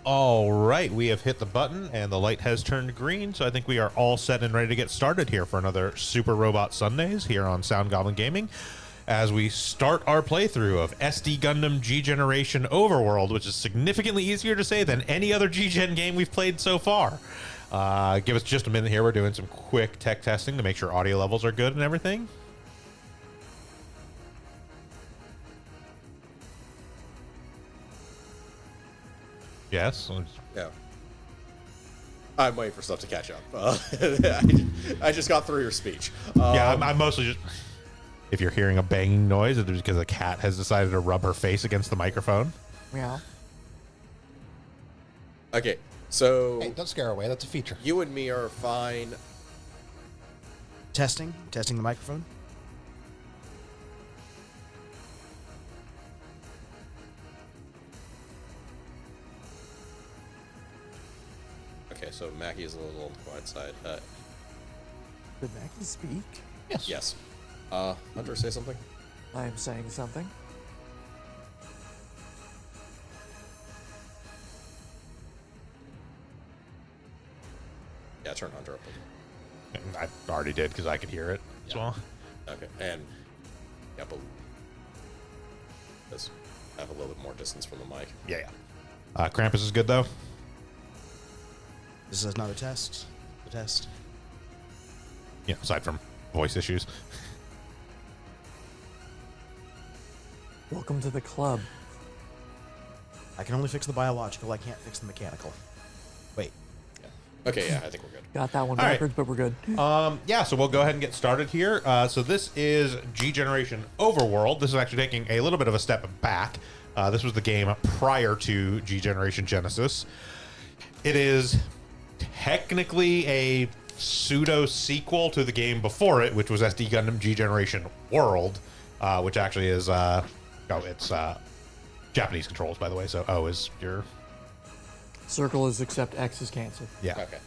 All right, we have hit the button and the light has turned green, so I think we are all set and ready to get started here for another Super Robot Sundays here on Sound Goblin Gaming as we start our playthrough of SD Gundam G Generation Overworld, which is significantly easier to say than any other G-Gen game we've played so far. Give us just a minute here. We're doing some quick tech testing to make sure audio levels are good and everything. Yes. Yeah. I'm waiting for stuff to catch up. I just got through your speech. Yeah, I'm mostly just... If you're hearing a banging noise, it's because a cat has decided to rub her face against the microphone. Yeah. Okay, so... Hey, don't scare her away. That's a feature. You and me are fine. Testing the microphone. Okay, so Mackie is a little on the quiet side. Did Mackie speak? Yes. Hunter, say something? I am saying something. Yeah, turn Hunter up. I already did because I could hear it as well. Okay, and... Yeah, but... Let's have a little bit more distance from the mic. Yeah. Krampus is good, though? This is not a test. A test. Yeah, aside from voice issues. Welcome to the club. I can only fix the biological. I can't fix the mechanical. Wait. Okay, yeah, I think we're good. Got that one All right. backwards, but we're good. Yeah, so we'll go ahead and get started here. So this is G Generation Overworld. This is actually taking a little bit of a step back. This was the game prior to G Generation Genesis. It is technically a pseudo sequel to the game before it, which was SD Gundam G Generation World, which actually is it's Japanese controls, by the way. So O is your Circle is accept, X is cancel. yeah. Okay.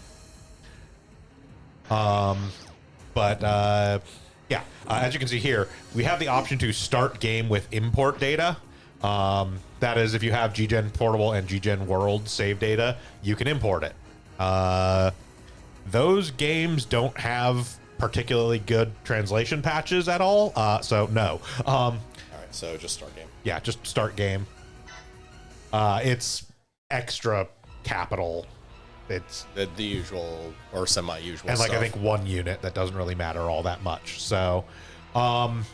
As you can see here, we have the option to start game with import data. That is, if you have G-Gen Portable and G-Gen World save data, you can import it. Those games don't have particularly good translation patches at all, so no. All right, so just start game. Yeah, just start game. It's extra capital. It's The usual or semi-usual and like stuff. I think one unit that doesn't really matter all that much. So, and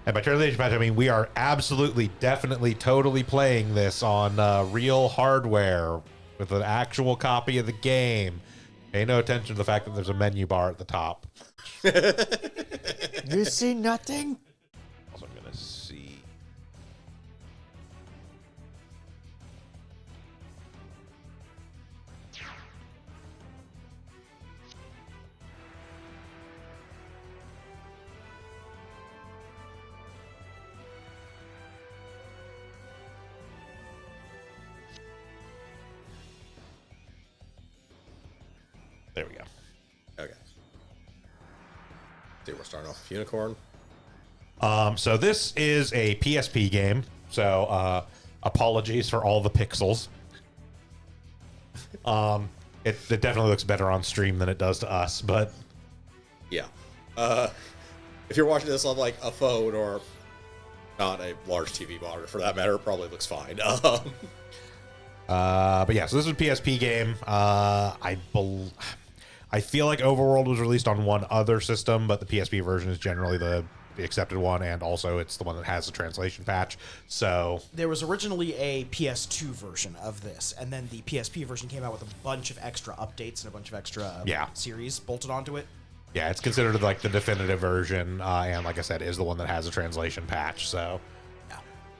by translation patch, I mean we are absolutely, definitely, totally playing this on real hardware with an actual copy of the game. Pay no attention to the fact that there's a menu bar at the top. You see nothing? Also, I'm gonna see. There we go. Okay. See, we're starting off with Unicorn. So this is a PSP game. So apologies for all the pixels. It definitely looks better on stream than it does to us, but Yeah. If you're watching this on like a phone or not a large TV monitor for that matter, it probably looks fine. but yeah, so this is a PSP game. I feel like Overworld was released on one other system, but the PSP version is generally the accepted one, and also it's the one that has the translation patch. So There was originally a PS2 version of this, and then the PSP version came out with a bunch of extra updates and a bunch of extra series bolted onto it. yeah, it's considered like the definitive version, and like I said, is the one that has a translation patch. So,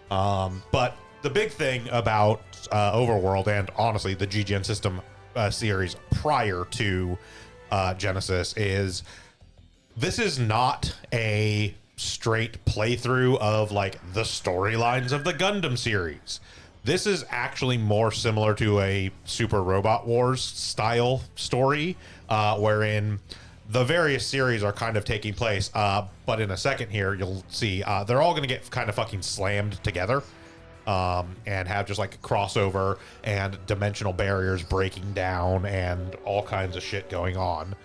but the big thing about Overworld, and honestly the GGN system series prior to Genesis, is this is not a straight playthrough of like the storylines of the Gundam series. This is actually more similar to a Super Robot Wars style story, wherein the various series are kind of taking place. But in a second here, you'll see they're all going to get kind of fucking slammed together. and have just like crossover and dimensional barriers breaking down and all kinds of shit going on.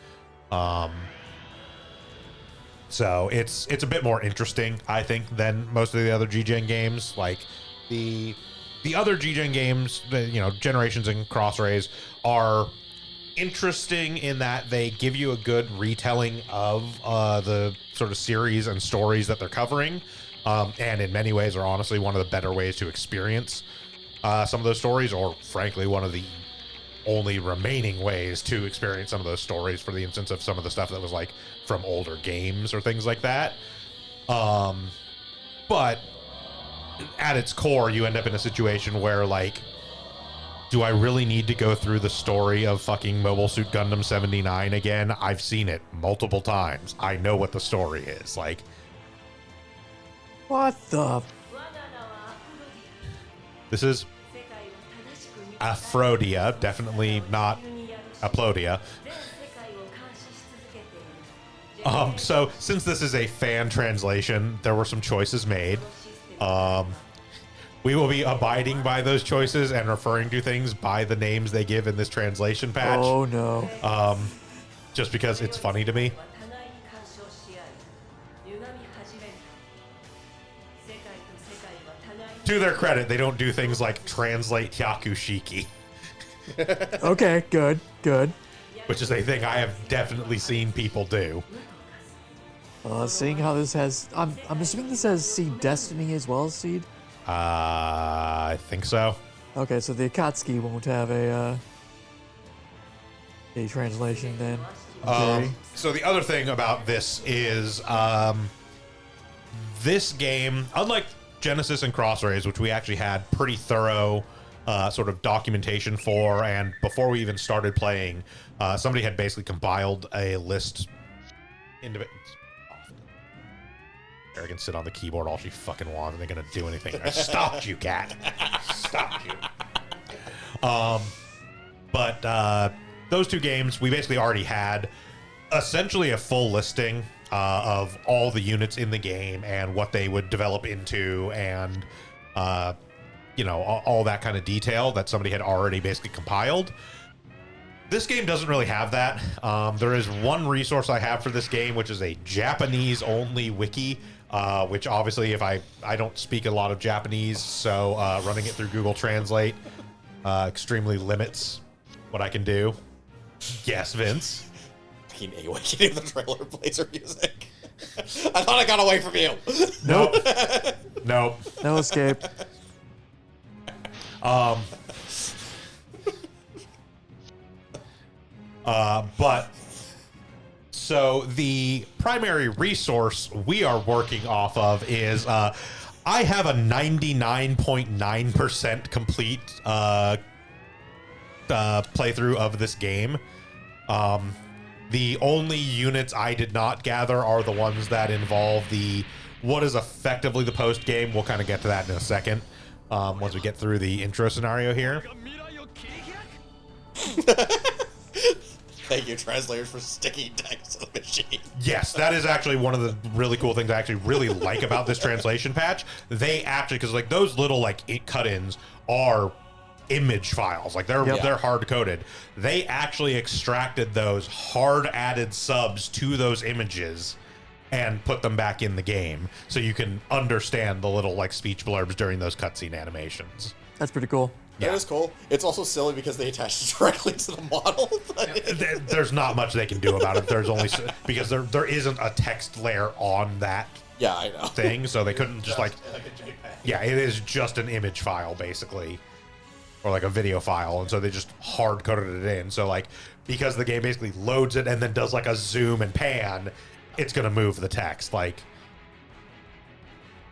So it's a bit more interesting, I think, than most of the other G-Gen games. Like the other G-Gen games, Generations and Crossrays are interesting in that they give you a good retelling of the sort of series and stories that they're covering, and in many ways are honestly one of the better ways to experience some of those stories, or frankly one of the only remaining ways to experience some of those stories, for the instance of some of the stuff that was like from older games or things like that. But at its core, you end up in a situation where, like, do I really need to go through the story of fucking Mobile Suit Gundam 79 again? I've seen it multiple times. I know what the story is. Like, What the? this is Aphrodia, definitely not Aplodia. So since this is a fan translation, there were some choices made. We will be abiding by those choices and referring to things by the names they give in this translation patch. Oh no. Just because it's funny to me. To their credit, they don't do things like translate Hyakushiki, Okay, good. which is a thing I have definitely seen people do. Seeing how this has, I'm assuming this has Seed Destiny as well as Seed. I think so. Okay, so the Akatsuki won't have a translation then. Okay. So the other thing about this is this game, unlike Genesis and Crossrays, which we actually had pretty thorough sort of documentation for, and before we even started playing, somebody had basically compiled a list. Sarah can sit on the keyboard all she fucking wants, and they're gonna do anything. I stopped you, cat. Stopped you. But those two games, we basically already had essentially a full listing of all the units in the game and what they would develop into, and all that kind of detail that somebody had already basically compiled. This game doesn't really have that. There is one resource I have for this game, which is a Japanese-only wiki, which obviously, if I don't speak a lot of Japanese, so running it through Google Translate extremely limits what I can do. Yes, Vince. Fucking awakening the trailer plays her music. I thought I got away from you. Nope. Nope. No escape. But so the primary resource we are working off of is I have a 99.9% complete playthrough of this game. The only units I did not gather are the ones that involve what is effectively the post game. We'll kind of get to that in a second once we get through the intro scenario here. Thank you, translators, for sticking text to the machine. Yes, that is actually one of the really cool things I actually really like about this translation patch. They actually, because like those little like cut-ins are image files, like they're hard coded. They actually extracted those hard added subs to those images and put them back in the game, so you can understand the little like speech blurbs during those cutscene animations. That's pretty cool. That is cool. It's also silly because they attach it directly to the model. There's not much they can do about it. There's only because there isn't a text layer on that I know. thing, so they couldn't just like it is just an image file basically, or like a video file, and so they just hard coded it in. So like, because the game basically loads it and then does like a zoom and pan, it's gonna move the text like.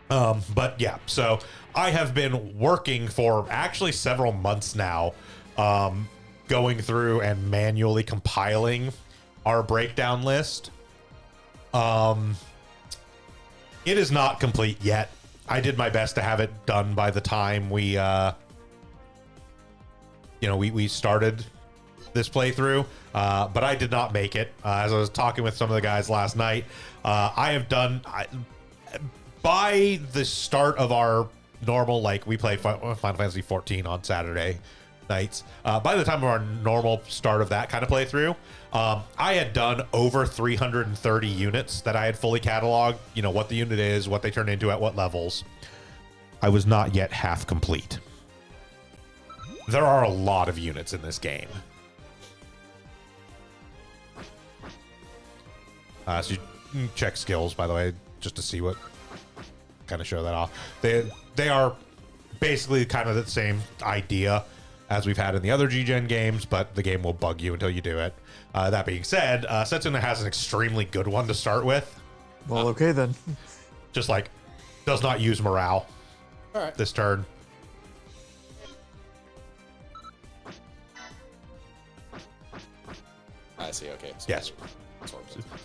But yeah, so I have been working for actually several months now, going through and manually compiling our breakdown list. It is not complete yet. I did my best to have it done by the time we started this playthrough, but I did not make it. As I was talking with some of the guys last night, I have done... by the start of our normal, like we play Final Fantasy 14 on Saturday nights. By the time of our normal start of that kind of playthrough, I had done over 330 units that I had fully cataloged, what the unit is, what they turn into at what levels. I was not yet half complete. There are a lot of units in this game. So you can check skills, by the way, just to see what kind of show that off. They are basically kind of the same idea as we've had in the other G-Gen games, but the game will bug you until you do it. That being said, Setsuna has an extremely good one to start with. Well, okay then. Just like, does not use morale this turn. I see, okay. So Yes.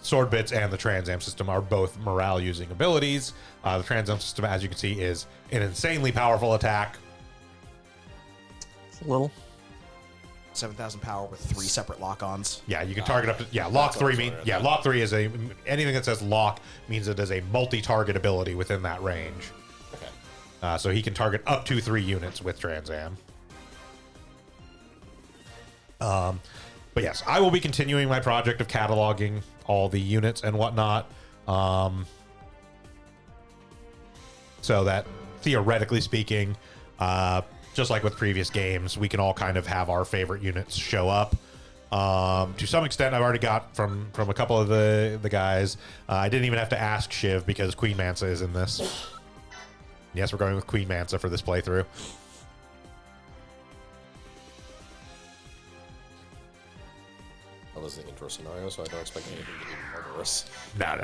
Sword Bits and the Trans Am system are both morale using abilities. The Trans Am system, as you can see, is an insanely powerful attack. It's a little. 7,000 power with 3 separate lock-ons. Yeah, you can target up to lock 3 lock 3 is anything that says lock means it is a multi-target ability within that range. Okay. So he can target up to 3 units with Trans Am. But yes, I will be continuing my project of cataloging all the units and whatnot. So that theoretically speaking, just like with previous games, we can all kind of have our favorite units show up. To some extent, I've already got from a couple of the guys. I didn't even have to ask Shiv because Queen Mansa is in this. Yes, we're going with Queen Mansa for this playthrough. Well, this is the intro scenario, so I don't expect anything to be murderous. No.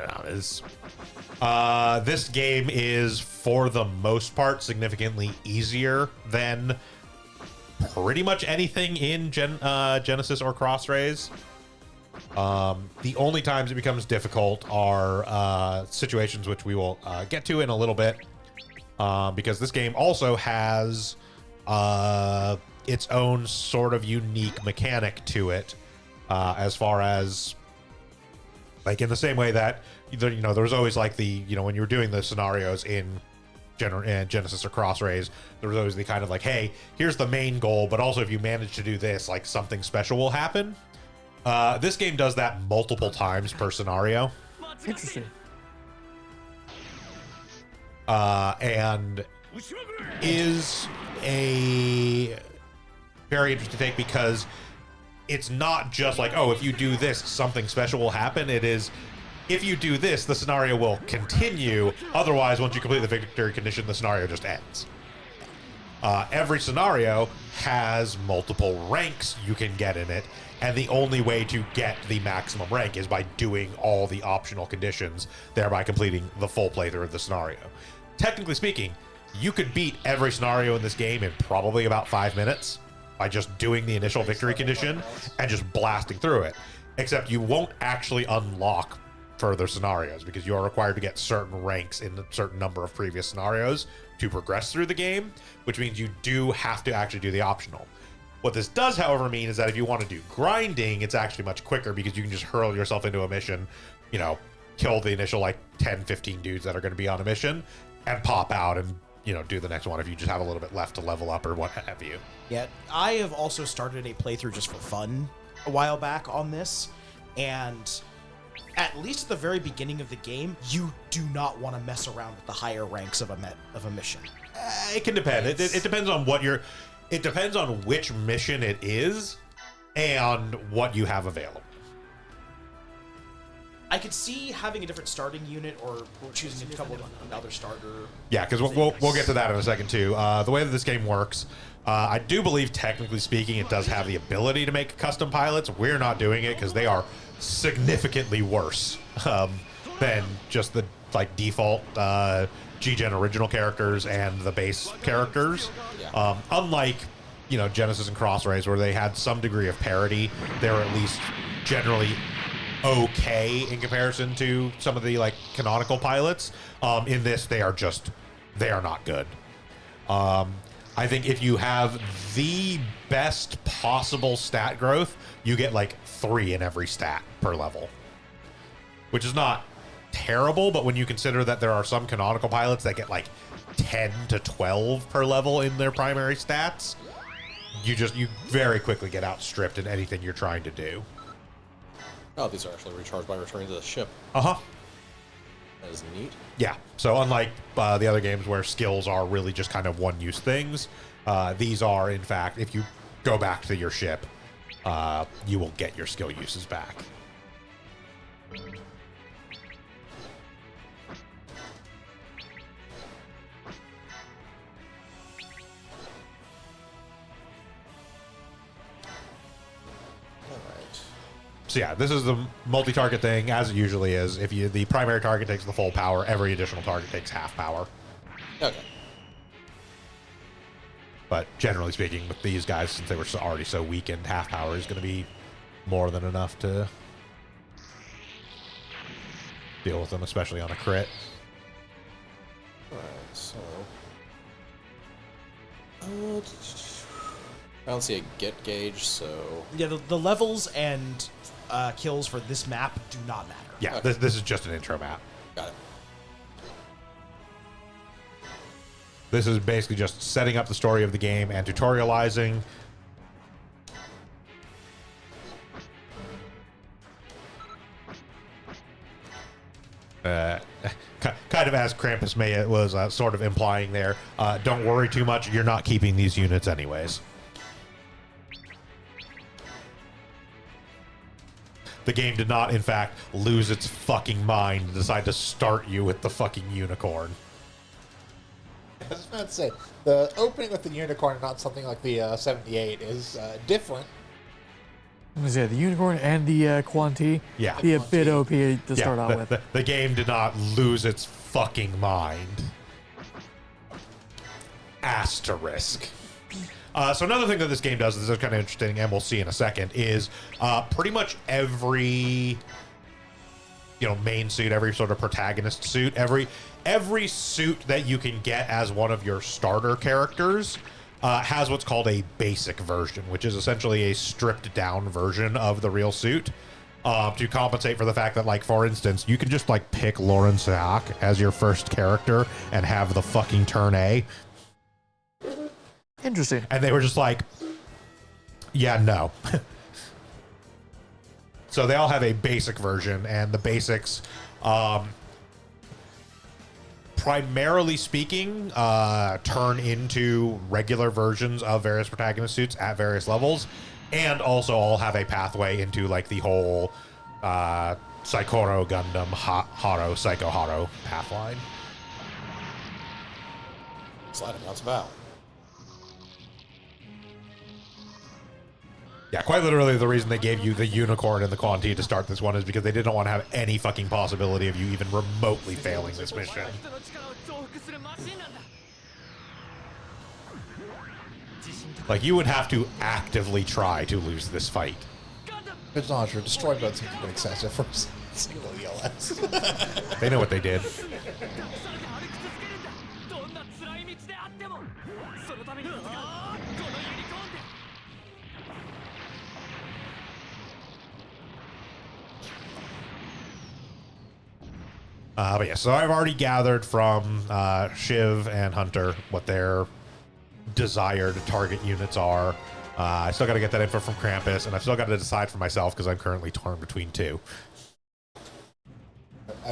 This game is, for the most part, significantly easier than pretty much anything in Genesis or Crossrays. The only times it becomes difficult are situations which we will get to in a little bit, because this game also has its own sort of unique mechanic to it. As far as, like, in the same way that, there was always like when you were doing the scenarios in Genesis or Crossrays, there was always the kind of like, hey, here's the main goal, but also if you manage to do this, like, something special will happen. This game does that multiple times per scenario. Interesting. And is a very interesting take because it's not just like, oh, if you do this, something special will happen. It is, if you do this, the scenario will continue. Otherwise, once you complete the victory condition, the scenario just ends. Every scenario has multiple ranks you can get in it, and the only way to get the maximum rank is by doing all the optional conditions, thereby completing the full playthrough of the scenario. Technically speaking, you could beat every scenario in this game in probably about 5 minutes by just doing the initial victory condition and just blasting through it. Except you won't actually unlock further scenarios because you are required to get certain ranks in a certain number of previous scenarios to progress through the game, which means you do have to actually do the optional. What this does, however, mean is that if you want to do grinding, it's actually much quicker because you can just hurl yourself into a mission, kill the initial like 10, 15 dudes that are going to be on a mission and pop out and do the next one if you just have a little bit left to level up or what have you. Yeah, I have also started a playthrough just for fun a while back on this, and at least at the very beginning of the game, you do not want to mess around with the higher ranks of a mission. It can depend. It depends on it depends on which mission it is and what you have available. I could see having a different starting unit or choosing a couple of another starter. Yeah, because we'll get to that in a second too. The way that this game works, I do believe, technically speaking, it does have the ability to make custom pilots. We're not doing it because they are significantly worse than just the default G-Gen original characters and the base characters. Yeah. Unlike Genesis and Crossrays, where they had some degree of parity, they're at least generally okay in comparison to some of the canonical pilots. In this, they are not good. I think if you have the best possible stat growth, you get 3 in every stat per level, which is not terrible, but when you consider that there are some canonical pilots that get like 10 to 12 per level in their primary stats, you very quickly get outstripped in anything you're trying to do. Oh, these are actually recharged by returning to the ship. Uh-huh. That is neat. Yeah, so unlike the other games where skills are really just kind of one-use things, these are, in fact, if you go back to your ship, you will get your skill uses back. So yeah, this is the multi-target thing, as it usually is. If the primary target takes the full power, every additional target takes half power. Okay. But generally speaking, with these guys, since they were already so weakened, half power is going to be more than enough to deal with them, especially on a crit. Alright, so... I don't see a get gauge, so... Yeah, the levels and kills for this map do not matter. Yeah, Okay. this is just an intro map. Got it. This is basically just setting up the story of the game and tutorializing. Kind of as Krampus was sort of implying there, don't worry too much, you're not keeping these units anyways. The game did not, in fact, lose its fucking mind and decide to start you with the fucking unicorn. I was about to say, the opening with the unicorn, not something like the 78, is different. Yeah, the unicorn and the Quanti. Yeah. Be a bit OP to start out with. The game did not lose its fucking mind. Asterisk. So another thing that this game does, this is kind of interesting, and we'll see in a second, is pretty much every main suit, every sort of protagonist suit, every suit that you can get as one of your starter characters has what's called a basic version, which is essentially a stripped down version of the real suit. To compensate for the fact that, like, for instance, you can just like pick Lauren Saak as your first character and have the fucking turn A. Interesting. And they were just like, yeah, no. So they all have a basic version, and the basics, primarily speaking, turn into regular versions of various protagonist suits at various levels, and also all have a pathway into like the whole Saikoro Gundam Haro Psycho Haro pathline. Slide amounts of Val. Yeah, quite literally the reason they gave you the unicorn and the Quanti to start this one is because they didn't want to have any fucking possibility of you even remotely failing this mission. Like, you would have to actively try to lose this fight. It's not true. Destroy mode seems a bit excessive for a single ELS. They know what they did. But yeah, so I've already gathered from Shiv and Hunter what their desired target units are. I still got to get that info from Krampus, and I've still got to decide for myself because I'm currently torn between two.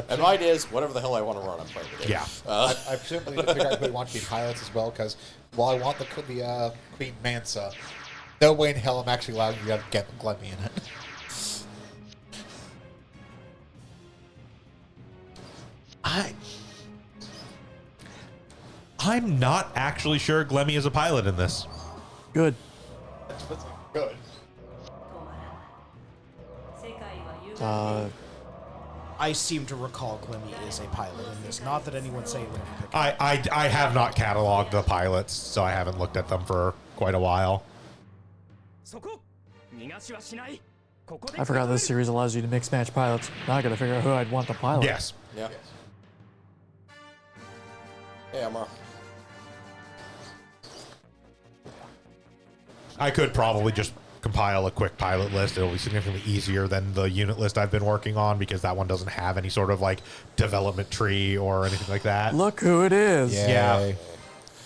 And mine is whatever the hell I want to run. I'm playing with it. Yeah. I presume we need to figure out who we want to be pilots as well, because while I want the Queen Mansa, no way in hell I'm actually allowing you to get Glemmy in it. I'm not actually sure Glemmy is a pilot in this. Good. Good. I seem to recall Glimmy is a pilot in this. Not that anyone's saying that I'm picking. I have not cataloged the pilots, so I haven't looked at them for quite a while. I forgot this series allows you to mix match pilots. Now I gotta figure out who I'd want the pilot. Yes. Yeah. Hey, Amar. I could probably just compile a quick pilot list. It'll be significantly easier than the unit list I've been working on because that one doesn't have any sort of like development tree or anything like that. Look who it is. Yay. Yeah.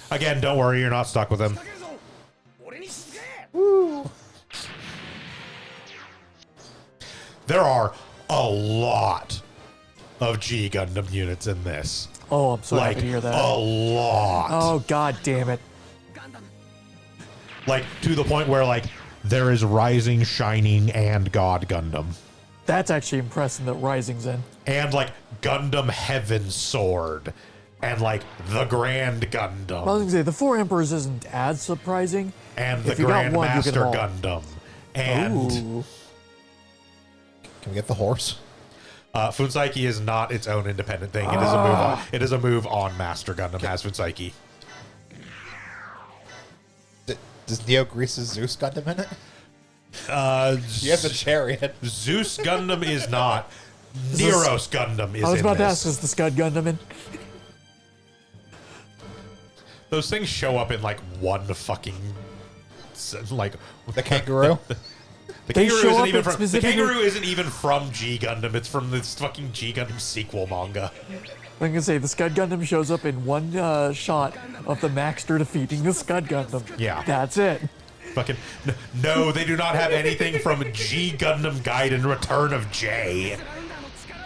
Again, don't worry, you're not stuck with him. There are a lot of G Gundam units in this. Oh, I'm so Like, happy to hear that. a lot. Oh, god damn it. Like, to the point where, like, there is Rising, Shining, and God Gundam. That's actually impressive that Rising's in. And, like, Gundam Heaven Sword. And, like, the Grand I was Gundam. gonna say, the Four Emperors isn't as surprising. And the If you got one, you can Grandmaster haul. Gundam. And Ooh. Can we get the horse? Funsaiki is not its own independent thing. It is a move on. It is a move on Master Gundam has Funsaiki. Does Neo Grease's Zeus Gundam in it? He has a chariot. Zeus Gundam is not. Neros Gundam is I was in about to this. ask, is the Scud Gundam in? Those things show up in like one fucking like The kangaroo? The They kangaroo show isn't up even in from the specifically- kangaroo isn't even from G Gundam. It's from this fucking G Gundam sequel manga. I'm gonna say the Scud Gundam shows up in one shot of the Maxter defeating the Scud Gundam. Yeah. That's it. Fucking no, they do not have anything from G Gundam Gaiden Return of J.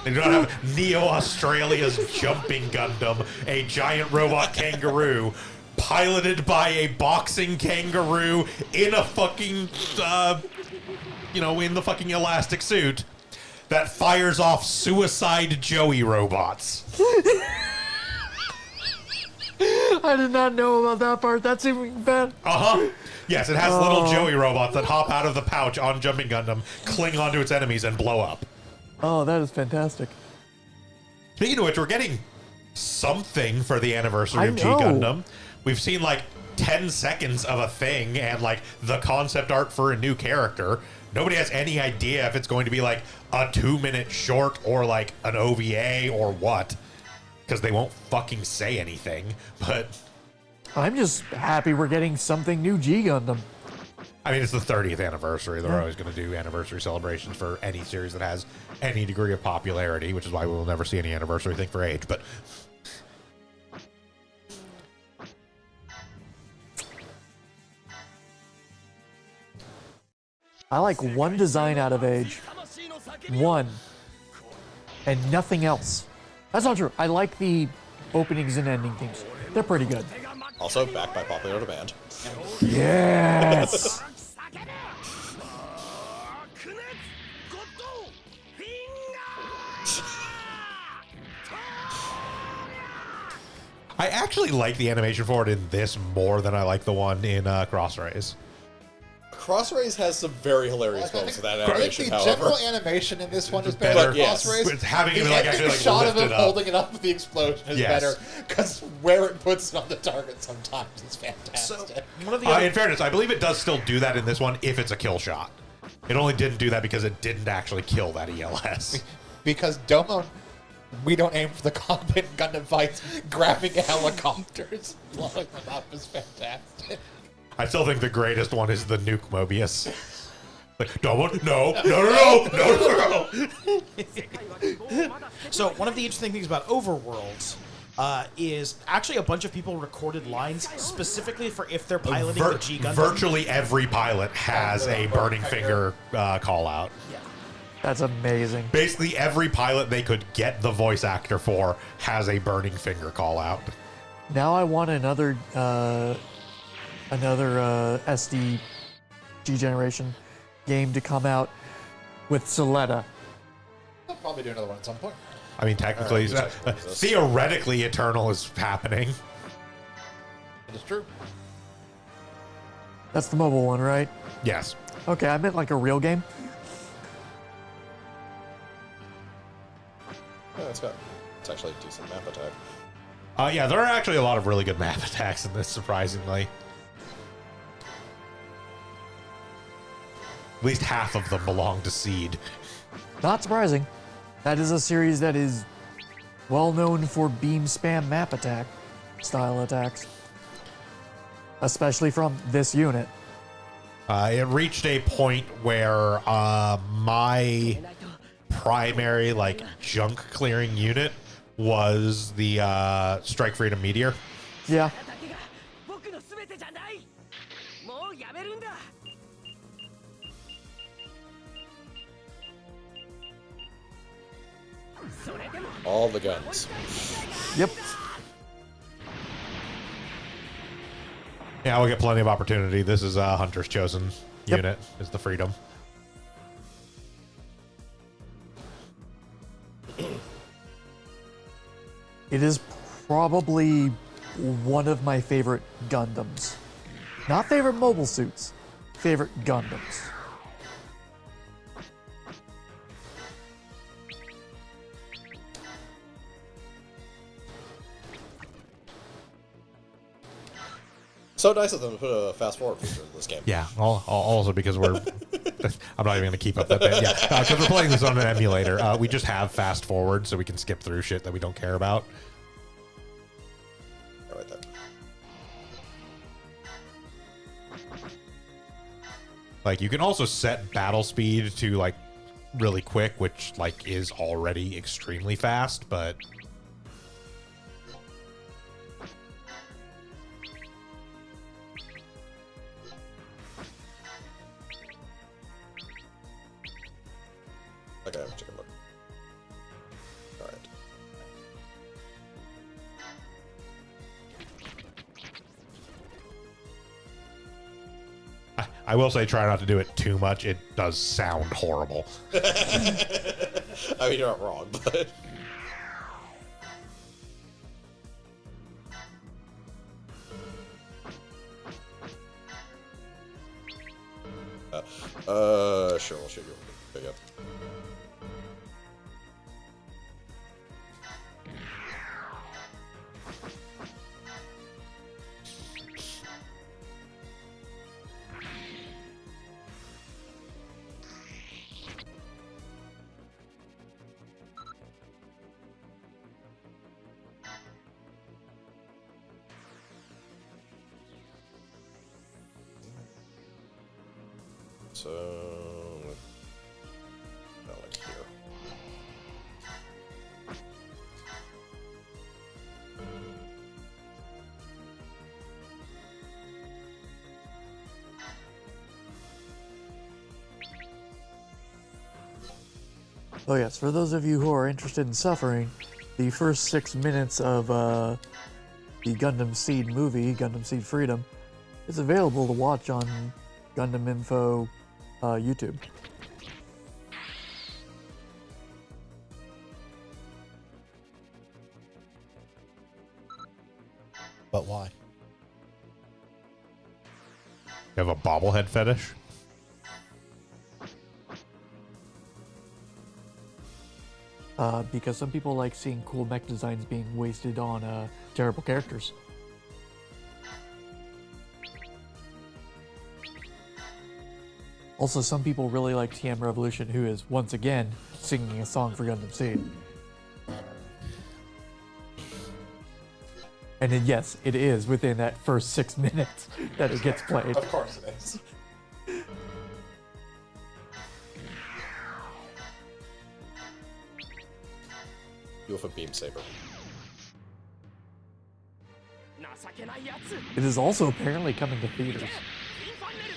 They do not have Neo Australia's Jumping Gundam, a giant robot kangaroo piloted by a boxing kangaroo in a fucking, in the fucking elastic suit that fires off suicide Joey robots. I did not know about that part. That's even bad. Uh-huh. Yes, it has little Joey robots that hop out of the pouch on Jumping Gundam, cling onto its enemies, and blow up. Oh, that is fantastic. Speaking of which, we're getting something for the anniversary of G know. Gundam. We've seen like 10 seconds of a thing and like the concept art for a new character. Nobody has any idea if it's going to be like a 2-minute short or like an OVA or what, because they won't fucking say anything. But I'm just happy we're getting something new G Gundam. I mean, it's the 30th anniversary. They're always going to do anniversary celebrations for any series that has any degree of popularity, which is why we will never see any anniversary thing for Age. But I like one design out of Age. One. And nothing else. That's not true. I like the openings and ending themes. They're pretty good. Also backed by popular demand. Yes! I actually like the animation for it in this more than I like the one in Crossrays. Crossrays has some very hilarious moments with that I think animation, the however. general animation in this one is better better. than Yes. Cross Race. It's having the it, like, ending actually, like, shot of lifted him up. holding it up with the explosion is Yes. better because where it puts it on the target sometimes is fantastic. So one of the other, In fairness, I believe it does still do that in this one if it's a kill shot. It only didn't do that because it didn't actually kill that ELS. Because Domo, we don't aim for the cockpit in Gundam fights. Grabbing helicopters, blowing them up is fantastic. I still think the greatest one is the nuke Mobius. Like, no, no. so one of the interesting things about Overworld is actually a bunch of people recorded lines specifically for if they're piloting the G Gundam. Virtually every pilot has a burning finger call out. That's amazing. Basically, every pilot they could get the voice actor for has a burning finger call out. Now I want another SD G generation game to come out with Soletta. I'll probably do another one at some point. I mean, technically, theoretically, Eternal is happening. It is true. That's the mobile one, right? Yes. Okay, I meant like a real game. Yeah, it's actually a decent map attack. Yeah, there are actually a lot of really good map attacks in this, surprisingly. At least half of them belong to Seed. Not surprising. That is a series that is well known for beam spam map attack style attacks. Especially from this unit. It reached a point where my primary like junk clearing unit was the Strike Freedom Meteor. Yeah. 僕の全てじゃない。もうやめるんだ。それでも All the guns. Yep. Yeah, we'll get plenty of opportunity. This is Hunter's chosen Yep. unit, is the Freedom. It is probably one of my favorite Gundams. Not favorite mobile suits, favorite Gundams. So nice of them to put a fast forward feature in this game. Yeah, also because we're... I'm not even going to keep up that bit. Yeah, because we're playing this on an emulator. We just have fast forward so we can skip through shit that we don't care about. Right there. Like, you can also set battle speed to, like, really quick, which, like, is already extremely fast, but... Okay, I'm taking a look. Alright. I will say try not to do it too much. It does sound horrible. I mean, you're not wrong, but... Sure, we'll shoot you. Pick up. So, no, like here. Oh yes, for those of you who are interested in suffering, the first 6 minutes of the Gundam Seed movie, Gundam Seed Freedom, is available to watch on Gundam Info YouTube. But why? You have a bobblehead fetish? Because some people like seeing cool mech designs being wasted on terrible characters. Also, some people really like TM Revolution, who is, once again, singing a song for Gundam Seed. And then, yes, it is within that first 6 minutes that it gets played. Of course it is. You with a beam saber. 情けないやつ。 It is also apparently coming to theaters. インファンネル。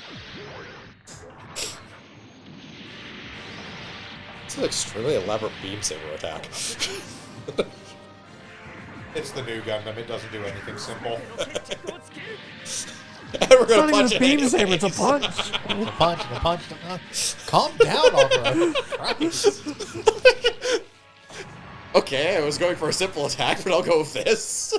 It's an extremely elaborate beam saber attack. It's the new Gundam. It doesn't do anything simple. 決着をつける。 And we're It's not gonna even punch a it beam anyway. saber, it's a punch! A punch and a punch and a punch. Calm down, Alvaro. Christ. Okay, I was going for a simple attack, but I'll go with this.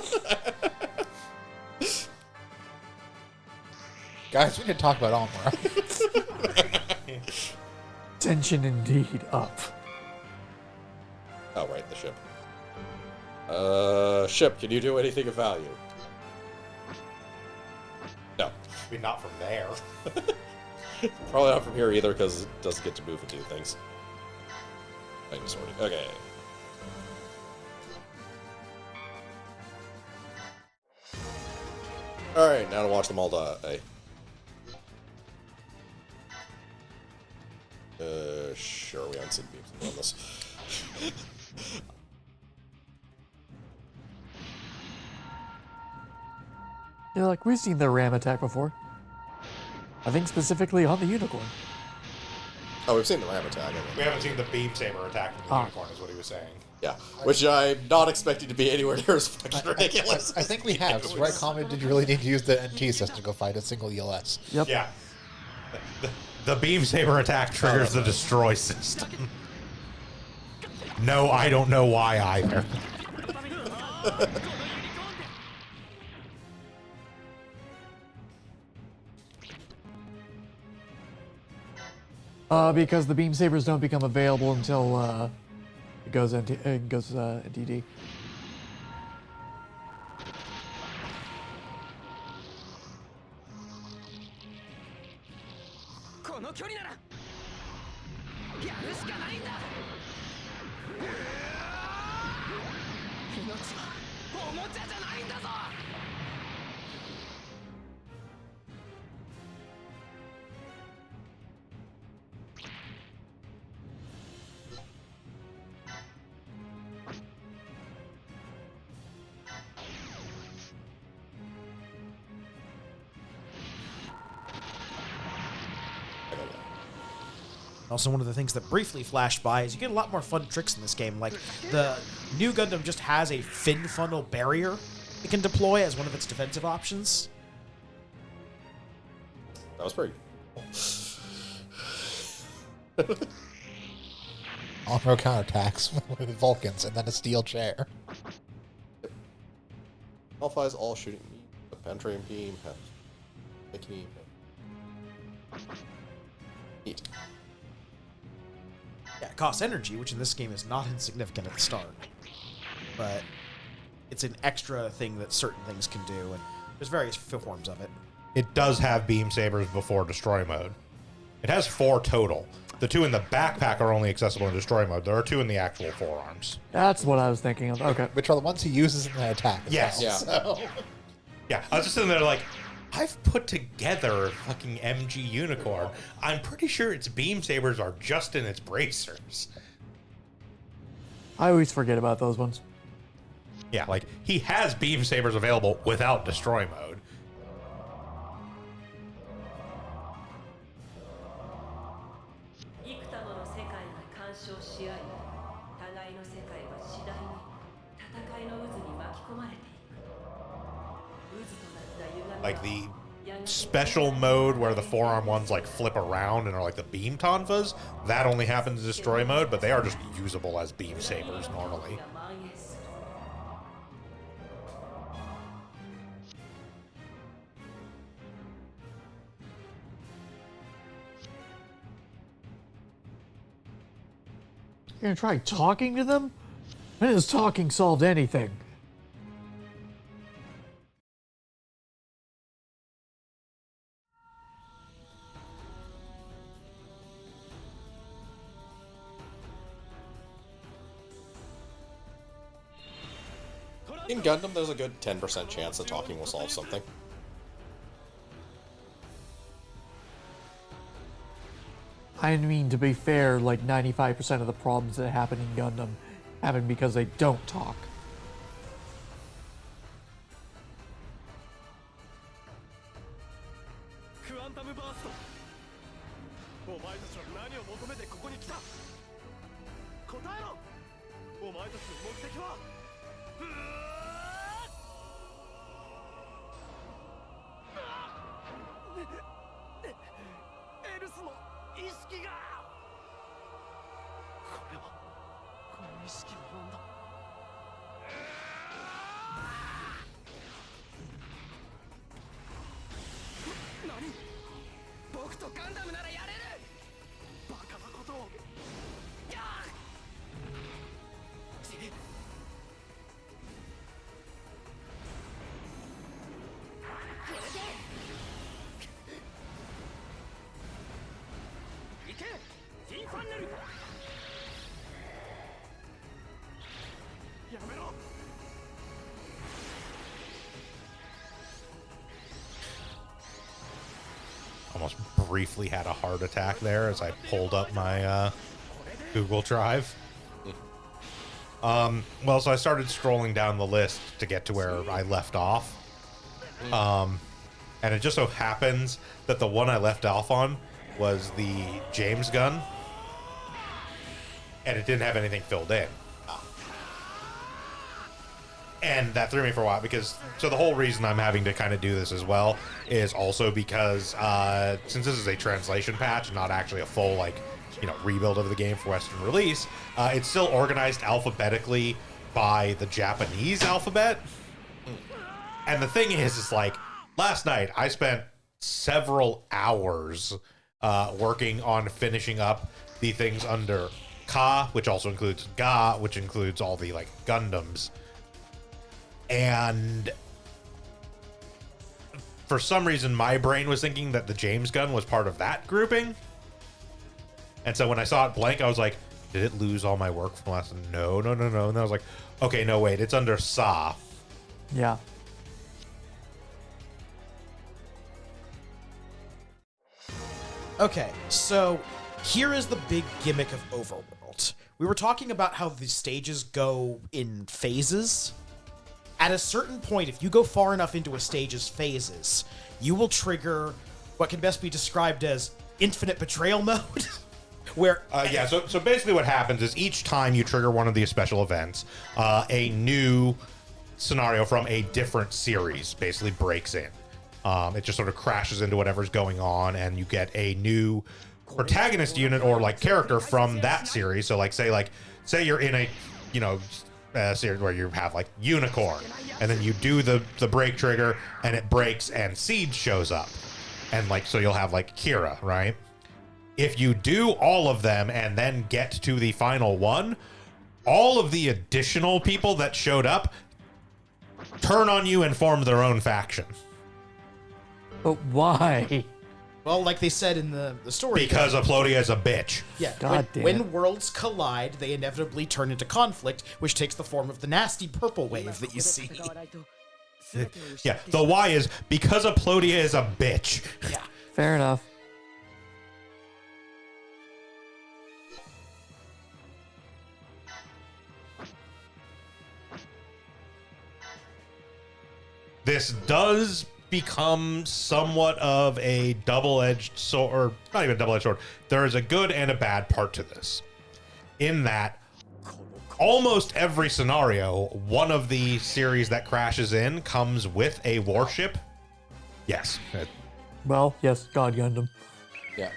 Guys, we need to talk about Alvaro. Tension indeed up. Oh, right, the ship. Ship, can you do anything of value? No. I mean, not from there. Probably not from here either, because it doesn't get to move and do things. Lightning sword. Okay. Alright, now to watch them all die. haven't seen beam saber on this. Yeah, like we've seen the ram attack before. I think specifically on the unicorn. Oh, we've seen the ram attack. We haven't seen the beam saber attack from the Ah. unicorn, is what he was saying. Yeah, which I'm not expecting to be anywhere near as fucking ridiculous. I think we have. So right comment, did you really need to use the NT system to go fight a single ELS? Yep. Yeah. The beam saber attack triggers the destroy system. No, I don't know why either. Because the beam sabers don't become available until it goes NTD. この距離ならやるしかないんだ命はおもちゃじゃないんだぞ Also, one of the things that briefly flashed by is you get a lot more fun tricks in this game. Like, the new Gundam just has a fin funnel barrier it can deploy as one of its defensive options. That was pretty. On-road counterattacks with Vulcans and then a steel chair. Alpha is all shooting beam. The penetrating beam has making neat. Yeah, it costs energy, which in this game is not insignificant at the start. But it's an extra thing that certain things can do, and there's various forms of it. It does have beam sabers before destroy mode. It has 4 total. The 2 in the backpack are only accessible in destroy mode. There are 2 in the actual forearms. That's what I was thinking of. Okay. Which are the ones he uses in the attack. as Yes. well. Yeah. So, Yeah, I was just sitting there like, I've put together a fucking MG unicorn. I'm pretty sure its beam sabers are just in its bracers. I always forget about those ones. Yeah, like, he has beam sabers available without destroy mode. 幾多もの世界が干渉し合い、互いの世界は次第に戦いの渦に巻き込まれていく。渦となった歪みは Like the special mode where the forearm ones like flip around and are like the beam tonfas, that only happens in destroy mode, but they are just usable as beam sabers normally. が蔓延する。You're gonna try talking to them? When has talking solved anything? In Gundam, there's a good 10% chance that talking will solve something. I mean, to be fair, like 95% of the problems that happen in Gundam happen because they don't talk. Almost briefly had a heart attack there as I pulled up my Google Drive. Well, so I started scrolling down the list to get to where I left off. And it just so happens that the one I left off on was the James gun. And it didn't have anything filled in. And that threw me for a while because, so the whole reason I'm having to kind of do this as well is also because since this is a translation patch, not actually a full, like, you know, rebuild of the game for Western release, it's still organized alphabetically by the Japanese alphabet. And the thing is like, last night I spent several hours working on finishing up the things under Ka, which also includes Ga, which includes all the, like, Gundams. And for some reason, my brain was thinking that the James gun was part of that grouping. And so when I saw it blank, I was like, did it lose all my work from last? No. And then I was like, okay, no, wait, it's under Sa. Yeah. Okay, so here is the big gimmick of Overworld. We were talking about how the stages go in phases. At a certain point, if you go far enough into a stage's phases, you will trigger what can best be described as infinite betrayal mode. Where so basically what happens is each time you trigger one of these special events, a new scenario from a different series basically breaks in. It just sort of crashes into whatever's going on, and you get a new protagonist unit or like character from that series. So like say you're in a, you know, series where you have like Unicorn, and then you do the break trigger and it breaks and Siege shows up, and like so you'll have like Kira, right? If you do all of them and then get to the final one, all of the additional people that showed up turn on you and form their own faction. But why? Well, like they said in the story. Because Aplodia is a bitch. Yeah, God damn. when worlds collide, they inevitably turn into conflict, which takes the form of the nasty purple wave that you see. Yeah, the why is because Aplodia is a bitch. Yeah. Fair enough. This does become somewhat of a double-edged sword, or not even a double-edged sword. There is a good and a bad part to this. In that, almost every scenario, one of the series that crashes in comes with a warship. Yes. Well, yes, God Gundam. Yeah.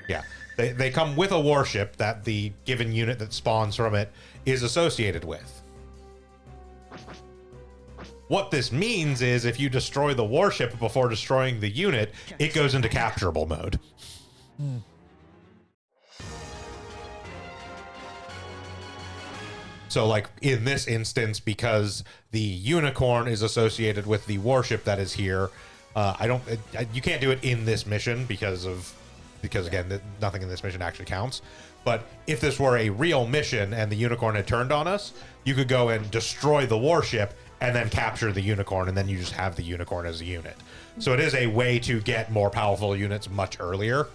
Yeah. They come with a warship that the given unit that spawns from it is associated with. What this means is if you destroy the warship before destroying the unit, it goes into capturable mode. So like in this instance, because the Unicorn is associated with the warship that is here, you can't do it in this mission because again, nothing in this mission actually counts. But if this were a real mission and the Unicorn had turned on us, you could go and destroy the warship and then capture the Unicorn, and then you just have the Unicorn as a unit. So it is a way to get more powerful units much earlier.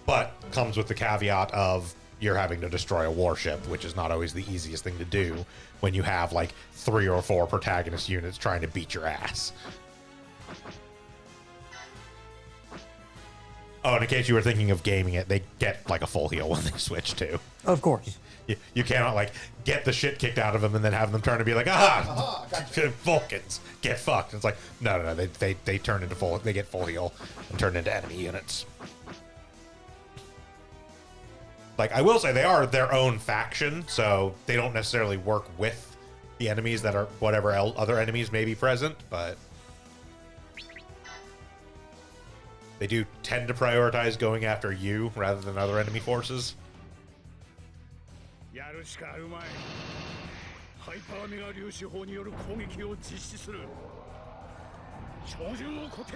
But comes with the caveat of you're having to destroy a warship, which is not always the easiest thing to do when you have like 3 or 4 protagonist units trying to beat your ass. Oh, and in case you were thinking of gaming it, they get like a full heal when they switch too. Of course. You cannot like get the shit kicked out of them and then have them turn to be like, Vulcans, get fucked. It's like, no, they turn into they get full heal and turn into enemy units. Like, I will say they are their own faction, so they don't necessarily work with the enemies that are whatever other enemies may be present, but they do tend to prioritize going after you rather than other enemy forces. やるしかあるまい。ハイパーメガ粒子砲による攻撃を実施する。照準を固定。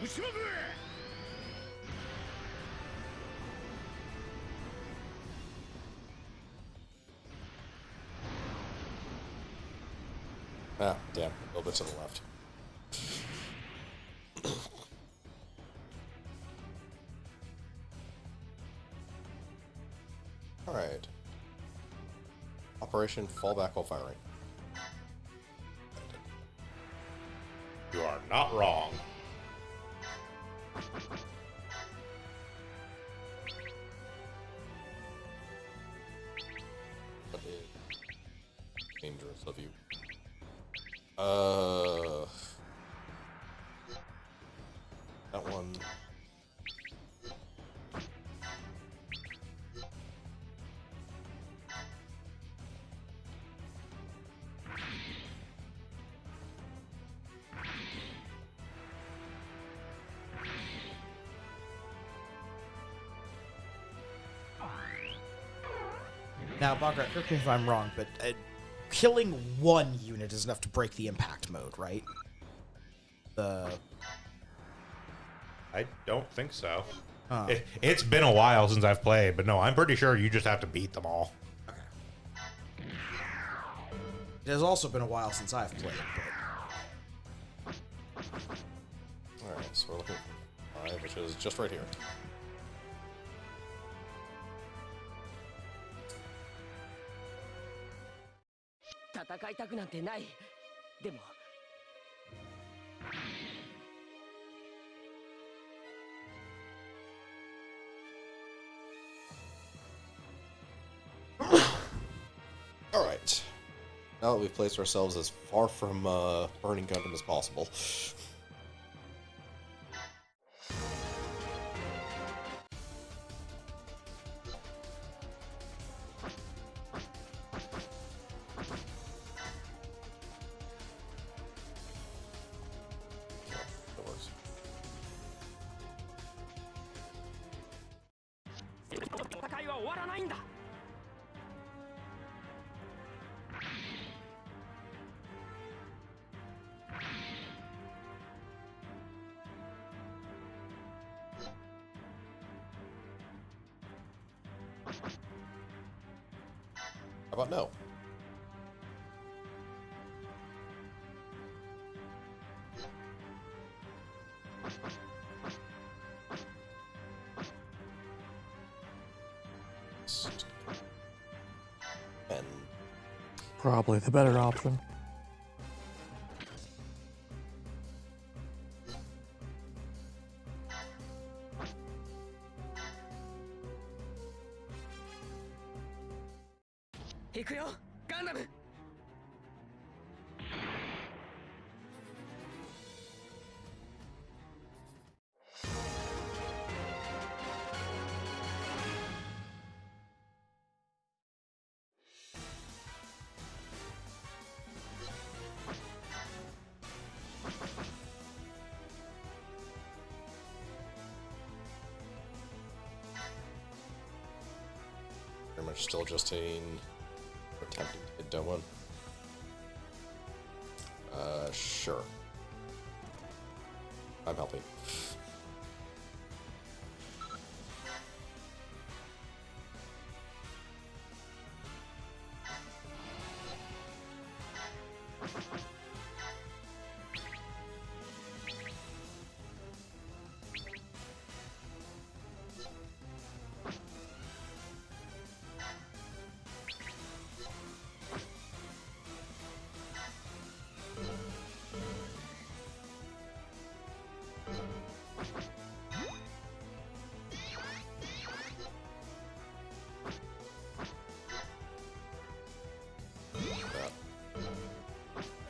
撃ちまくれ。Ah, damn. A little bit to the left. Operation fallback while firing. You are not wrong. What is dangerous of you? That one. Now, Bogart, correct me if I'm wrong, but killing one unit is enough to break the impact mode, right? I don't think so. Huh. It's been a while since I've played, but no, I'm pretty sure you just have to beat them all. Okay. It has also been a while since I've played, but... Alright, so we're looking for 5, which is just right here. Alright. Now that we've placed ourselves as far from burning Gundam as possible. That works. 戦いは終わらないんだ。 How about no? And Probably the better option. Gundam! pretty much still just attempting to hit one. Sure. I'm helping.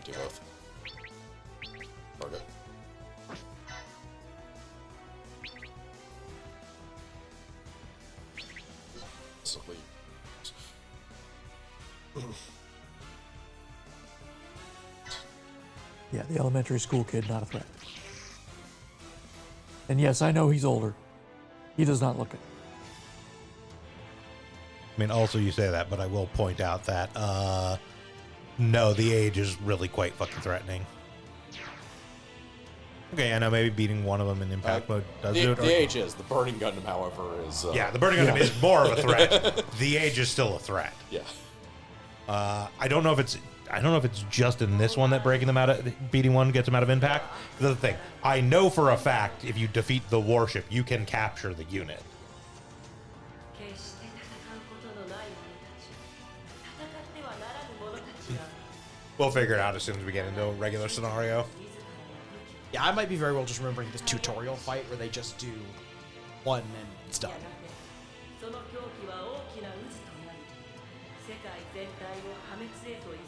Do both. Target. Sleep. Yeah, the elementary school kid, not a threat. And yes, I know he's older. He does not look it. I mean, also you say that, but I will point out that, no, the age is really quite fucking threatening. Okay, I know maybe beating one of them in impact mode does do it. The age is. The Burning Gundam, however, is... yeah, the Burning Gundam is more of a threat. The age is still a threat. Yeah. I don't know if it's just in this one that beating one gets them out of impact. The other thing, I know for a fact if you defeat the warship, you can capture the unit. 決して戦うことのない者たち戦ってはな We'll figure it out as soon as we get into a regular scenario. Yeah, I might be very well just remembering this tutorial fight where they just do one and it's done. その狂気は大きな渦となり世界全体を破滅へと誘う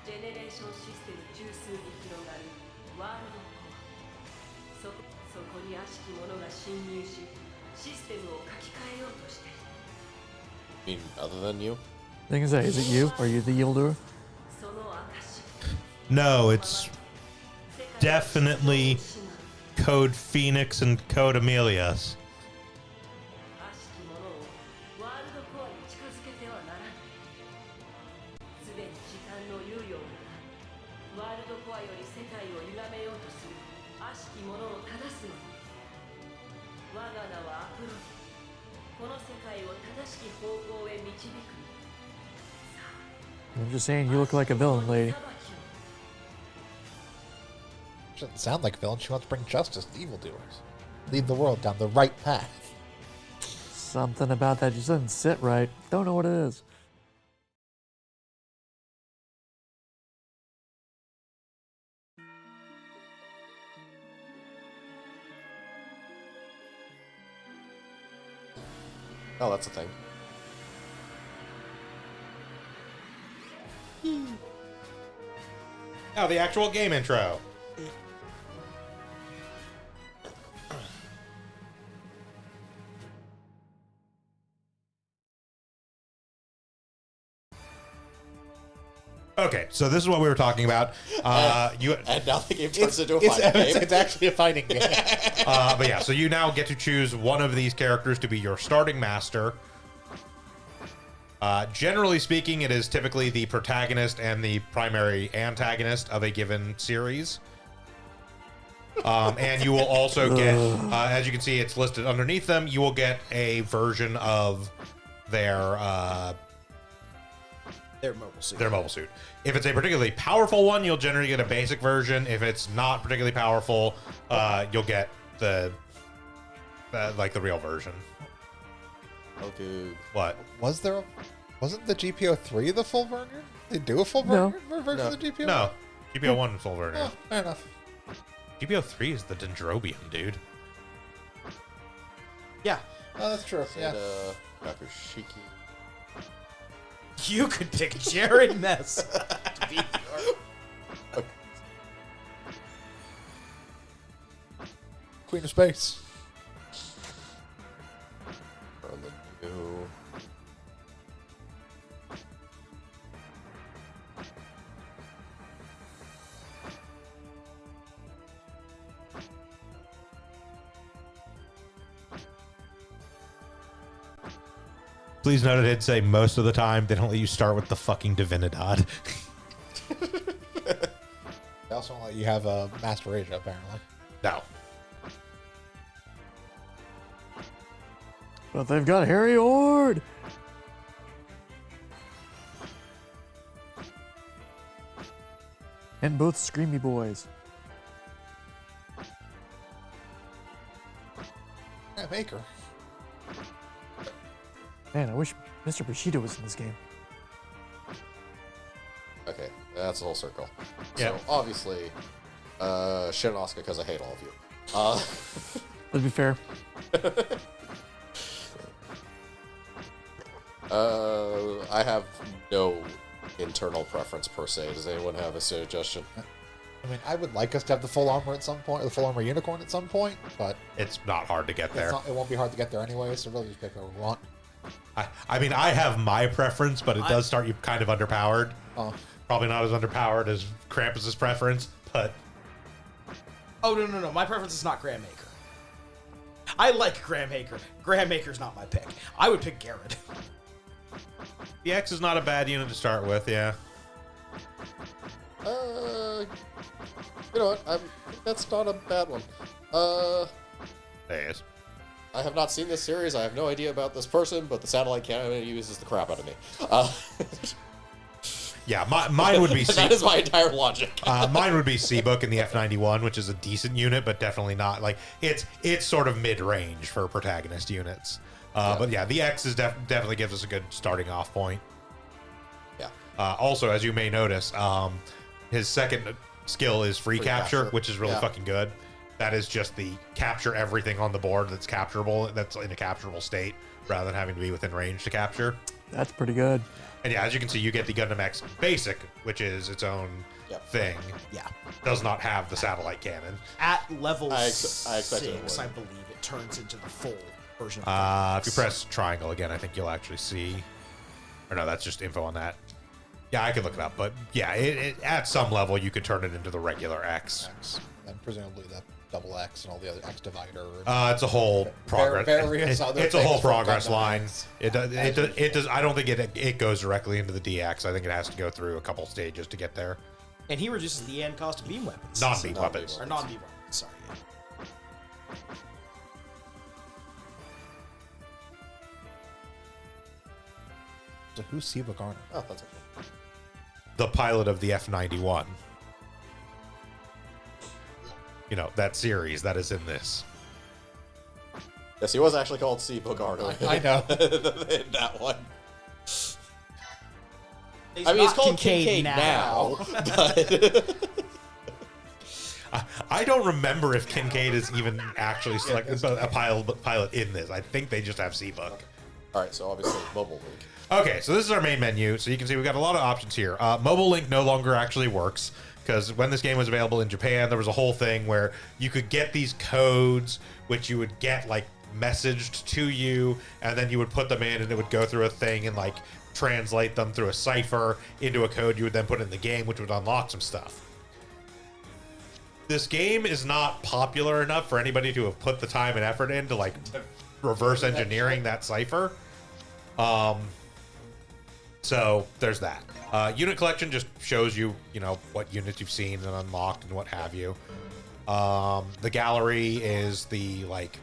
ジェネレーションシステム中枢に広がるワールドコアそこに悪しき者が侵入しシステムを書き換えようとしている I mean, other than you? I was gonna say, is it you? Are you the evildoer? その証 No, it's definitely Code Phoenix and Code Amelius. 悪しき者をワールドコアに近づけてはならぬすでに時間の猶予がワールドコアより世界を歪めようとする悪しき者を正すのに我が名はアプロディこの世界を正しき方向へ導く I'm just saying, you look like a villain, lady. She doesn't sound like a villain. She wants to bring justice to evildoers. Lead the world down the right path. Something about that just doesn't sit right. Don't know what it is. Oh, that's a thing. Now the actual game intro. Okay, so this is what we were talking about. And now the game turns into a fighting game. It's actually a fighting game. But yeah, so you now get to choose one of these characters to be your starting master. Generally speaking, it is typically the protagonist and the primary antagonist of a given series. And you will also get, as you can see, it's listed underneath them. You will get a version of their mobile suit. their mobile suit. If it's a particularly powerful one, you'll generally get a basic version. If it's not particularly powerful, you'll get the like the real version. Okay. What? Wasn't the GPO 3 the full version? They do a full No. version of the GPO? No, GPO 1 full version. Oh, fair enough. GPO 3 is the Dendrobium, dude. Yeah, Oh, that's true. Yeah. And, Yakushiki. you could pick Jared Ness to be your... Queen of Space. From the new... Please note it did say most of the time they don't let you start with the fucking Divinidad. They also won't let you have a Master Asia, apparently. No. But they've got Harry Ord! And both Screamy Boys. Yeah, Maker. Man, I wish Mr. Bushido was in this game. Okay, that's a whole circle. Yeah. So, obviously, shit on Asuka because I hate all of you. Let's be fair. I have no internal preference per se. Does anyone have a suggestion? I mean, I would like us to have the full armor at some point, the full armor unicorn at some point, but It's not hard to get there. it won't be hard to get there anyway, so really just pick what we want. I mean, I have my preference, but it does start you kind of underpowered. Oh. Probably not as underpowered as Krampus's preference, but Oh, no. My preference is not Graham Maker. I like Graham Maker. Graham Maker's not my pick. I would pick Garrett. the X is not a bad unit to start with, yeah. You know what? That's not a bad one. There is. I have not seen this series. I have no idea about this person, but the satellite cannon uses the crap out of me. Yeah, mine would be That is my entire logic. mine would be Seabook in the F91, which is a decent unit, but definitely not like it's sort of mid-range for protagonist units. But yeah, the X is definitely gives us a good starting off point. Yeah. Also, as you may notice, his second skill is free capture, capture. which is really Yeah. fucking good. That is just the capture everything on the board that's capturable, that's in a capturable state, rather than having to be within range to capture. That's pretty good. And yeah, as you can see, you get the Gundam X Basic, which is its own Yep. thing. Yeah. Does not have the satellite cannon. At level I expected it 6, would. I believe, it turns into the full version of the If you press triangle again, I think you'll actually see. Or no, that's just info on that. Yeah, I can look it up, but yeah, at some level you could turn it into the regular X. X, and presumably the double X and all the other X divider. It's a whole progress. various other It's a whole things from progress Gundam line. X. It does. I don't think it goes directly into the DX. I think it has to go through a couple stages to get there. And he reduces the end cost of beam weapons. Non-beam Non-beam weapons. Or non-beam weapons, sorry. Yeah. So who's Siva Garner? Oh, that's okay. The pilot of the F-91. You know, that series that is in this. Yes, he was actually called Steve Bogardo. I know. in that one. He's I mean, it's not called Kincaid now. But I don't remember if Kincaid is even actually selected a pilot in this. I think they just have Seabook. all right, so obviously Mobile Link. Okay, so this is our main menu. So you can see we've got a lot of options here. Mobile Link no longer actually works because when this game was available in Japan, there was a whole thing where you could get these codes, which you would get like messaged to you, and then you would put them in, and it would go through a thing and like translate them through a cipher into a code you would then put in the game, which would unlock some stuff. This game is not popular enough for anybody to have put the time and effort into like reverse engineering that cipher. So there's that. Unit collection just shows you, you know, what units you've seen and unlocked and what have you. The gallery is the like,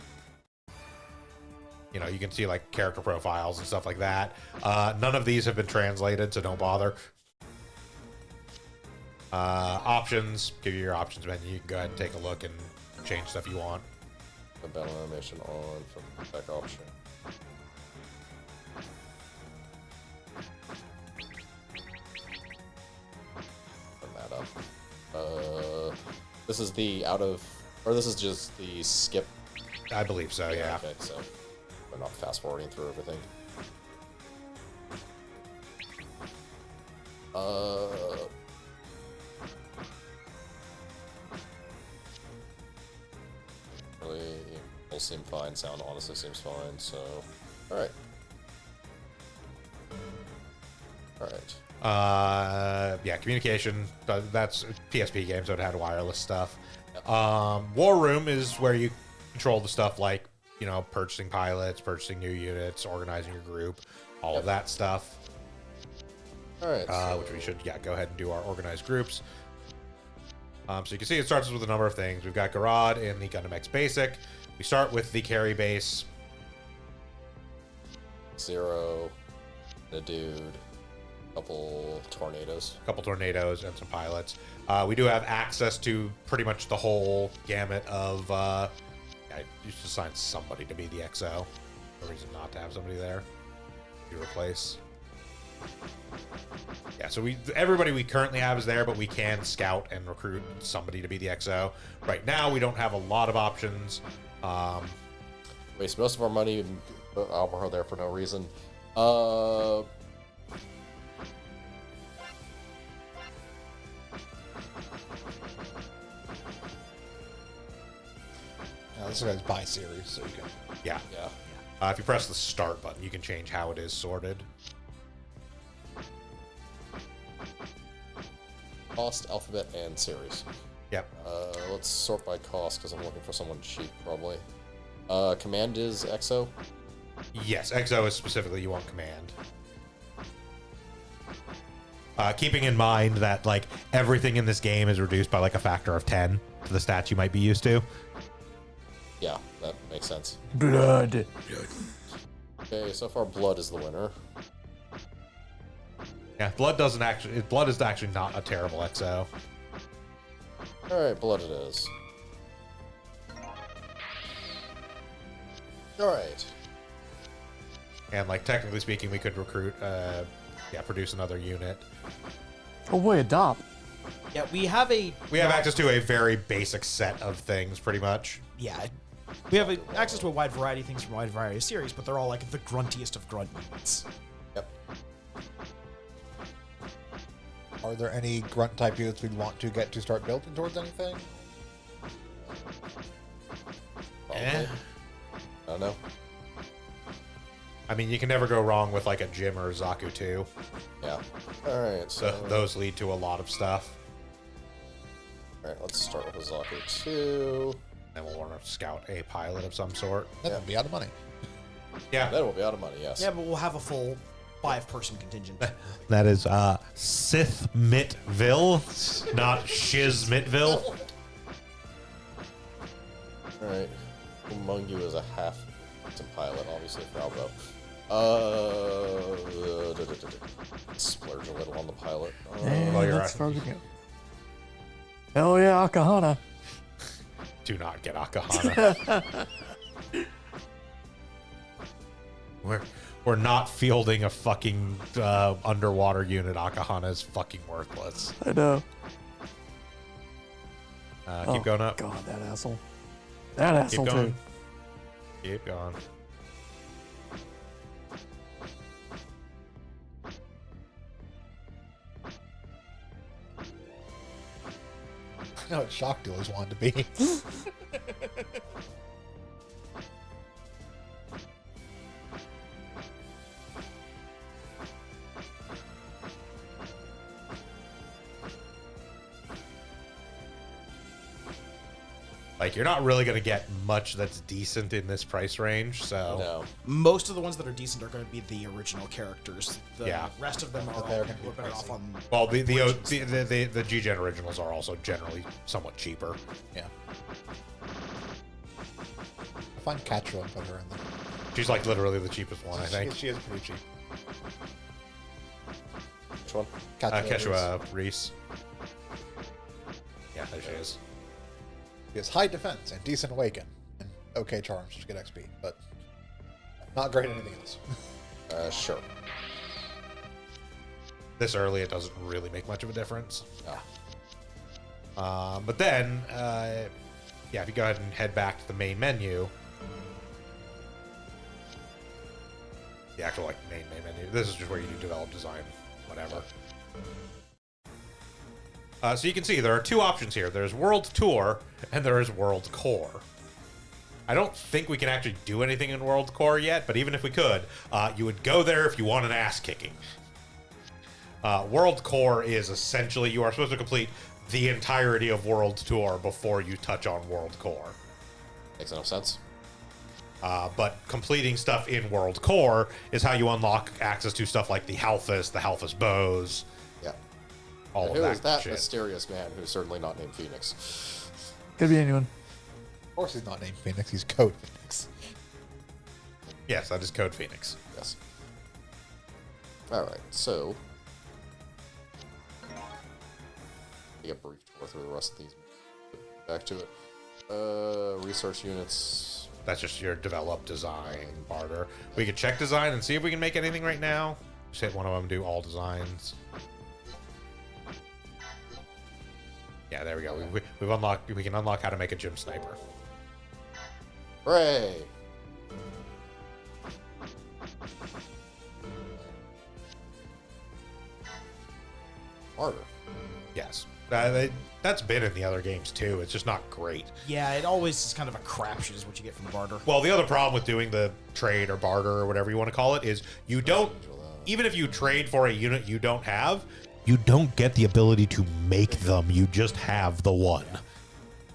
you know, you can see like character profiles and stuff like that. None of these have been translated, so don't bother. Options, give you your options menu. You can go ahead and take a look and change stuff you want. The battle animation on from tech option. Turn that up. This is the this is just the skip. I believe so, yeah. Okay, so we're not fast forwarding through everything. Really, will seem fine. Sound honestly seems fine. So, all right. Yeah, communication. That's PSP game, so it had wireless stuff. War Room is where you control the stuff like, you know, purchasing pilots, purchasing new units, organizing your group, all of that stuff. All right. Which we should, go ahead and do our organized groups. So you can see it starts with a number of things. We've got Garad in the Gundam X Basic. We start with the carry base. Zero, a dude, couple tornadoes. A couple tornadoes and some pilots. We do have access to pretty much the whole gamut of. I used to assign somebody to be the XO. No reason not to have somebody there to replace. Yeah, so everybody we currently have is there, but we can scout and recruit somebody to be the XO. Right now, we don't have a lot of options. Waste most of our money in Alvaro there for no reason. This guy's by series, so you can. Yeah. Yeah. If you press the start button, you can change how it is sorted. Cost, alphabet, and series. Yep. Let's sort by cost because I'm looking for someone cheap, probably. Command is EXO. Yes, XO is specifically you want command. Keeping in mind that like everything in this game is reduced by like a factor of 10 to the stats you might be used to. Yeah, that makes sense. Blood. Okay, so far Blood is the winner. Yeah, Blood is actually not a terrible XO. Alright, Blood it is. Alright. And like technically speaking, we could recruit produce another unit. Oh boy, adopt. Yeah, we have access to a very basic set of things, pretty much. Yeah, we have access to a wide variety of things from a wide variety of series, but they're all like the gruntiest of grunt units. Yep. Are there any grunt type units we'd want to get to start building towards anything? Probably. I don't know. I mean, you can never go wrong with like a Jim or a Zaku too. Yeah. All right. So those lead to a lot of stuff. All right. Let's start with a Zaku 2. And we'll want to scout a pilot of some sort. That would be out of money. Yeah. Then we'll be out of money. Yes. Yeah, but we'll have a full 5-person contingent. That is Sith Mitville, not Shiz Mitville. All right. Among you is a half pilot, obviously for Albo. Splurge a little on the pilot. And Well, you're let's right. start again. Hell yeah, Akahana. Do not get Akahana. We're not fielding a fucking underwater unit. Akahana is fucking worthless. I know. Keep going up. God, that asshole. That asshole going. too. Keep going. I know what Shock Dealers wanted to be. Like, you're not really going to get much that's decent in this price range, so... No. Most of the ones that are decent are going to be the original characters. The Yeah. rest of them are They're all gonna be better off pricey. on. Well, the Origins. G-Gen originals are also generally somewhat cheaper. Yeah. I find Catra and put her in there. She's, like, literally the cheapest one, I think. She is pretty cheap. Which one? Quechua Reese. Yeah, there she is. She has high defense and decent awaken. And okay charms to get XP, but not great at anything else. Sure. This early, it doesn't really make much of a difference. Ah. But then, if you go ahead and head back to the main menu, the actual like main menu. This is just where you do develop design, whatever. So you can see there are two options here. There's World Tour and there is World Core. I don't think we can actually do anything in World Core yet, but even if we could, you would go there if you want an ass kicking. World Core is essentially you are supposed to complete the entirety of World Tour before you touch on World Core. Makes enough sense. But completing stuff in World Core is how you unlock access to stuff like the Halphus bows, Yeah. all Who of is that that shit. mysterious man who's certainly not named Phoenix? Could be anyone. Of course he's not named Phoenix, he's Code Phoenix. Yes, that is Code Phoenix. Yes. Alright, so. Take a brief tour through the rest of these. Back to it. Research units. That's just your develop, design, barter. We could check design and see if we can make anything right now. Just hit one of them, do all designs. Yeah, there we go. We've unlocked. We can unlock how to make a gym sniper. Hooray! Harder. Yes, that's been in the other games too. It's just not great. Yeah, it always is kind of a crapshoot, is what you get from barter. Well, the other problem with doing the trade or barter or whatever you want to call it is you don't. Even if you trade for a unit you don't have, you don't get the ability to make them. You just have the one,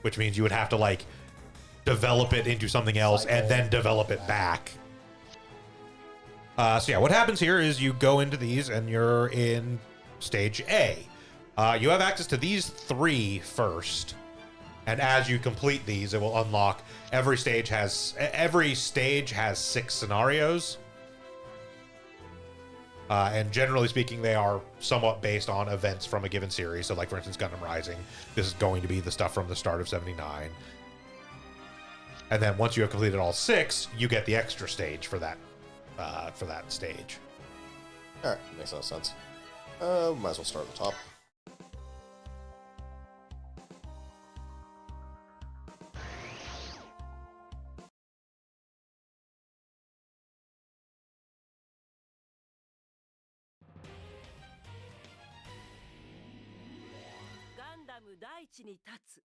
which means you would have to like develop it into something else and then develop it back. So yeah, what happens here is you go into these and you're in stage A. You have access to these three first, and as you complete these, it will unlock. Every stage has 6 scenarios. And generally speaking, they are somewhat based on events from a given series. So, like, for instance, Gundam Rising, this is going to be the stuff from the start of 79. And then once you have completed all 6, you get the extra stage for that stage. Alright, makes no sense. Might as well start at the top. Gundam 大地に立つ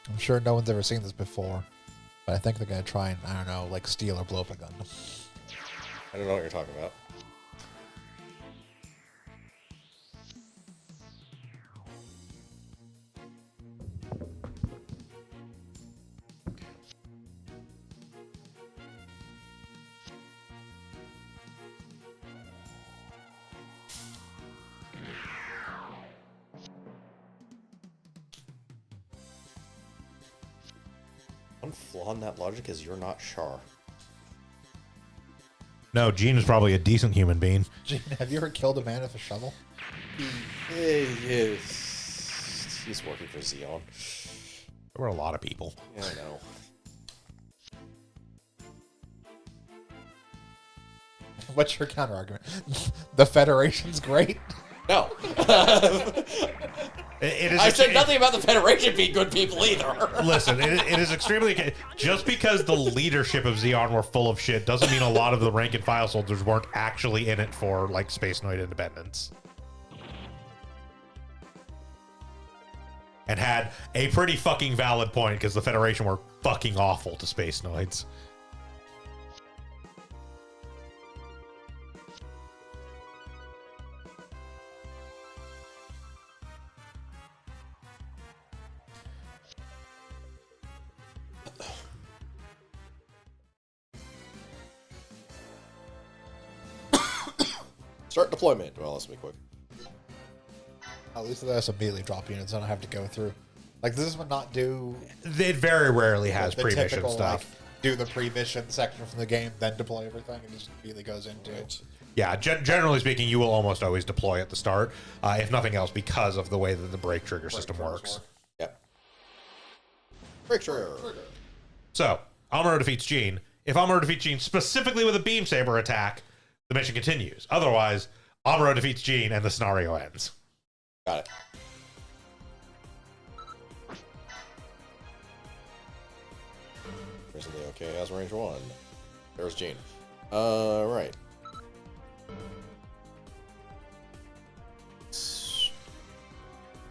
I'm sure no one's ever seen this before, but I think they're gonna try and, I don't know, like steal or blow up a Gundam. I don't know what you're talking about. One flaw in that logic is you're not Char. No, Gene is probably a decent human being. Gene, have you ever killed a man with a shovel? He's working for Xeon. There were a lot of people. Yeah, I know. What's your counter argument? The Federation's great. No. It is I said nothing about the Federation being good people either. Listen, it is extremely... Just because the leadership of Xeon were full of shit doesn't mean a lot of the rank and file soldiers weren't actually in it for, like, Space Knight independence. And had a pretty fucking valid point, because the Federation were fucking awful to Space Knights. Start deployment. Well, let's be quick. At least let us immediately drop units. I don't have to go through. Like, this would not do It very rarely has the pre-mission typical, stuff. like, do the pre-mission section from the game, then deploy everything. It just immediately goes into it. Yeah, generally speaking, you will almost always deploy at the start, if nothing else, because of the way that the brake trigger system works. Yep. Break trigger. So, Amuro defeats Gene. If Amuro defeats Gene specifically with a beam saber attack, the mission continues. Otherwise, Amuro defeats Gene and the scenario ends. Got it. Recently okay as range 1. There's Gene. Right.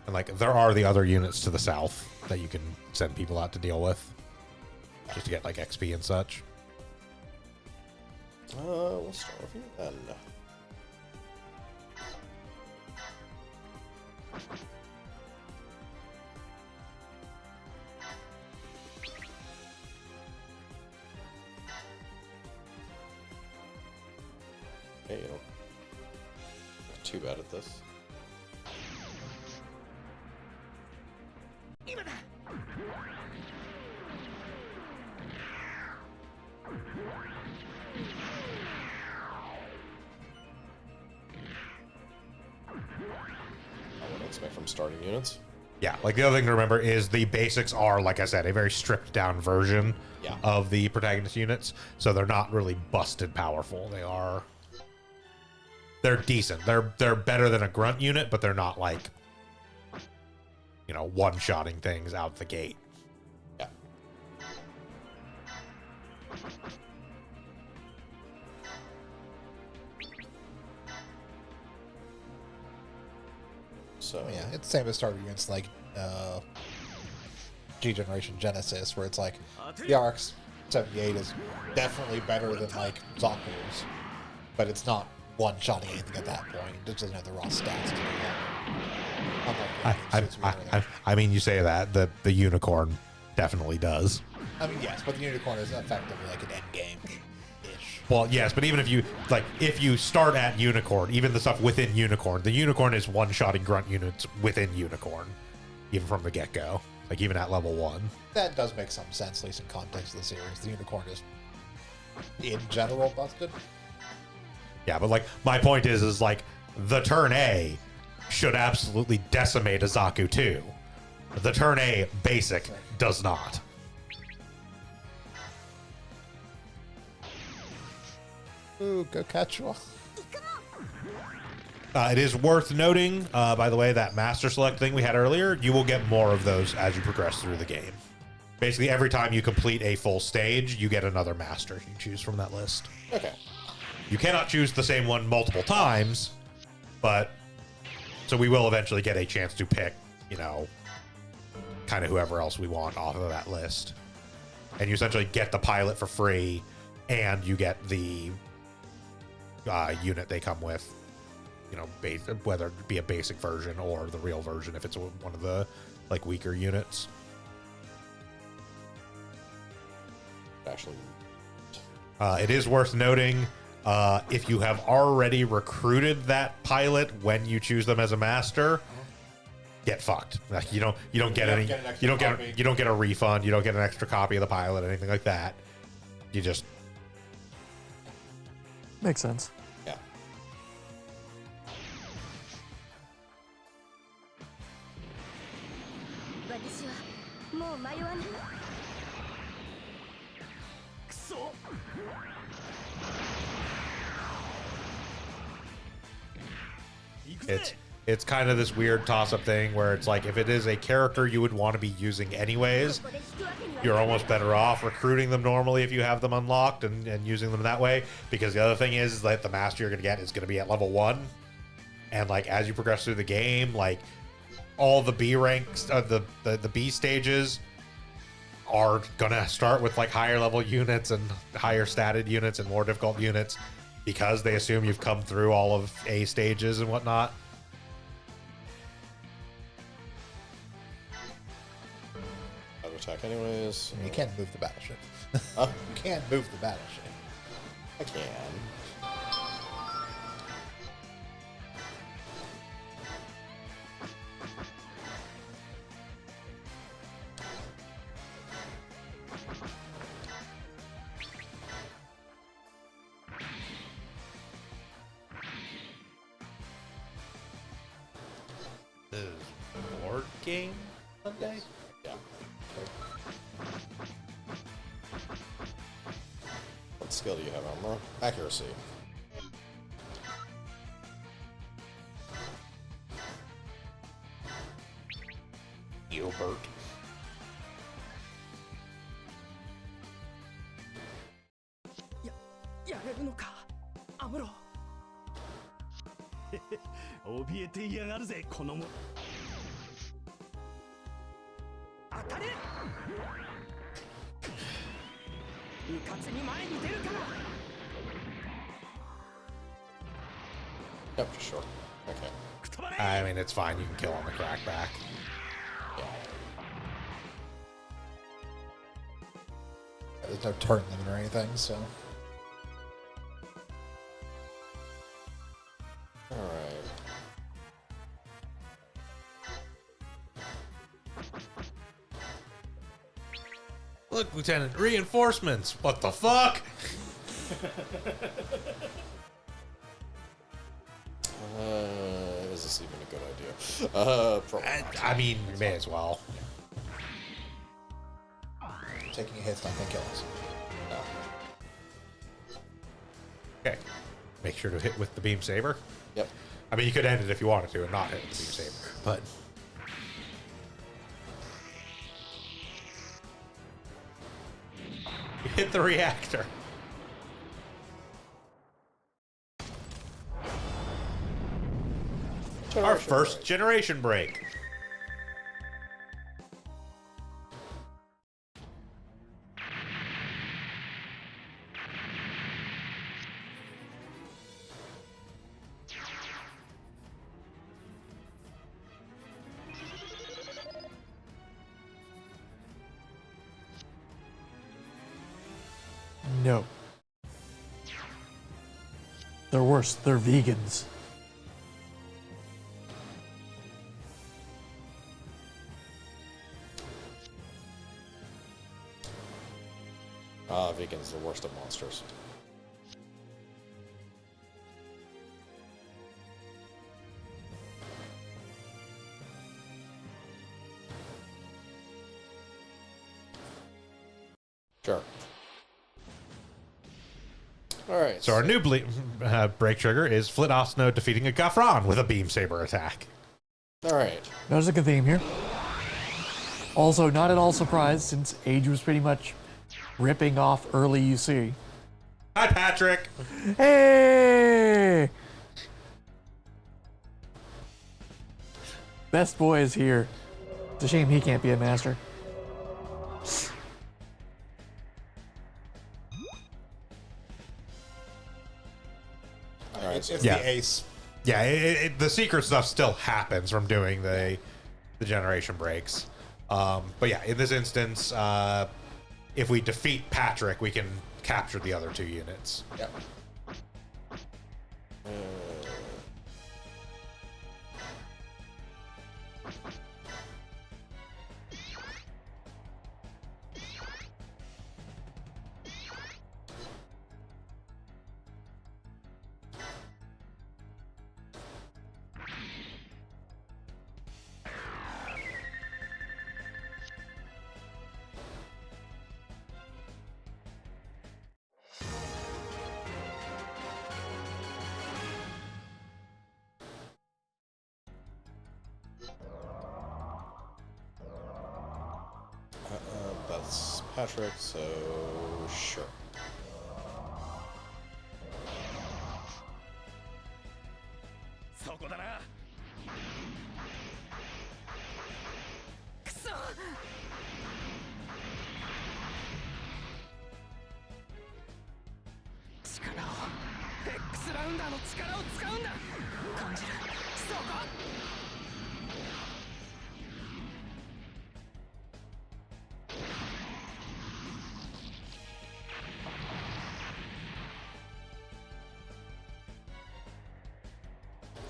And, like, there are the other units to the south that you can send people out to deal with. Just to get, like, XP and such. We'll start with you then. Hey, you don't look too bad at this. I would expect from starting units. Yeah, like, the other thing to remember is the basics are, like I said, a very stripped down version of the protagonist units. So they're not really busted powerful. They're decent. They're better than a grunt unit, but they're not, like, you know, one-shotting things out the gate. Yeah. So Yeah, it's the same as starter units like G Generation Genesis, where it's like the RX 78 is definitely better than like Zonko's, but it's not one-shotting anything at that point. It doesn't have the raw stats to do that. I mean, you say that the unicorn definitely does. I mean, yes, but the unicorn is effectively like an end game-ish. Well, yes, but even if you start at unicorn, even the stuff within unicorn, the unicorn is one-shotting grunt units within unicorn, even from the get-go, like even at level 1. That does make some sense, at least in context of the series. The unicorn is in general busted. Yeah, but like my point is like the turn A should absolutely decimate a Zaku too. The turn A basic does not. Ooh, go catch one. It is worth noting, by the way, that master select thing we had earlier, you will get more of those as you progress through the game. Basically, every time you complete a full stage, you get another master you choose from that list. Okay. You cannot choose the same one multiple times, but so we will eventually get a chance to pick, you know, kind of whoever else we want off of that list. And you essentially get the pilot for free, and you get the unit they come with, you know, whether it be a basic version or the real version if it's one of the like weaker units. Actually, It is worth noting, if you have already recruited that pilot when you choose them as a master, get fucked. Like, you don't get any, you don't get a refund, you don't get an extra copy of the pilot, anything like that. You just Makes sense. yeah. it's kind of this weird toss-up thing where it's like if it is a character you would want to be using anyways, you're almost better off recruiting them normally if you have them unlocked and using them that way, because the other thing is that the master you're going to get is going to be at level 1, and like as you progress through the game, like all the B ranks, the B stages are gonna start with like higher level units and higher statted units and more difficult units, because they assume you've come through all of A stages and whatnot. I'll attack anyways. You can't move the battleship. Huh? You can't move the battleship. I can. Board game Sunday? Yeah. What skill do you have, Elmer? Accuracy. Gilbert. Yep, for sure. Okay. I mean, it's fine. You can kill on the crackback. Yeah. There's no turn limit or anything, so. Alright. Look, Lieutenant, reinforcements. What the fuck? Is this even a good idea? Probably not. I mean, you may as well. Taking a hit's not gonna kill us. Okay. Make sure to hit with the beam saber. Yep. I mean, you could end it if you wanted to and not hit with the beam saber, but you hit the reactor. Our first generation break. No. They're worse. They're vegans. Vegans the worst of monsters. Sure. All right. So our new break trigger is Flit Osno defeating a Gafron with a beam saber attack. All right. There's a good theme here. Also, not at all surprised since Age was pretty much ripping off early UC. Hi, Patrick. Hey! Best boy is here. It's a shame he can't be a master. All right. It's Yeah. the ace. Yeah, the secret stuff still happens from doing the generation breaks. But yeah, in this instance, if we defeat Patrick, we can capture the other 2 units. Yep. That's Patrick, so sure.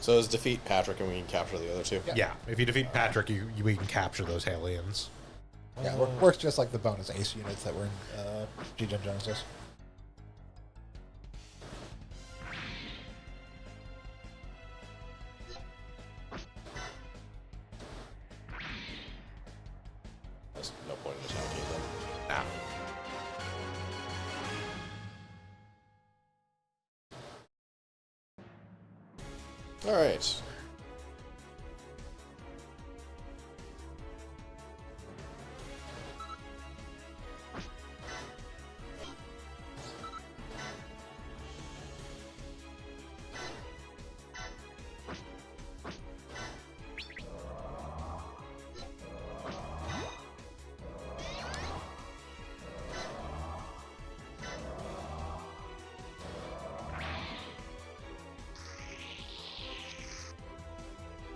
So let's defeat Patrick and we can capture the other 2. Yeah, if you defeat Patrick, we can capture those aliens. Yeah, works just like the bonus ace units that were in G-Gen Genesis. There's no point in attacking them. Ah. All right.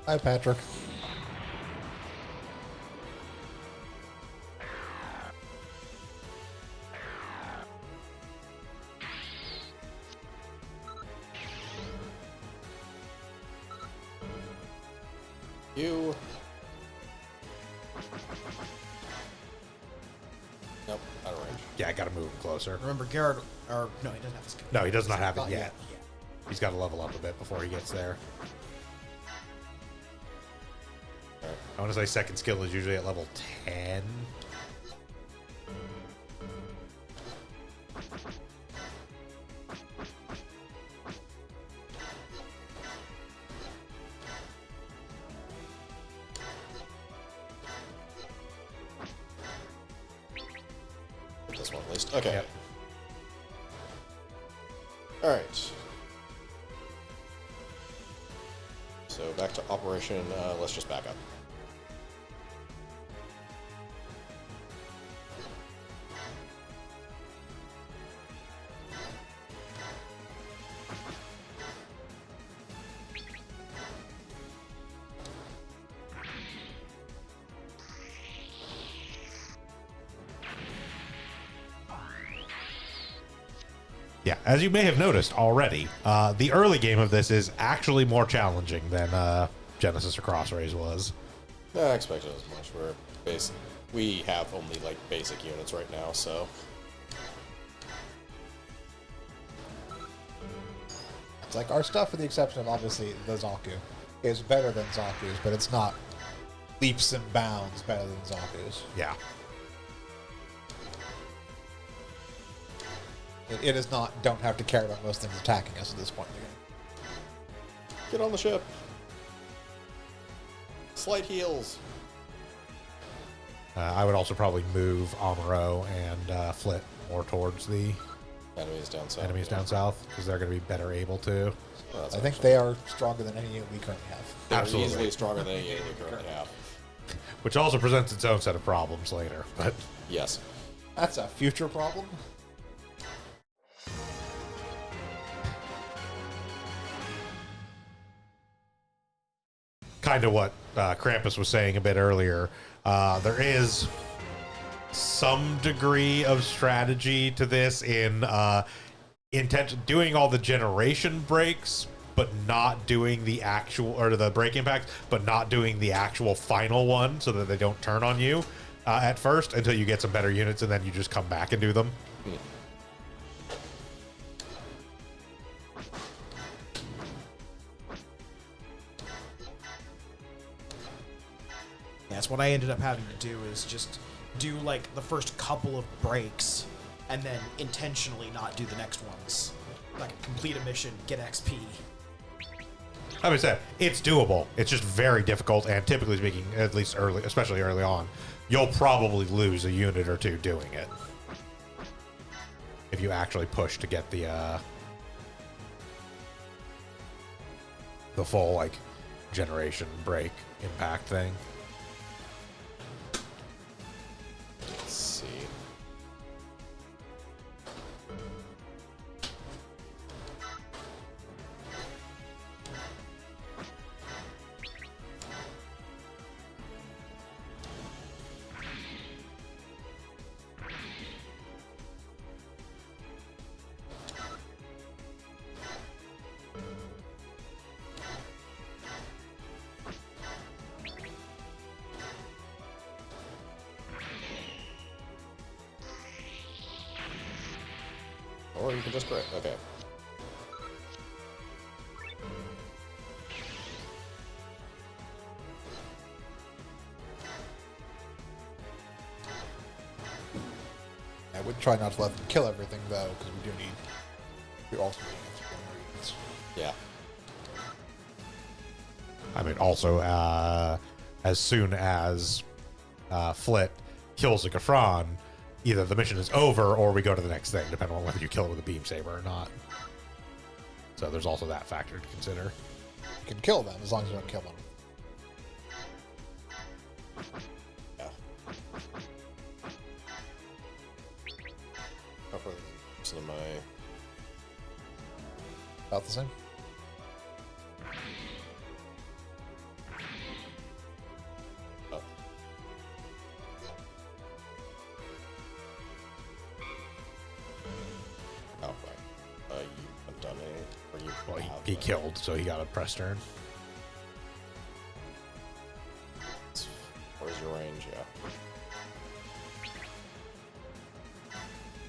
Hi, Patrick. You. Nope, out of range. Yeah, I gotta move him closer. Remember, Garrett, or no, he doesn't have a skill. No, he does not have it Not yet. yet. He's got to level up a bit before he gets there. I want to say second skill is usually at level 10. This one at least. Okay. Yep. All right. So back to operation. Let's just back up. Yeah, as you may have noticed already, the early game of this is actually more challenging than Genesis or Crossrays was. I expected as much. We have only like basic units right now, so It's like our stuff, with the exception of obviously the Zaku, is better than Zaku's, but it's not leaps and bounds better than Zaku's. Yeah. It is not, don't have to care about most things attacking us at this point in the game. Get on the ship. Slight heals. I would also probably move Amuro and Flit more towards the Enemies down south. enemies down south because they're going to be better able to. Well, that's I think they are stronger than any unit we currently have. they're Absolutely. easily stronger than any unit we currently have. Which also presents its own set of problems later. But Yes. That's a future problem. kind of what Krampus was saying a bit earlier, there is some degree of strategy to this in intention doing all the generation breaks, but not doing the actual, or the break impacts, but not doing the actual final one so that they don't turn on you at first until you get some better units, and then you just come back and do them. That's what I ended up having to do, is just do like the first couple of breaks and then intentionally not do the next ones. Like complete a mission, get XP. Like I said, it's doable. It's just very difficult, and typically speaking, at least early, especially early on, you'll probably lose a unit or two doing it if you actually push to get the full like generation break impact thing. Let's see. Or you can just crit. Okay. I would try not to let them kill everything, though, because we also need extra units. Yeah. I mean, also, as soon as Flit kills a Gafron, either the mission is over or we go to the next thing, depending on whether you kill it with a beam saber or not. So there's also that factor to consider. You can kill them as long as you don't kill them. Yeah. How far is my... About the same. Oh. Oh, right. You haven't done any... Or you Well, have, he killed, so he got a press turn. Where's your range? Yeah.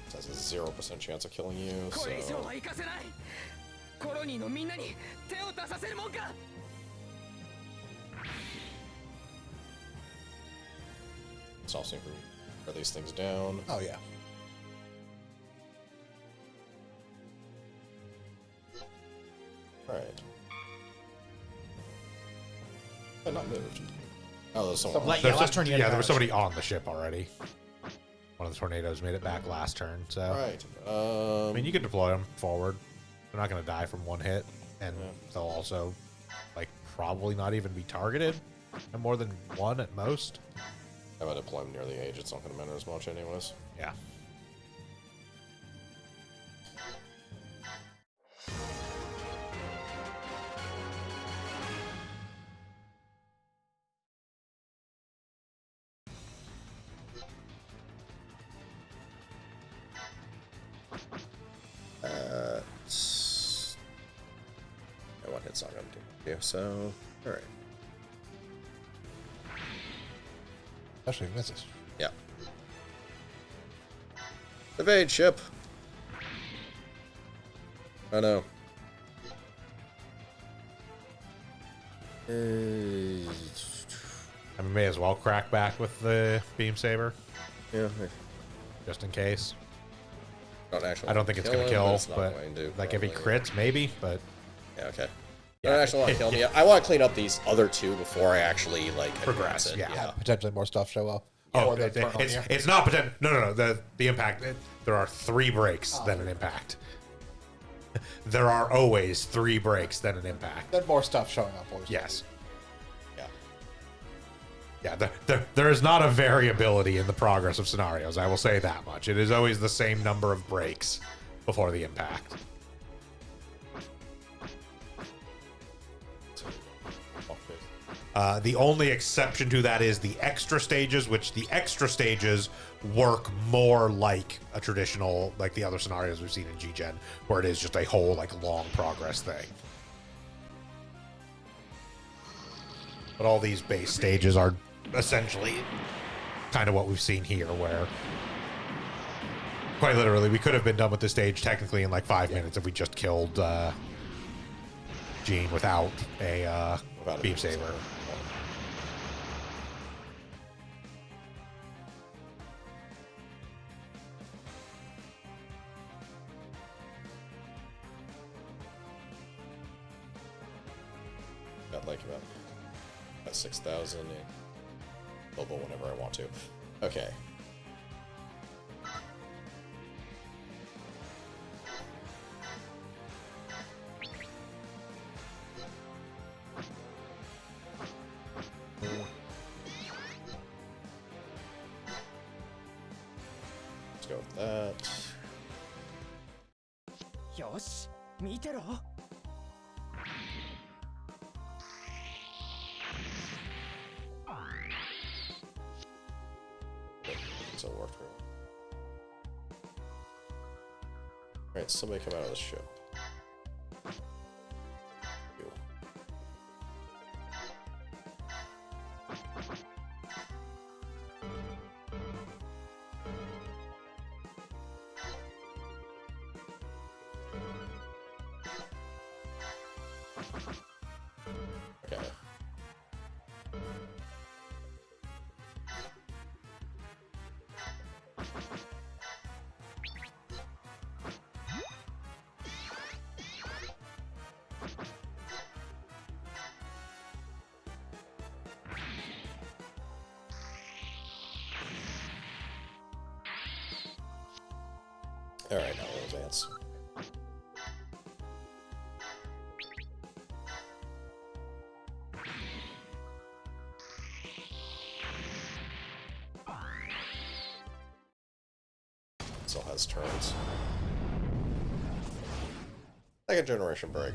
It says a 0% chance of killing you, so... これ以上は行かせないコロニーのみんなに手を出させるもんか It's also for these things down. Oh, yeah. Alright. Not moved. Oh, there's someone. Like, There's last turn you had there was advantage. somebody on the ship already. One of the tornadoes made it back last turn, so... Alright. I mean, you can deploy them forward. They're not going to die from one hit, and they'll also, like, probably not even be targeted, and more than one at most. If I deploy them near the age, it's not going to matter as much anyways. Yeah. One hit's not going to do. So, alright. Especially if it misses. Yeah. Evade ship! Oh no. I mean, may as well crack back with the beam saber Yeah. just in case. Don't actually. I don't think it's gonna him, kill, it's not but going to, like if he probably. crits, maybe. But Yeah. Okay. Yeah. I don't actually want to kill him yet. I want to clean up these other two before I actually like Progress, advance it. yeah. Have potentially more stuff show up. oh, Or they turn on you. it's not pretend. No. The impact. There are 3 breaks, then an impact. There are always 3 breaks, then an impact. Then more stuff showing up. Always. Yes. Yeah. Yeah, there is not a variability in the progress of scenarios. I will say that much. It is always the same number of breaks before the impact. The only exception to that is the extra stages, which the extra stages work more like a traditional, like the other scenarios we've seen in G-Gen, where it is just a whole like long progress thing. But all these base stages are essentially kind of what we've seen here, where quite literally we could have been done with this stage technically in like 5 minutes if we just killed Gene without a beam saber. Got like about 6,000 and level whenever I want to. Okay. Let's go with that. よし見てろ So it worked for Alright, somebody come out of the ship. You. Okay. Alright, now we'll advance. Still has turns. Second generation break.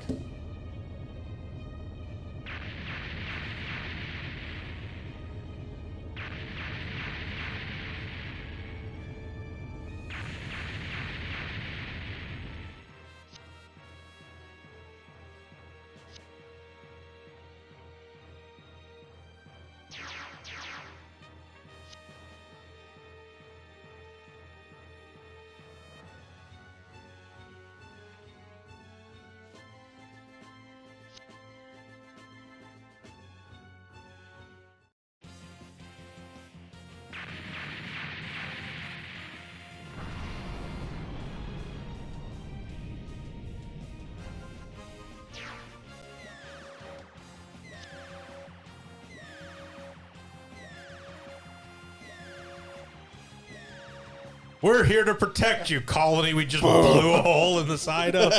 We're here to protect you, colony. We just blew a hole in the side of.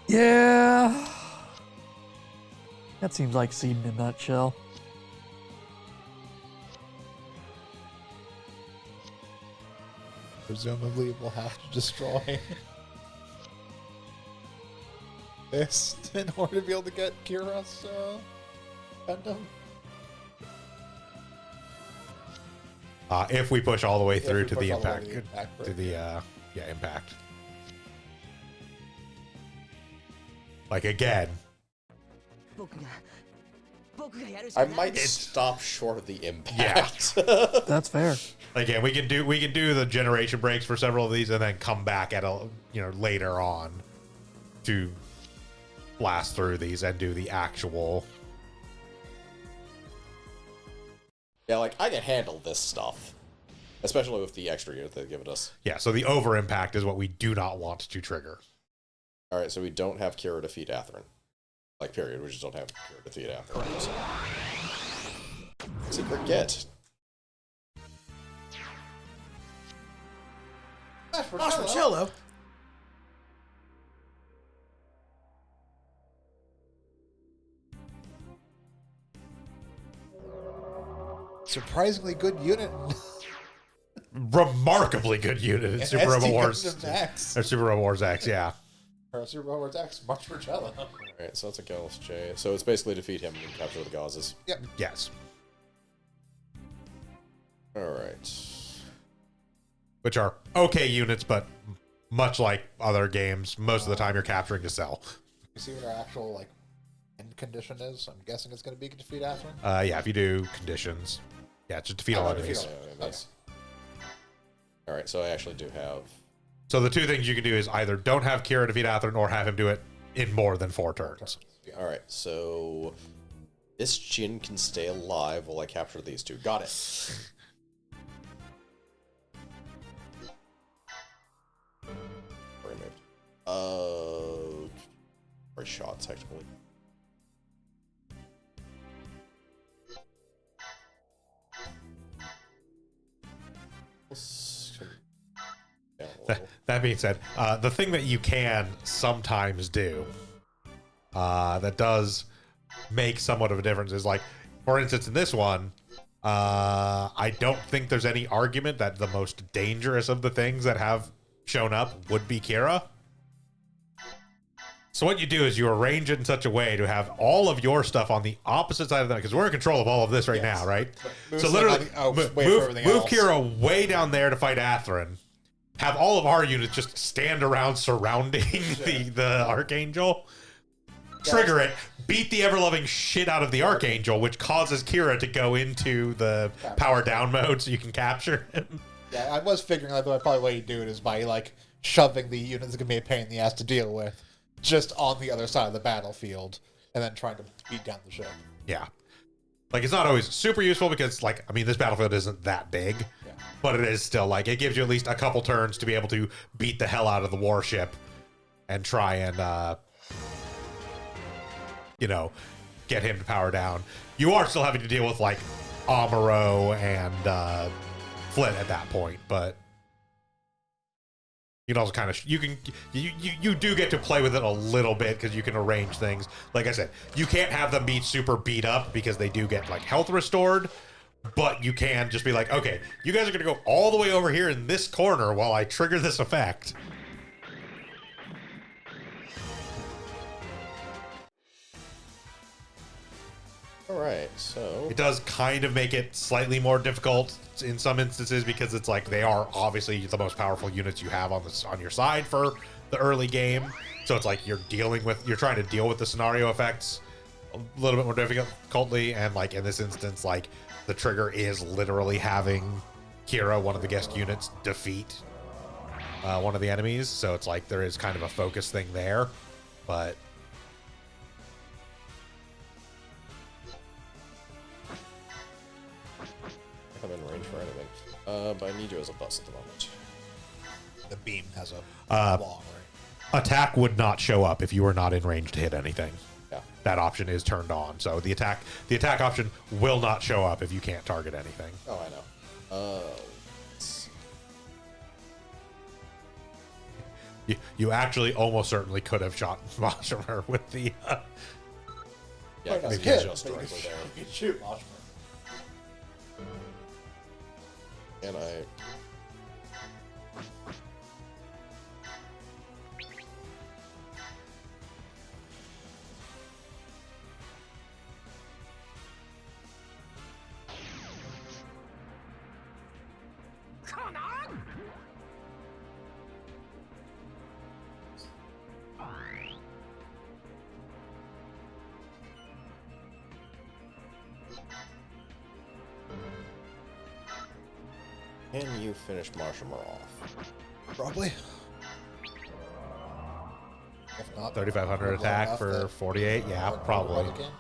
Yeah. That seems like Seed in a nutshell. Presumably, we'll have to destroy this in order to be able to get Kira's Gundam. If we push all the way If through we to push the all the way impact, to the impact to break, the impact. Like again, I might stop short of the impact. Yeah. That's fair. again, we can do the generation breaks for several of these, and then come back at a later on to blast through these and do the actual. Yeah, like, I can handle this stuff. Especially with the extra unit they've given us. Yeah, so the over impact is what we do not want to trigger. Alright, so we don't have Kira defeat Atherin. Like, period. We just don't have Kira defeat Atherin. Secret get. Marshmallow. Surprisingly good unit. Remarkably good unit in Super Robot Wars. X. Or Super Robot Wars X, yeah. Or Super Robot Wars X, Marshmallow. Alright, so that's a Gallus J. So it's basically defeat him and capture the gauzes. Yep. Yes. Alright. Which are okay units, but much like other games, most of the time you're capturing to sell. You see what our actual, like, end condition is? I'm guessing it's going to be defeat Atherin? Yeah, if you do conditions. Yeah, just defeat all enemies. Nice. Alright, so I actually do have... So the two things you can do is either don't have Kira defeat Atherin or have him do it in more than 4 turns. Alright, so... This Jin can stay alive while I capture these two. Got it. Removed. Or shot, technically. That being said, the thing that you can sometimes do that does make somewhat of a difference is, like, for instance, in this one, I don't think there's any argument that the most dangerous of the things that have shown up would be Kira. So what you do is you arrange it in such a way to have all of your stuff on the opposite side of them, because we're in control of all of this right now, right? So literally, move Kira way down there to fight Atherin. Have all of our units just stand around surrounding the Archangel. Trigger it, beat the ever-loving shit out of the Archangel, which causes Kira to go into the power down mode so you can capture him. Yeah, I was figuring like the probably way you do it is by like shoving the units that can be a pain in the ass to deal with just on the other side of the battlefield and then trying to beat down the ship. Yeah. Like, it's not always super useful because, like, I mean, this battlefield isn't that big, but it is still, like, it gives you at least a couple turns to be able to beat the hell out of the warship and try and, you know, get him to power down. You are still having to deal with, like, Amuro and Flint at that point, but you can also kind of you do get to play with it a little bit because you can arrange things. Like I said, you can't have them be super beat up because they do get like health restored, but you can just be like, okay, you guys are gonna go all the way over here in this corner while I trigger this effect. Alright, so... It does kind of make it slightly more difficult in some instances because it's like they are obviously the most powerful units you have on your side for the early game. So it's like you're trying to deal with the scenario effects a little bit more difficultly, and like in this instance, like the trigger is literally having Kira, one of the guest units, defeat one of the enemies. So it's like there is kind of a focus thing there, but I'm in range for anything. But I need you as a bus at the moment. The beam has a long range. Attack would not show up if you were not in range to hit anything. Yeah. That option is turned on. So the attack option will not show up if you can't target anything. Oh, I know. You actually almost certainly could have shot Mashimer with the... Yeah, Well, because you he's can, just but directly there. You can shoot Moshmer. And I... Can you finish Marshammer off? Probably. If Not 3,500 low attack enough for that 48. Yeah, Overworld probably. again.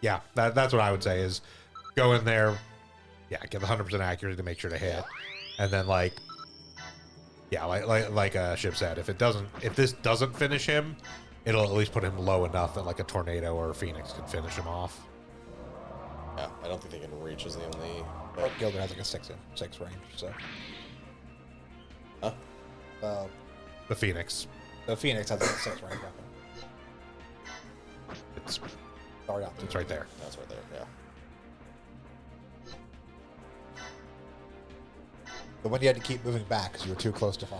Yeah, that's what I would say is go in there, yeah, get the 100% accuracy to make sure to hit, and then like Ship said, if this doesn't finish him, it'll at least put him low enough that like a tornado or a phoenix can finish him off. Yeah, I don't think they can reach is the only. But Gilder has like a 6 range, so. Huh? The phoenix, The Phoenix has like a 6 range weapon. it's Sorry, out. it's right there. That's right there. Yeah. The one you had to keep moving back because you were too close to fire.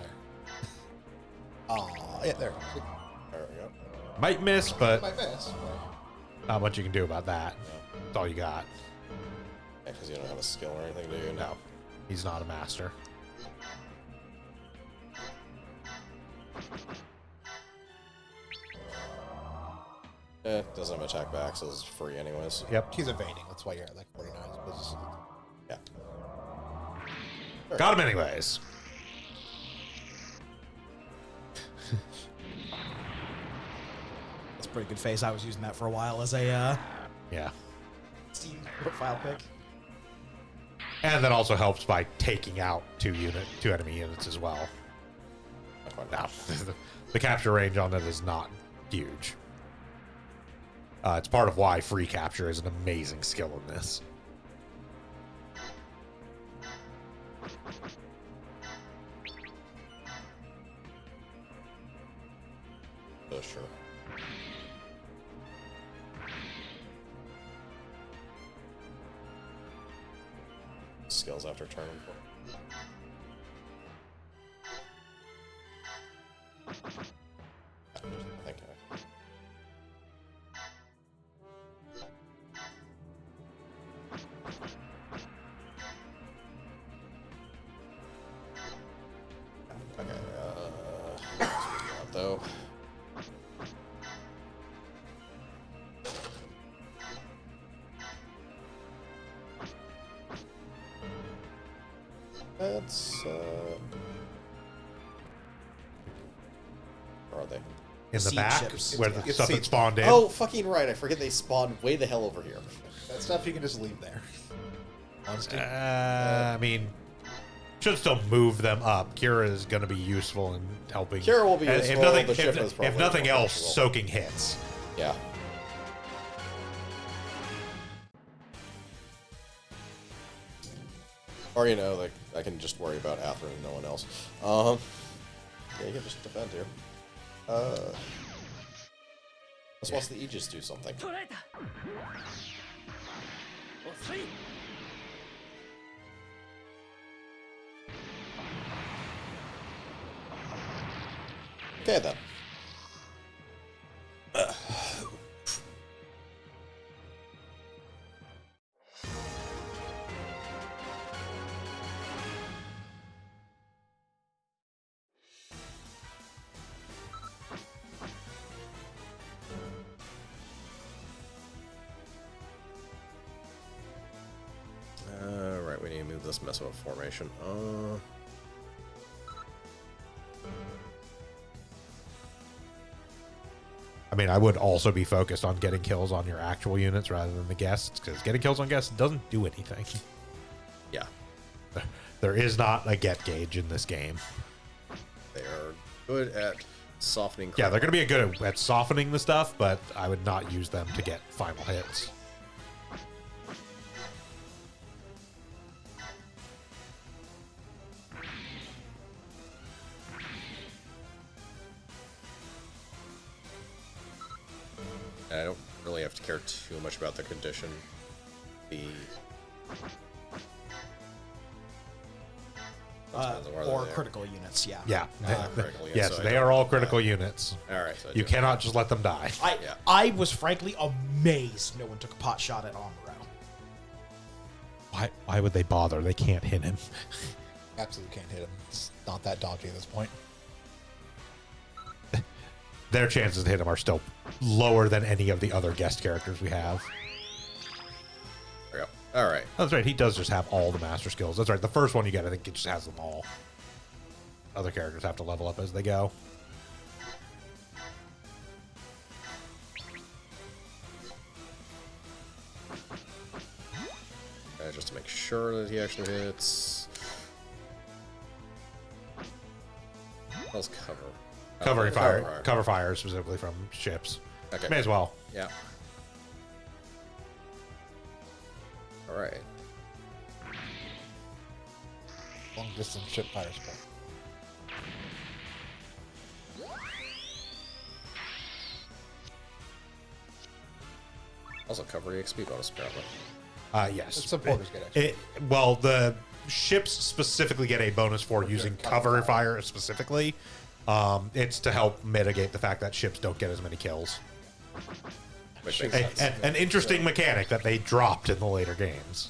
Yeah, there. There we go. Might miss, but Might miss. not much you can do about that. That's all you got. Yeah, because you don't have a skill or anything, do you? No, he's not a master. Doesn't have attack back, so it's free anyways. Yep, He's evading. That's why you're at like 49. Because Yeah. got him anyways. That's a pretty good face. I was using that for a while as a Yeah, Steam profile pick. and that also helps by taking out two enemy units as well. Not quite Now, enough. the capture range on it is not huge. It's part of why free capture is an amazing skill in this. Sure. Skills after turn. I think. Okay. What do we got, though. That's where are they? In the Seed back, ships. where the It's stuff had seeds. spawned in. Oh, fucking right! I forget they spawn way the hell over here. that stuff you can just leave there. Honestly. I mean, should still move them up. Kira is going to be useful in helping. Kira will be and useful, If nothing, the ship is if probably nothing more else, useful. soaking hits. Yeah. Or like I can just worry about Atherin and no one else. Yeah, you can just defend here. Let's watch the Aegis do something. 捕らえた遅い Okay then. Right, we need to move this mess of formation. I mean, I would also be focused on getting kills on your actual units rather than the guests, because getting kills on guests doesn't do anything. Yeah, There is not a get gauge in this game. they are good at softening. Yeah, they're going to be good at softening the stuff, but I would not use them to get final hits. And I don't really have to care too much about the condition. The Or critical units, yeah. Yeah. critical units, Yes, so I they don't are all have critical that. units. All right, so I You do- cannot just let them die. Yeah. I was frankly amazed no one took a pot shot at Amuro. Why would they bother? They can't hit him. Absolutely can't hit him. It's not that dodgy at this point. Their chances to hit him are still lower than any of the other guest characters we have. There we go. All right. That's right. He does just have all the master skills. That's right. The first one you get, I think it just has them all. Other characters have to level up as they go. to make sure that he actually hits. What else cover? Cover fire specifically from ships. Okay. May as well. Yeah. All right. Long distance ship fire spell. Also cover EXP bonus apparently. Yes. Supporters get extra. Well, the ships specifically get a bonus for using cover fire specifically. It's to help mitigate the fact that ships don't get as many kills. Which makes sense. An interesting mechanic that they dropped in the later games.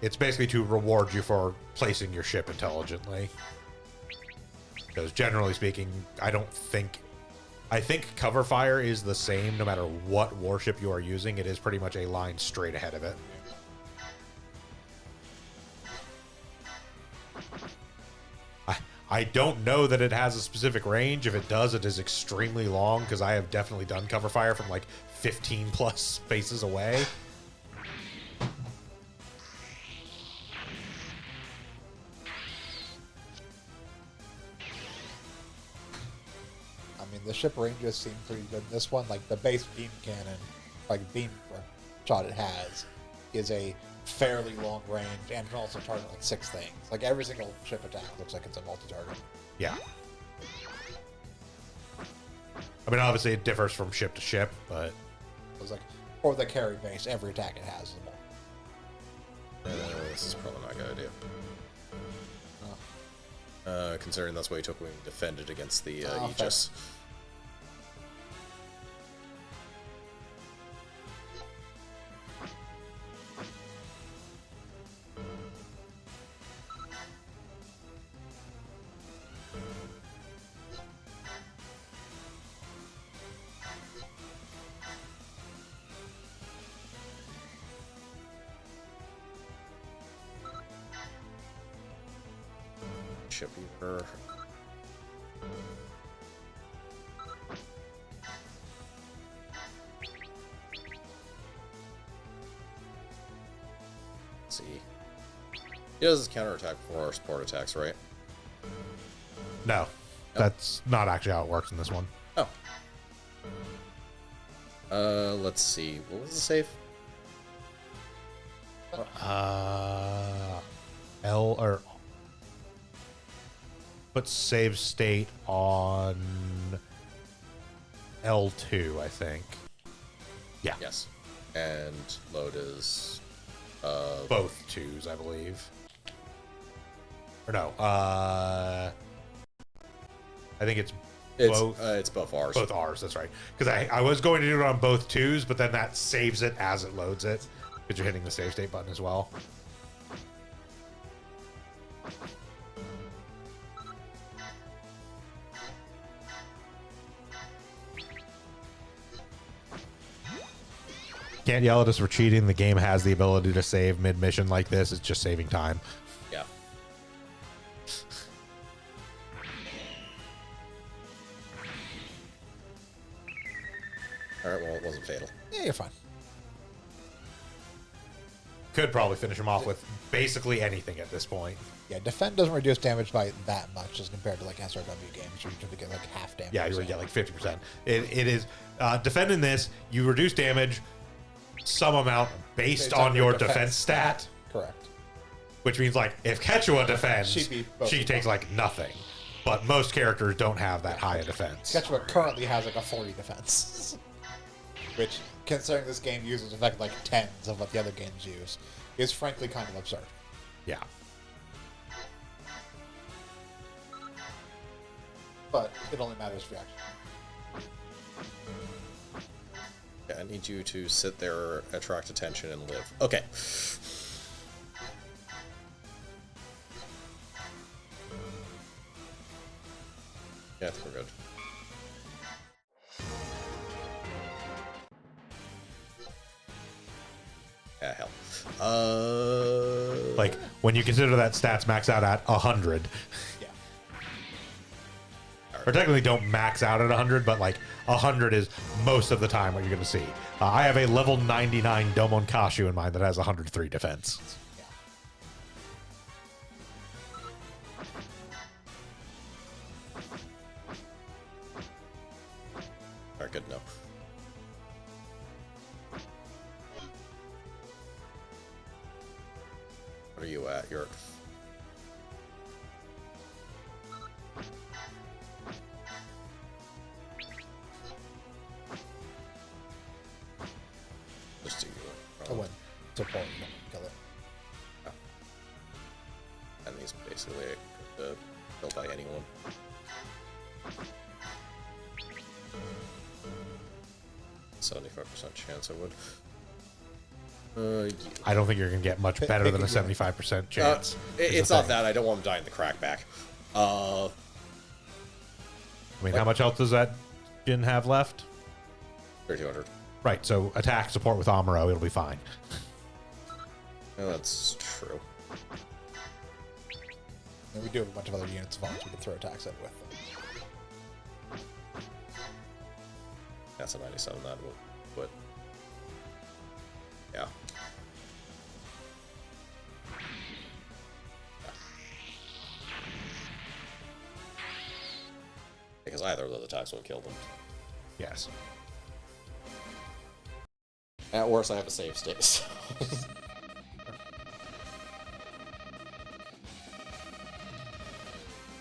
It's basically to reward you for placing your ship intelligently. Because generally speaking, I think cover fire is the same no matter what warship you are using. It is pretty much a line straight ahead of it. I don't know that it has a specific range. If it does, it is extremely long because I have definitely done cover fire from like 15 plus spaces away. I mean, the ship ranges seem pretty good. This one, like the base beam cannon, like beam shot it has, is a fairly long range and can also target like 6 things. Like every single ship attack looks like it's a multi-target. Yeah. I mean, obviously it differs from ship to ship, but It's like for the carry base, every attack it has is a multi. This is probably not a good idea. Considering that's why he took when he defended against the Aegis. Ship Eater. Let's see. He does his counterattack for our support attacks, right? no, that's not actually how it works in this one. Oh. Let's see. What was the save? L or put save state on L2, I think. Yeah, Yes. And load is both twos, I believe. Or no, I think it's both. it's both ours. Both R's, that's right. Because I was going to do it on both twos, but then that saves it as it loads it. Because you're hitting the save state button as well. Can't yell at us for cheating. The game has the ability to save mid-mission like this. It's just saving time. Yeah. Alright, well, it wasn't fatal. Yeah, you're fine. Could probably finish him off with basically anything at this point. Yeah, defend doesn't reduce damage by that much as compared to like SRW games where you tend to get like half damage. Yeah, you would get like 50%. It is defending this. You reduce damage some amount based on your defense stat, Correct. which means like if Quechua defends, She takes like nothing. But most characters don't have that high a defense. Quechua currently has like a 40 defense, which, considering this game uses effect like tens of what the other games use, is frankly kind of absurd. Yeah. But it only matters for action. Yeah, I need you to sit there, attract attention, and live. Okay. Yeah, I think we're good. Yeah, hell. Like when you consider that stats max out at 100. Yeah. All or technically don't max out at 100, but like 100 is most of the time what you're going to see. I have a level 99 Domon Kashu in mind that has 103 defense. All right, good to know. What are you at? You're at just do I went support, kill it. and he's basically killed by anyone. %75% chance I would. Yeah. I don't think you're going to get much better than a 75% chance. It's not that. I don't want him dying the crackback. I mean, how much health does that Jin have left? 3,200. Right, so attack support with Amuro, it'll be fine. Yeah, that's true. And we do have a bunch of other units of arms we can throw attacks at with them. That's a 97. That will, but yeah. Because either of those attacks would kill them. Yes. At worst, I have a save state. So.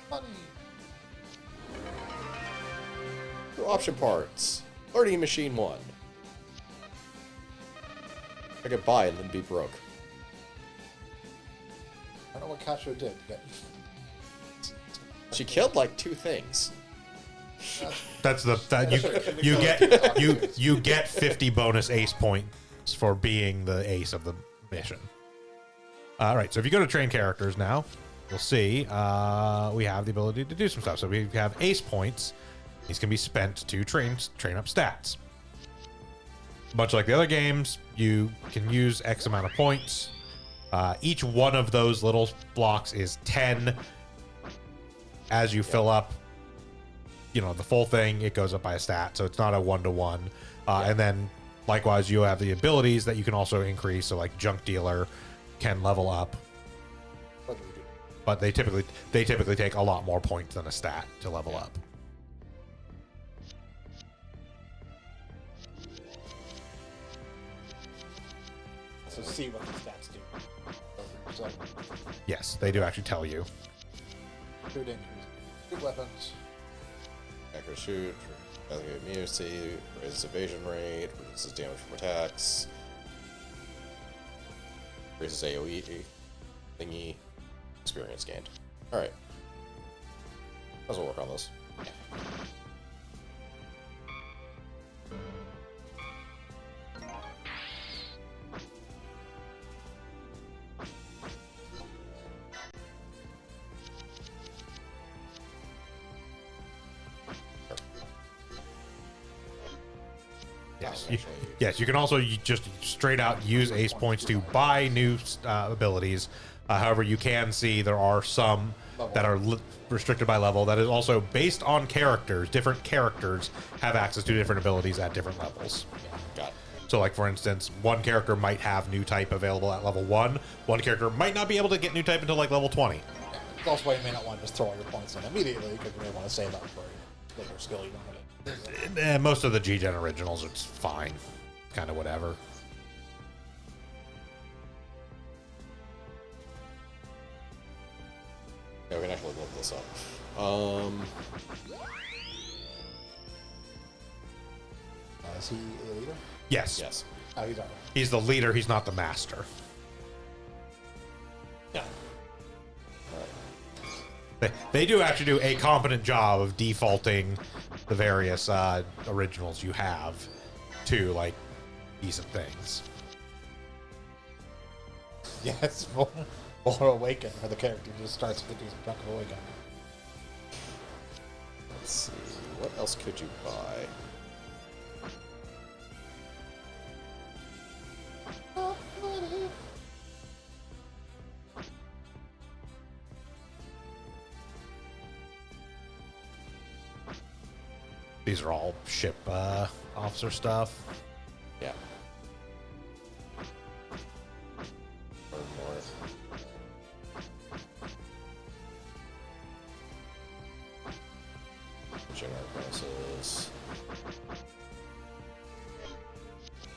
Money. Option parts. Learning machine 1. I could buy and then be broke. I don't know what Kasho did, but She killed like 2 things. That's you get 50 bonus ace points for being the ace of the mission. All right, so if you go to train characters now, you'll see we have the ability to do some stuff. So we have ace points. These can be spent to train up stats. Much like the other games, you can use X amount of points. Each one of those little blocks is 10. As you fill up, the full thing, it goes up by a stat, so it's not a 1-to-1. And then, likewise, you have the abilities that you can also increase. So, like Junk Dealer can level up, what do we do? but they typically take a lot more points than a stat to level up. So see what the stats do. So, Yes, they do actually tell you. shoot increase. Good weapons. Accurate shoot, calculate immunity, raises evasion rate, reduces damage from attacks, raises AoE thingy, experience gained. Alright. Might as well work on this. Yes, you can also just straight out use ace points to buy new abilities. However, you can see there are some that are restricted by level. That is also based on characters. Different characters have access to different abilities at different levels. Got it. So, like, for instance, one character might have new type available at level 1. One character might not be able to get new type until, like, level 20. Yeah. It's also why you may not want to just throw all your points in immediately, because you may want to save up for a later skill you don't have. Most of the G-Gen originals, it's fine. Kind of whatever. Yeah, we can actually look this up. Is he a leader? Yes. Yes. Oh, he's alright. He's the leader, he's not the master. Yeah. They do actually do a competent job of defaulting the various originals you have to, like, decent things. Yes, more Awaken, where the character just starts with a decent chunk of Awaken. Let's see. What else could you buy? These are all ship officer stuff. Yeah. North. General prices.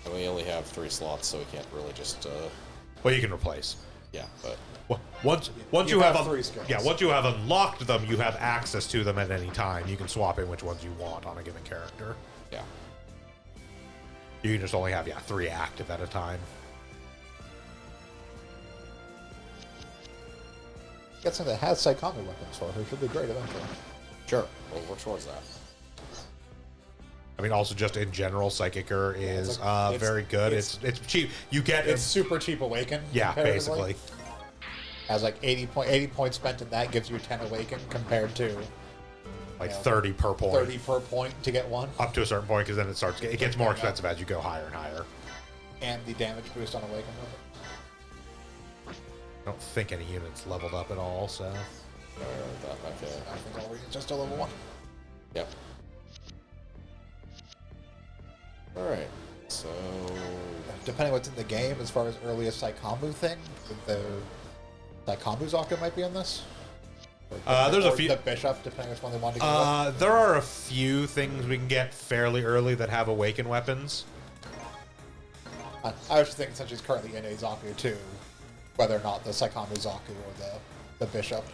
And we only have 3 slots, so we can't really just. Well, you can replace. Yeah, but Once You you have, have 3 skills. yeah, once you have unlocked them, you have access to them at any time. You can swap in which ones you want on a given character. yeah. You can just only have 3 active at a time. Get something that has Saikami weapons for her. Should be great eventually. Sure. We'll work towards that. I mean, also just in general, Psychicer is it's very good. It's cheap. You get It's super cheap awaken. yeah, comparatively. basically. Has like 80 points spent in that gives you 10 awaken compared to Like Yeah. 30 per point. 30 per point to get one. Up to a certain point, because then it gets more expensive as you go higher and higher. And the damage boost on awaken. I don't think any units leveled up at all, so. Okay. I think all regions just a level 1. Yep. Alright. So. Depending what's in the game, as far as earliest Saikamu thing, the Saikamu Zaka might be in this. There's a Or few. The Bishop, depending which one they want to go with. There are a few things we can get fairly early that have awaken weapons. I was just thinking, since she's currently in a Zaku too, whether or not the Saikamu Zaku or the Bishop.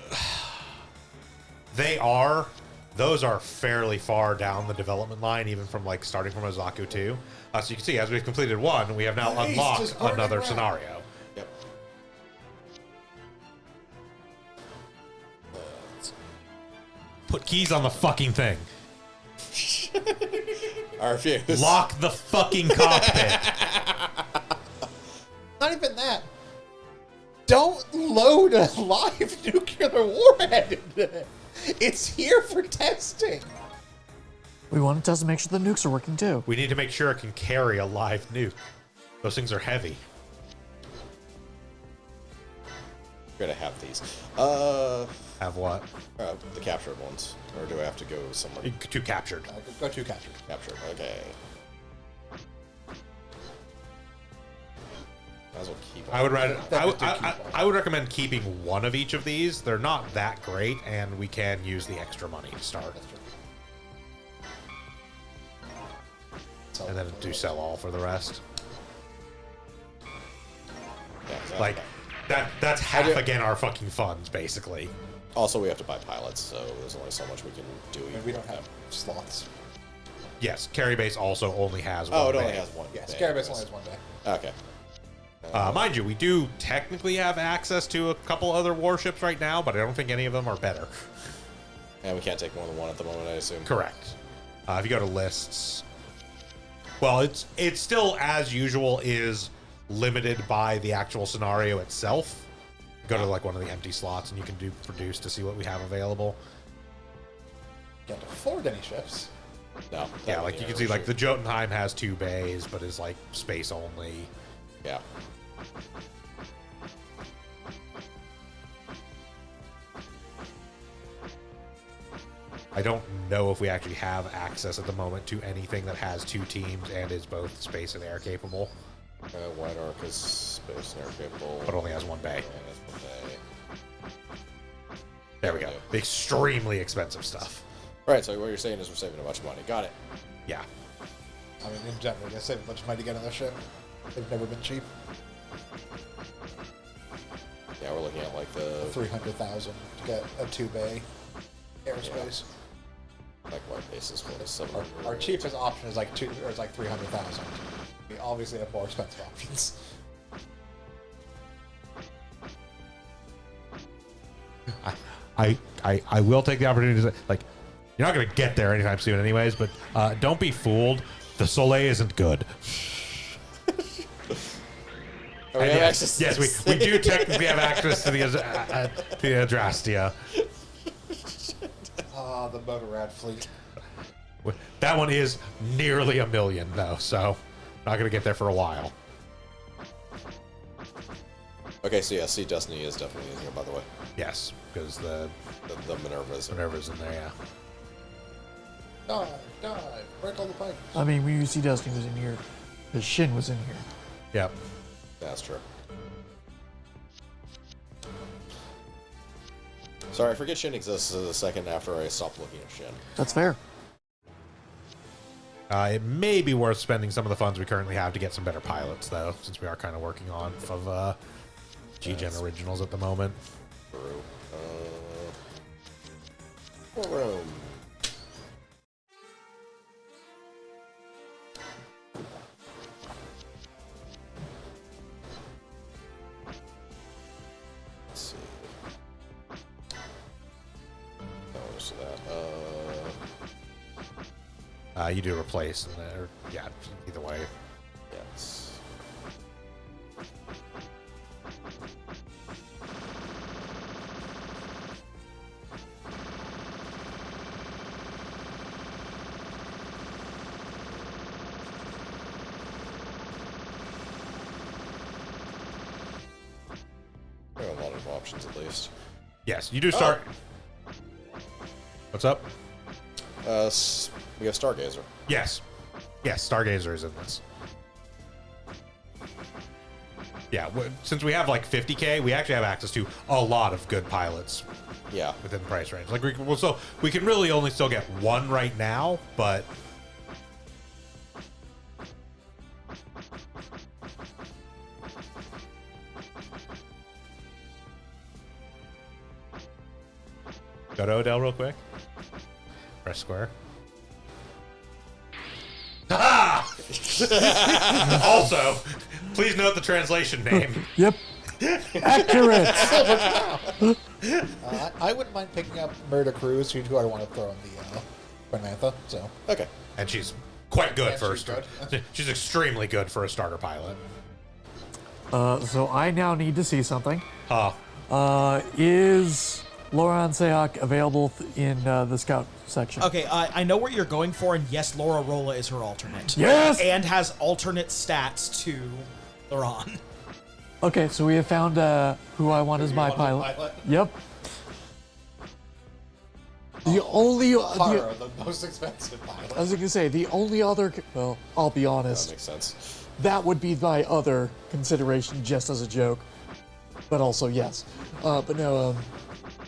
Those are fairly far down the development line, even from like starting from a Zaku 2. So you can see, as we've completed one, we have now Nice, unlocked just burning another around. scenario. Yep. Put keys on the fucking thing. I refuse. Lock the fucking cockpit. Not even that. Don't load a live nuclear warhead into it. It's here for testing. We want to test to make sure the nukes are working too. We need to make sure it can carry a live nuke. Those things are heavy. We're gonna have these. Have what? The captured ones. Or do I have to go somewhere? Two captured. Go to capture. Captured. Okay. Might as well keep. I would rather. That I would recommend keeping one of each of these. They're not that great, and we can use the extra money to start, and then do sell all for the rest. Yeah, Like that's half again our fucking funds, basically. Also, we have to buy pilots, so there's only so much we can do. I mean, we don't have slots. Yes, carry base also only has one. Oh, it only bay. has one. Yes, bay, Caribous anyways. only has 1 day. Okay. Mind you, we do technically have access to a couple other warships right now, but I don't think any of them are better. And we can't take more than one at the moment, I assume. Correct. If you go to lists, well, it's still as usual is limited by the actual scenario itself. Go to like one of the empty slots and you can do produce to see what we have available. Can't afford any ships. No. Yeah, like you can see like the Jotunheim has 2 bays, but is like space only. Yeah. I don't know if we actually have access at the moment to anything that has 2 teams and is both space and air capable, White Ark is space and air capable. but only has 1 bay. And it's 1 bay. There we go. The extremely expensive stuff. Right, so what you're saying is we're saving a bunch of money. Got it. Yeah. I mean, in general, you save a bunch of money to get on their ship. They've never been cheap. Yeah, we're looking at like the 300,000 to get a 2-bay airspace. like white bases for the 700. Our cheapest option is like 300,000. We obviously have more expensive options. I will take the opportunity to say, like, you're not going to get there anytime soon anyways, but don't be fooled. The Soleil isn't good. Oh, we have access to Yes, this we do thing. technically have access to the Adrastia. Ah, the Motorrad fleet. That one is nearly 1 million, though, so not going to get there for a while. Okay, so yeah, Sea Destiny is definitely in here, by the way. Yes, because the The Minerva's. Minerva's in there, yeah. dive, break all the pipes. I mean, when you see Destiny was in here, the Shin was in here. Yep. That's true. Sorry, I forget Shin exists a second after I stopped looking at Shin. That's fair. It may be worth spending some of the funds we currently have to get some better pilots, though, since we are kind of working on of G-Gen originals at the moment. True. More room. Let's see. Oh, so that. You do replace, or yeah, either way. Yes. There are a lot of options, at least. Yes, you do start. What's up? We have Stargazer. Yes. Yes, Stargazer is in this. Yeah, since we have like 50K, we actually have access to a lot of good pilots Yeah. within the price range. Like we can really only still get one right now, but go to Odell real quick. Press square. Ah! Also, please note the translation name. Yep. Accurate. I wouldn't mind picking up Murder Cruz, who I want to throw in the Quinmantha. So Okay. And she's quite good Yeah, for a she's start. good. She's extremely good for a starter pilot. So I now need to see something. Huh. Is Loran Seok available in the scout section? Okay, I know what you're going for, and yes, Laura Rolla is her alternate. Yes! And has alternate stats to Laron. Okay, so we have found who I want as my pilot. Yep. The only Haro, the most expensive pilot. I was gonna say the only other. Well, I'll be That honest. makes sense. That would be my other consideration, just as a joke. But also yes. But no.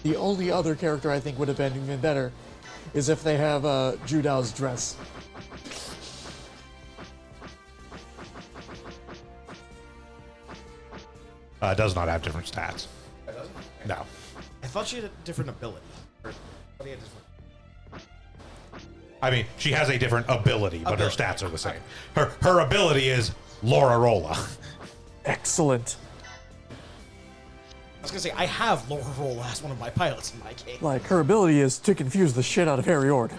The only other character I think would have been even better is if they have Judao's dress. Does not have different stats. It doesn't? No. I thought she had a different ability. Or, but he had different- I mean, she has a different ability, but her Ability. stats are the same. Her ability is Laura Rolla. Excellent. I was gonna say, I have Laura Rolla as one of my pilots in my game. Like her ability is to confuse the shit out of Harry Ord.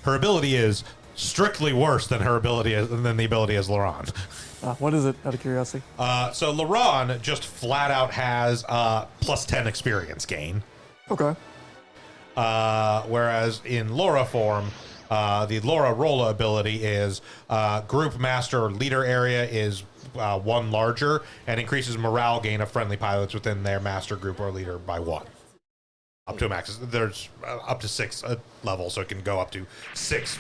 Her ability is strictly worse than her ability than the ability as Laron. What is it? Out of curiosity. So Laron just flat out has plus 10 experience gain. Okay. Whereas in Laura form, the Laura Rolla ability is group master leader area is one larger and increases morale gain of friendly pilots within their master group or leader by one. Up to a max. There's up to 6 levels, so it can go up to 6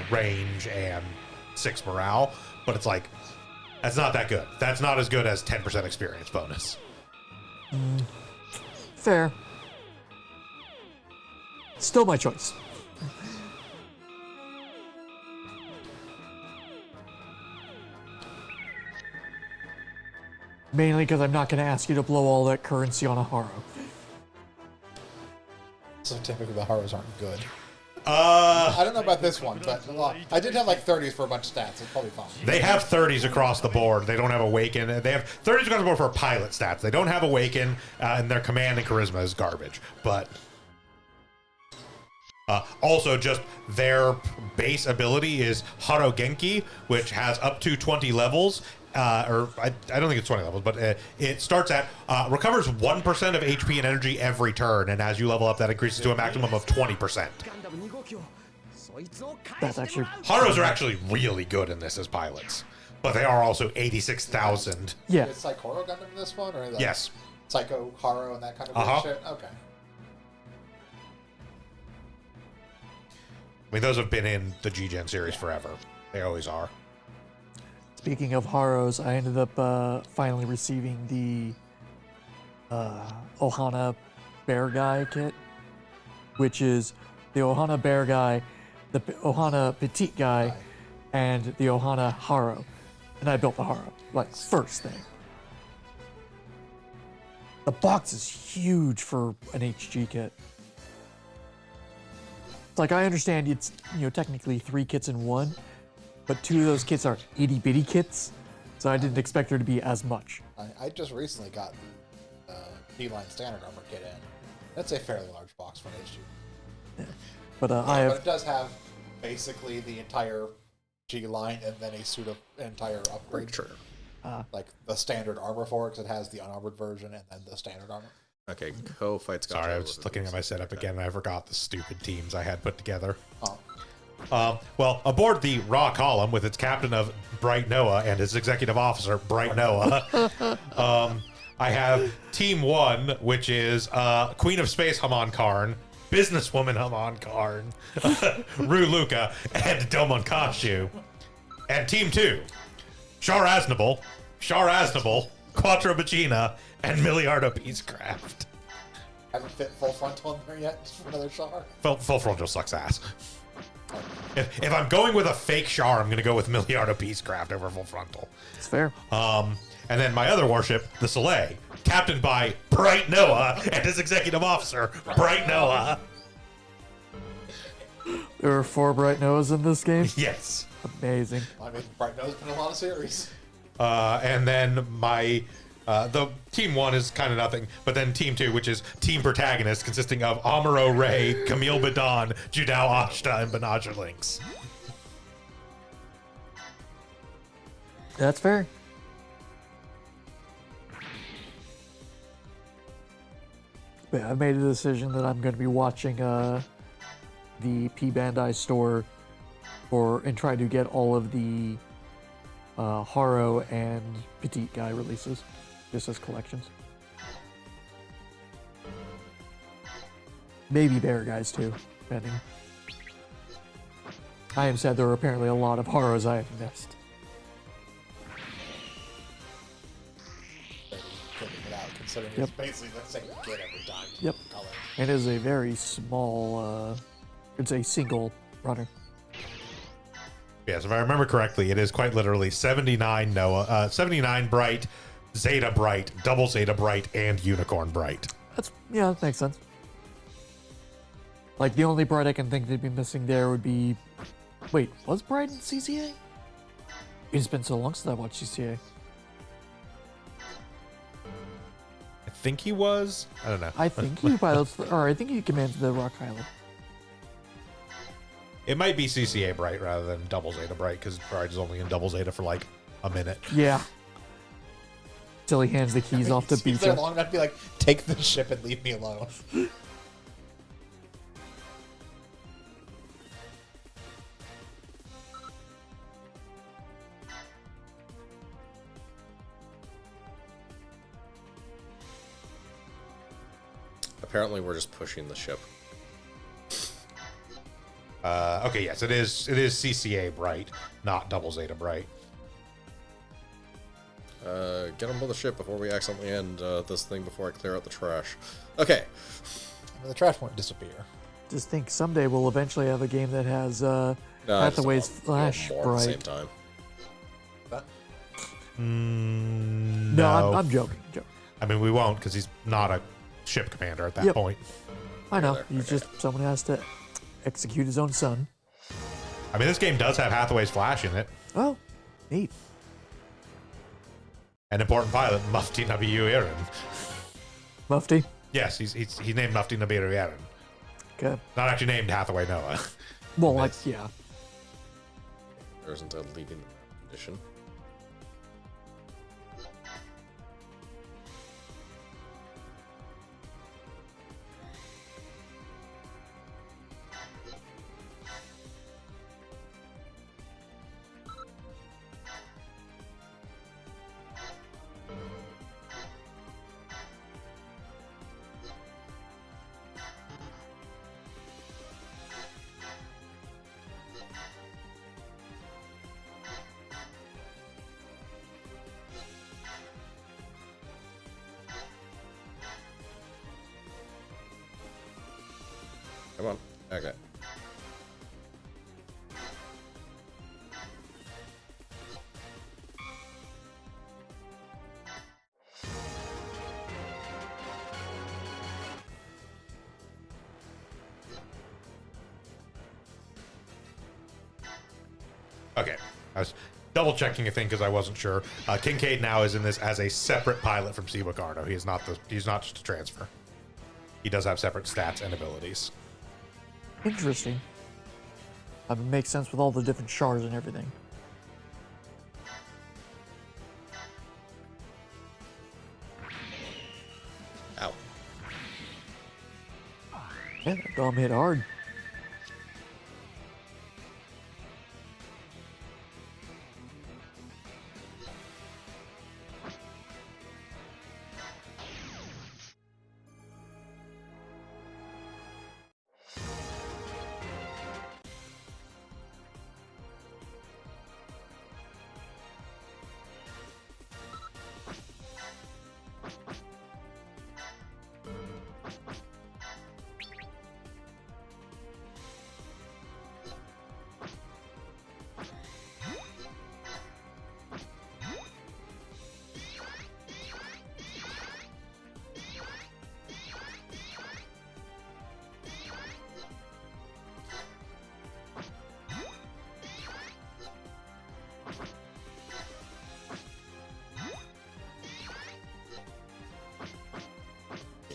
range and 6 morale. But it's like, that's not that good. That's not as good as 10% experience bonus. Fair. Still my choice. Mainly because I'm not going to ask you to blow all that currency on a Haro. So typically the Haros aren't good. Uh, I don't know about this one, but I did have like 30s for a bunch of stats. It's probably fine. They have 30s across the board. They don't have Awaken. They have 30s across the board for pilot stats. They don't have Awaken, and their command and charisma is garbage. But also, just their base ability is Haro Genki, which has up to 20 levels. Or I don't think it's 20 levels, but it starts at recovers 1% of HP and energy every turn, and as you level up, that increases to a maximum of 20%. That's actually... Haros are actually really good in this as pilots, but they are also 86,000. Yeah. Is Psychoro Gundam in this one? Or Yes. Psycho, Haro, and that kind of Uh-huh. shit? Okay. I mean, those have been in the G-Gen series forever. They always are. Speaking of Haros, I ended up finally receiving the Ohana Bear Guy kit, which is the Ohana Bear Guy, the Ohana Petite Guy, and the Ohana Haro. And I built the Haro, like, first thing. The box is huge for an HG kit. It's like, I understand it's, technically 3 kits in one, but 2 of those kits are itty bitty kits, so I didn't expect there to be as much. I just recently got the D-Line Standard Armor kit in. That's a fairly large box for an HG. But I But have, it does have basically the entire G-Line and then a suit of entire upgrade. Sure. Like the standard armor for it, because it has the unarmored version and then the standard armor. Okay, Ko fights. Sorry, I was just looking at my setup again, and I forgot the stupid teams I had put together. Oh. Well, aboard the Raw column with its captain of Bright Noah and its executive officer, Bright Noah, I have Team 1, which is Queen of Space Haman Karn, Businesswoman Haman Karn, Ru Luca, and Domon Kashu. And Team 2, Shar Aznable, Quattro Bacina, and Miliardo Peacecraft. Haven't fit full frontal in there yet, just for another Char. Full frontal sucks ass. If I'm going with a fake Char, I'm going to go with Miliardo Peacecraft over full frontal. it's fair. And then my other warship, the Soleil, captained by Bright Noah and his executive officer, Bright Noah. There are 4 Bright Noahs in this game. Yes. Amazing. I mean, Bright Noah's been in a lot of series. And then my the Team 1 is kind of nothing, but then Team 2, which is Team Protagonist, consisting of Amuro Ray, Camille Badon, Judao Ashta, and Benaja Lynx. That's fair. But I've made a decision that I'm going to be watching the P Bandai store and try to get all of the Haro and Petite Guy releases, just as collections. Maybe Bear Guys too, depending. I am sad there are apparently a lot of Haros I have missed. Figuring it out, considering Yep. it's basically the same kit every time. Yep. Color. It is a very small, it's a single runner. Yes, if I remember correctly, it is quite literally 79 Noah, 79 Bright, Zeta Bright, Double Zeta Bright, and Unicorn Bright. Yeah, that makes sense. Like, the only Bright I can think they'd be missing there would be... Wait, was Bright in CCA? It's been so long since I watched CCA. I think he was. I don't know. I think he pilots, or I think he commands the Rock Island. It might be CCA Bright rather than Double Zeta Bright, because Bright is only in Double Zeta for like a minute. Yeah. Till he hands the keys off to He's there Beecha. long enough to be like, take the ship and leave me alone. Apparently, we're just pushing the ship. Okay, yes, it is CCA Bright, not Double Zeta Bright. Get on board the ship before we accidentally end this thing before I clear out the trash. Okay. I mean, the trash won't disappear. Just think someday we'll eventually have a game that has No, I just Hathaway's want Flash more at the same Bright. time. But No, I'm joking. I mean, we won't, because he's not a ship commander at that Yep. point. I know. There, He's just someone has to execute his own son. I mean, this game does have Hathaway's Flash in it. Oh, neat. An important pilot, Mufti Nabiyu Aaron. Mufti. Yes, he's named Mufti Nabiyu Aaron. Okay. Not actually named Hathaway Noah. Well, like, yeah. There isn't a leaving condition. Come on. Okay. Okay. I was double checking a thing because I wasn't sure. Kincaid now is in this as a separate pilot from Steve Ricardo. He's not just a transfer. He does have separate stats and abilities. Interesting. It makes sense with all the different shards and everything. Ow. Yeah, that Dom hit hard.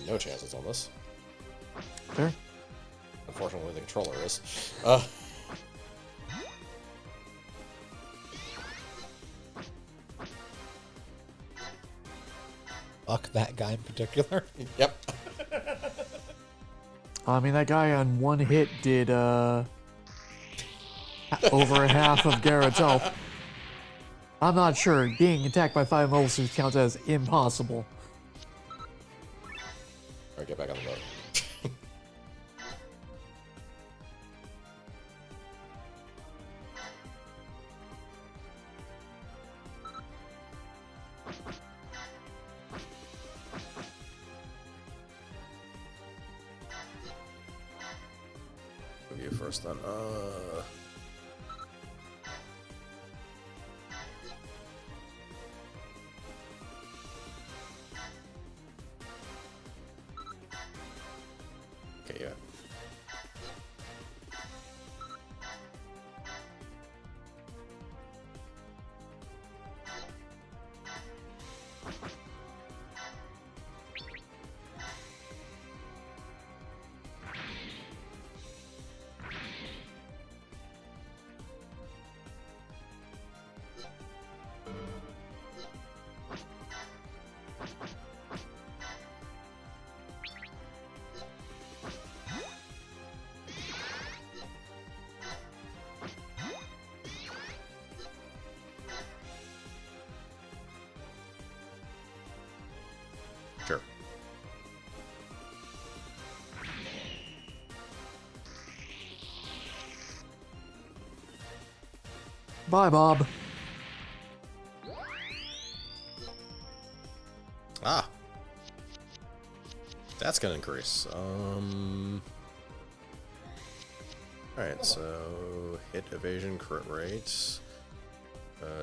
No chances on this. Fair. Unfortunately, the controller is. Fuck that guy in particular. Yep. I mean, that guy on one hit did over half of Garrett's health. I'm not sure. Being attacked by 5 mobile suits counts as impossible. Alright, get back on the boat. Move you first then. Okay, yeah. Sure. Bye, Bob. Ah. That's gonna increase. Alright, so hit evasion, crit rate,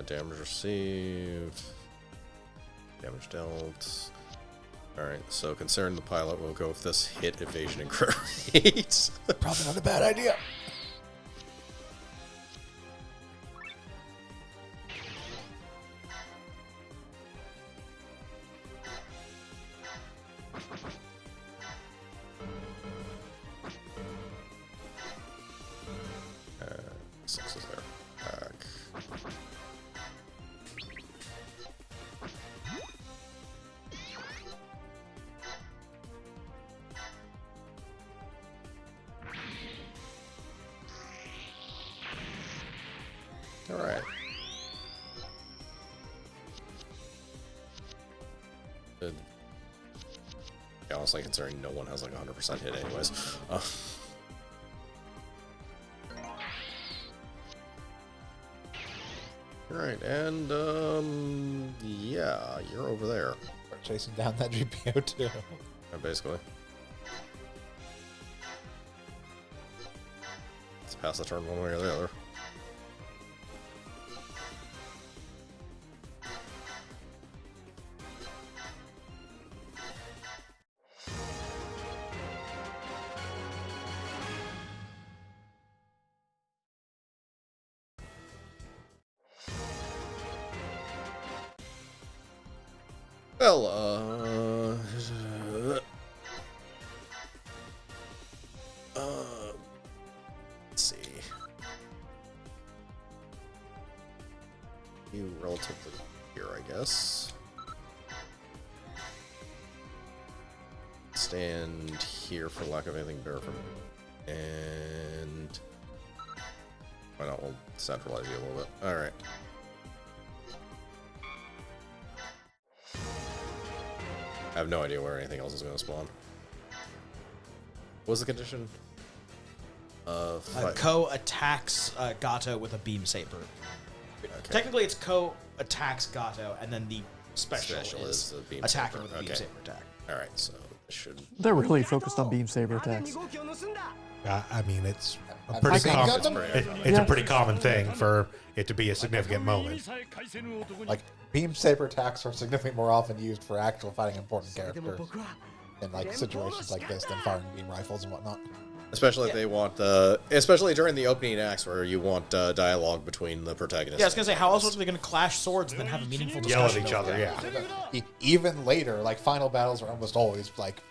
damage received, damage dealt. Alright, so considering the pilot, we'll go with this hit evasion and crit rate. Probably not a bad idea. Six is there. Back. Alright. Yeah, honestly, considering no one has like 100% hit anyways. Alright, and, yeah, you're over there. We're chasing down that GPO too. Basically. Let's pass the turn one way or the other. Well, let's see. You relatively here, I guess. Stand here for lack of anything better from me. And why not? We'll centralize you a little bit. All right. I have no idea where anything else is going to spawn. What was the condition? Ko attacks Gato with a beam saber. Okay. Technically, it's Ko attacks Gato, and then the special is the beam attacking saber. with a beam saber attack. All right, so this should. They're really focused on beam saber attacks. I mean, it's a Have pretty you seen common. Gundam? It's a pretty common thing for it to be a significant moment. Like, beam saber attacks are significantly more often used for actual fighting important characters in like situations like this than firing beam rifles and whatnot. Especially if they want especially during the opening acts where you want dialogue between the protagonists. Yeah, I was gonna say, how else are they gonna clash swords and then have a meaningful Yell discussion? at each other, yeah. Even later, like final battles are almost always like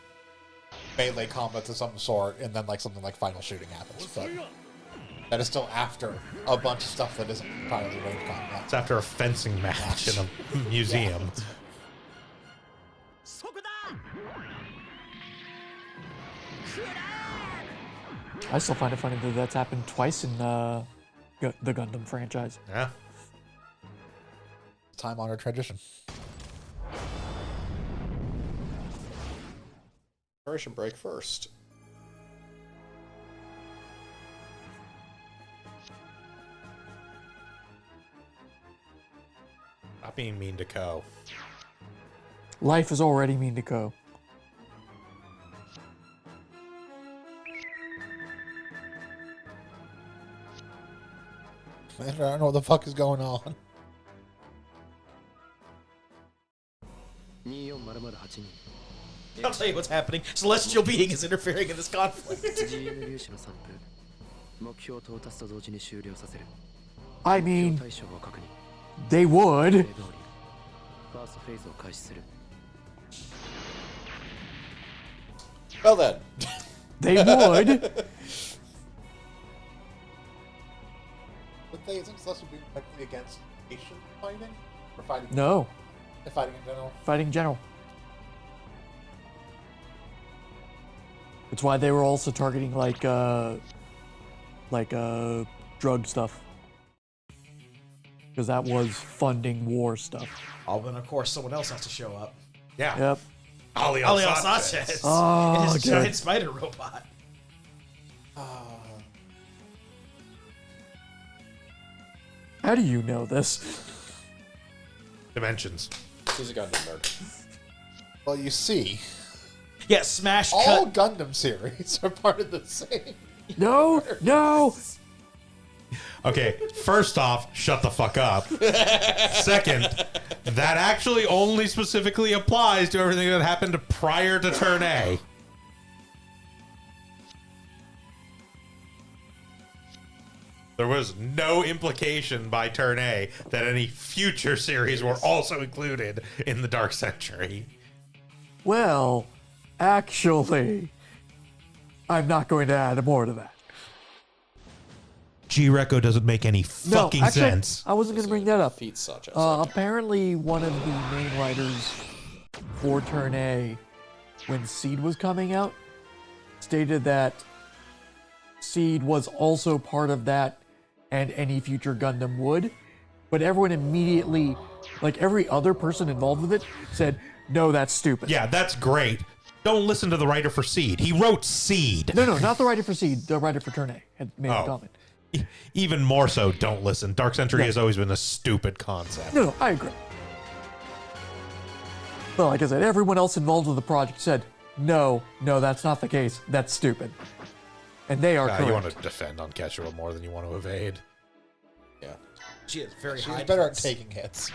melee combats of some sort, and then like something like final shooting happens. But that is still after a bunch of stuff that isn't entirely range combat. It's after a fencing match in a museum. I still find it funny that that's happened twice in the Gundam franchise. Yeah. Time-honored tradition. Generation break first. Not being mean to Ko. Life is already mean to Ko. I don't know what the fuck is going on. I'll tell you what's happening. Celestial being is interfering in this conflict. I mean, they would. Well then. They would. Would they, isn't Celestial being directly against nation fighting? Or fighting? No, They're fighting in general? fighting in general. It's why they were also targeting like drug stuff. Because that was funding war stuff. Oh, then of course someone else has to show up. Yeah. Yep. Ali Ali Al-Sanchez. Sanchez. Oh, It is a good. giant spider robot. How do you know this? Dimensions. He's a Gundam nerd. Well, you see, Yeah, smash all cut. Gundam series are part of the same. No, no. Okay, first off, shut the fuck up. Second, that actually only specifically applies to everything that happened prior to turn A. There was no implication by turn A that any future series were also included in the Dark Century. Well, actually, I'm not going to add more to that. G-Reco doesn't make any No, fucking actually, sense. I wasn't going to bring that up. Feet such as. Apparently, one of the main writers for Turn A, when Seed was coming out, stated that Seed was also part of that and any future Gundam would. But everyone immediately, like every other person involved with it, said, no, that's stupid. Yeah, that's great. Don't listen to the writer for Seed. He wrote Seed. No, not the writer for Seed, the writer for Turn A had made a Oh. comment. Even more so, don't listen. Dark Century Yeah. has always been a stupid concept. No, I agree. But like I said, everyone else involved with the project said, no, that's not the case. That's stupid. And they are correct. You want to defend on Quechua more than you want to evade. Yeah. She is very She's high. better at defense. taking hits.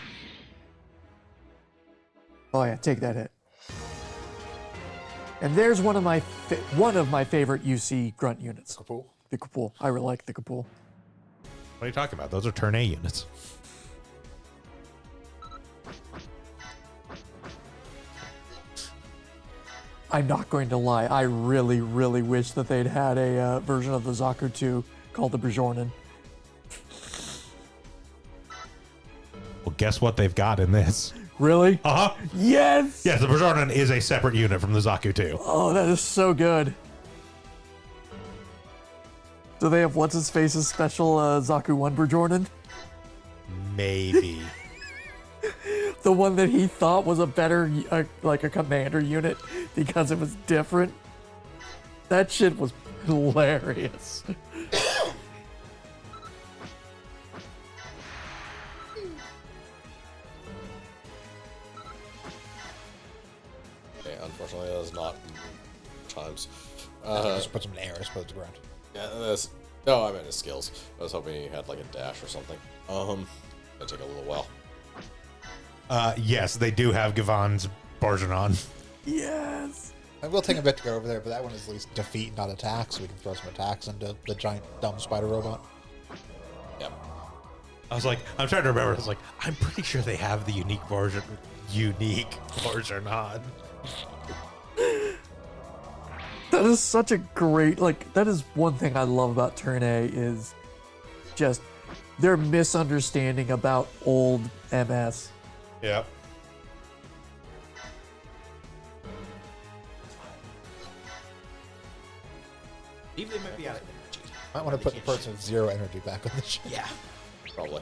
Oh yeah, take that hit. And there's one of my favorite UC grunt units. Kapool. The Kapool. I really like the Kapool. What are you talking about? Those are turn A units. I'm not going to lie. I really, really wish that they'd had a version of the Zaku 2 called the Bajornan. Well, guess what they've got in this? Really? Uh-huh. Yes! Yes, the Bajornan is a separate unit from the Zaku 2. Oh, that is so good. Do they have what's-his-face's special Zaku 1 Bajornan? Maybe. The one that he thought was a better, like a commander unit because it was different. That shit was hilarious. Okay, unfortunately, that is not times. Just put some in the air as opposed to ground. Yeah, that's. No, I meant his skills. I was hoping he had like a dash or something. It'll take a little while. Yes, they do have Gavan's Barjanon. Yes. It will take a bit to go over there, but that one is at least defeat, not attack, so we can throw some attacks into the giant dumb spider robot. Yep. I was like, I'm trying to remember. I was like, I'm pretty sure they have the unique Barjanon. That is such a great, that is one thing I love about Turn A is just their misunderstanding about old MS. Yep. Even they might be out of energy. Might want to put the person with 0 energy back on the ship. Yeah. Probably.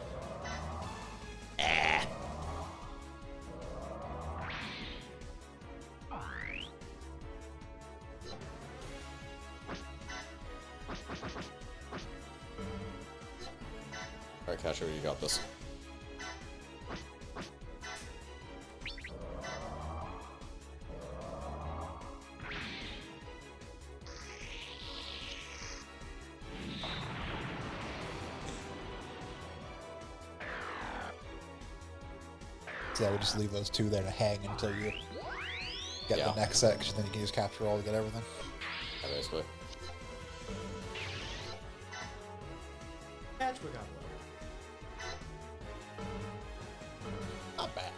Alright, Casher, you got this. So yeah, we just leave those two there to hang until you get Yeah. the next set, 'cause then you can just capture all to get everything. Yeah, basically. Patch we got one. Not bad.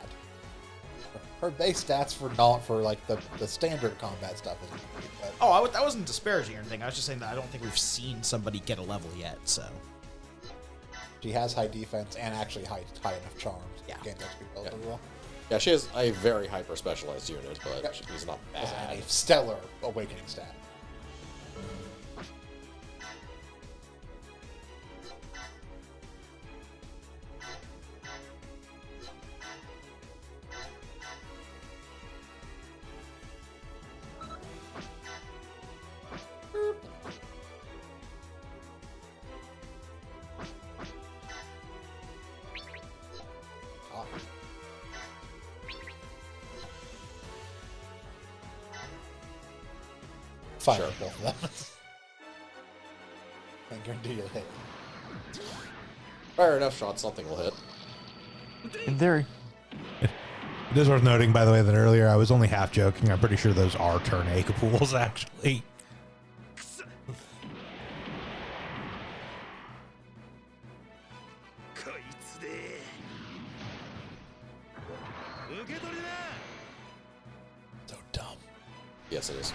Her base stats for not for like the standard combat stuff isn't great, but Oh, I wasn't disparaging or anything. I was just saying that I don't think we've seen somebody get a level yet, so. she has high defense and actually high enough charms. Yeah. Gains XP relatively well. Yeah, she has a very hyper specialized unit, but Yep. she's not Has bad. a stellar awakening stat. Ah. Fire Sure. both of them. I guarantee you'll hit. Fire enough shots, something will hit. In theory. It is worth noting, by the way, that earlier I was only half joking. I'm pretty sure those are turn A pools, actually. So dumb. Yes, it is.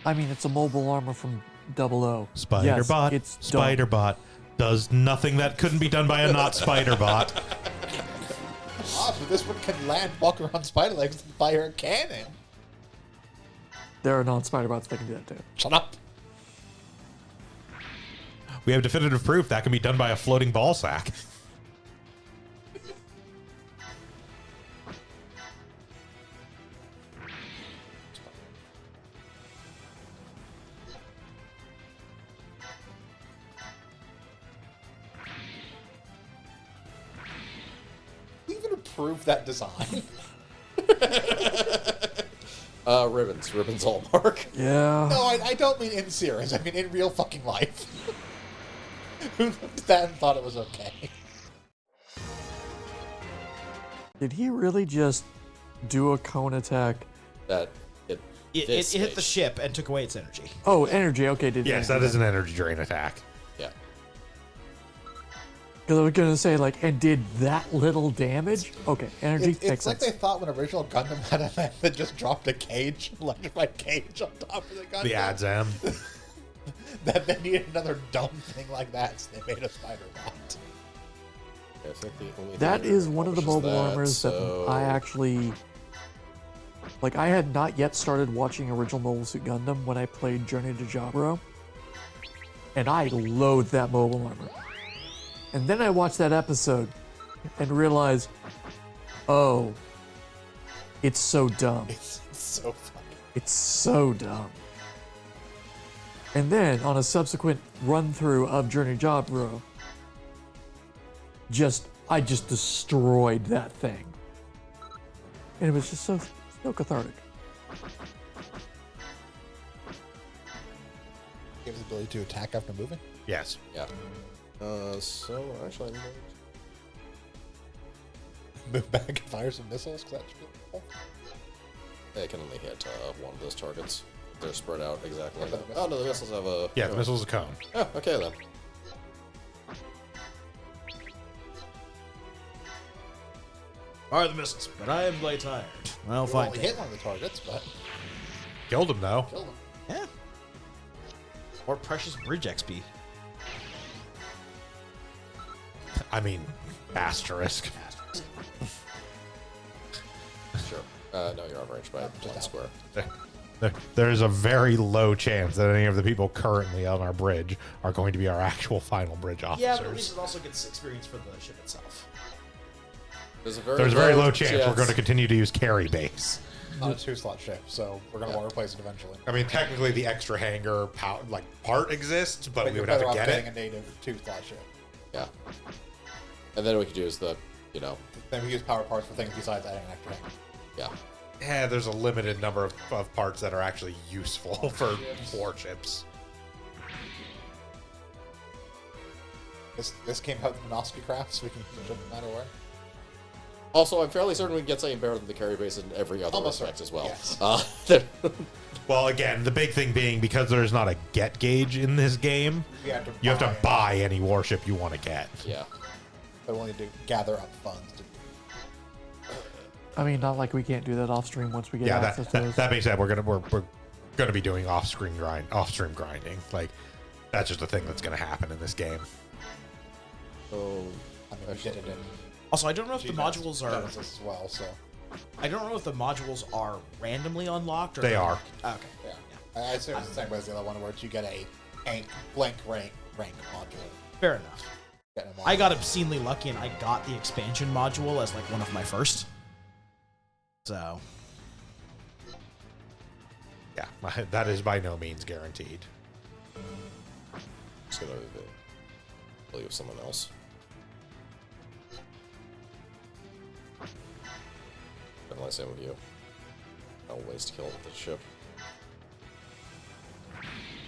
I mean, it's a mobile armor from 00. Spider-Bot. Yes, it's dumb. Spider-Bot does nothing that couldn't be done by a not Spider-Bot. Ah, but this one can land, walk around spider legs, and fire a cannon. There are non-spider bots that can do that too. Shut up. We have definitive proof that can be done by a floating ball sack. You even approve that design? Ribbons. Ribbons Hallmark. Yeah. No, I don't mean in series. I mean in real fucking life. Who looked at that and thought it was okay? Did he really just do a cone attack? That It hit the ship and took away its energy. Oh, energy. Okay, did Yes, that is an energy drain attack. Yeah. Because I was gonna say like, and did that little damage? Okay, energy. It's makes like sense. they thought when original Gundam had a man that just dropped a cage, electrified cage on top of the Gundam. The Adzam. That they needed another dumb thing like that, so they made a spider bot. I think the only That thing is one of the accomplishes mobile that, armors so- that I actually like. I had not yet started watching original Mobile Suit Gundam when I played Journey to Jaburo, and I loathe that mobile armor. And then I watched that episode and realized, oh, it's so dumb. It's so funny. It's so dumb. And then on a subsequent run through of Journey to Jaburo, I just destroyed that thing. And it was just so cathartic. Gives the ability to attack after moving. Yes. Yeah. So actually, Move back and fire some missiles. 'Cause that's really cool. they can only hit one of those targets. They're spread out exactly. What about the Oh no, the missiles have a. Yeah, the missile's a cone. Oh, okay then. Are the missiles, but I am blade tired. Well, You fine. only hit one of the targets, but Killed him, though. killed him. Yeah. Or precious bridge XP. I mean, asterisk. Sure. No, you're outrange by Just one out. square. There's a very low chance that any of the people currently on our bridge are going to be our actual final bridge officers. Yeah, but at least it also gets experience for the ship itself. There's a There's a very low chance we're going to continue to use carry base. Not a 2-slot ship, so we're gonna want to replace it eventually. I mean, technically, the extra hangar part exists, but we you're would have better to off get getting it. a native 2-slot ship. Yeah. And then we could use the, you know, Then we use power parts for things besides adding an extra hangar. yeah. Yeah, there's a limited number of parts that are actually useful for warships. This came out with Minosky craft, so we can use it no matter where. Also, I'm fairly certain we can get something better than the carry base in every other Almost respect certain, as yes. well. Well, again, the big thing being because there's not a get gauge in this game, You have to you have to buy buy any warship you want to get. yeah. But we'll need to gather up funds. I mean, not like we can't do that off stream once we get Yeah, access to those. that being said, we're gonna be doing off-stream grinding. Like that's just a thing that's gonna happen in this game. So, I mean, we did it in Also, I don't know if the Genesis modules are. as well, so I don't know if the modules are randomly unlocked or They are. Okay. yeah. I assume it's the same way as the other one, where you get a blank rank module. Fair enough. Getting a I module. got obscenely lucky and I got the expansion module as like one of my first. So Yeah, that is by no means guaranteed. just gonna believe someone else. Definitely same with you. No waste kill with the ship.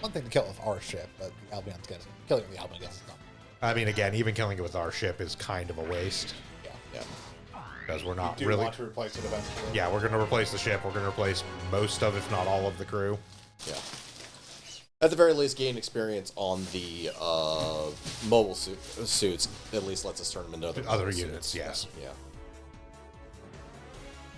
One thing to kill with our ship, but the Albion's gets killing the Albion gets not. I mean, again, even killing it with our ship is kind of a waste Yeah. Yeah. because we're not Do really. want to replace it eventually. Yeah, we're going to replace the ship. We're going to replace most of, if not all of, the crew. Yeah. At the very least, gain experience on the mobile suits. At least lets us turn them into other Other mobile units, suits. yes.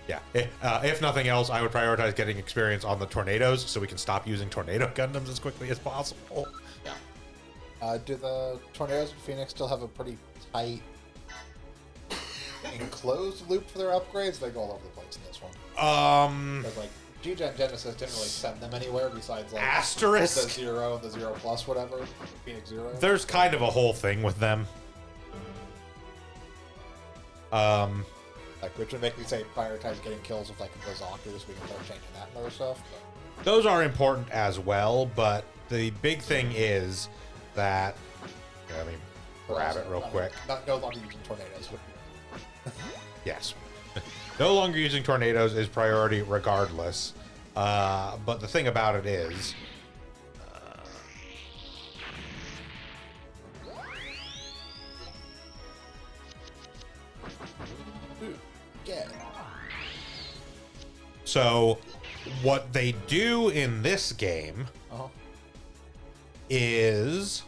Yeah. Yeah. If nothing else, I would prioritize getting experience on the tornadoes so we can stop using tornado Gundams as quickly as possible. Yeah. Do the Tornadoes and Phoenix still have a pretty tight enclosed loop for their upgrades? They go all over the place in this one. Because like G-Gen Genesis didn't really send them anywhere besides like Asterisk? the Zero and the Zero Plus, whatever. Phoenix Zero. There's kind of a whole thing with them. Like, which would make me say prioritize getting kills with like the Zaku so we can start changing that and other stuff. But Those are important as well, but the big thing is that. Yeah, let me grab it real quick. No longer using tornadoes. But Yes. No longer using tornadoes is priority regardless. But the thing about it is, Yeah. so what they do in this game Uh-huh. is,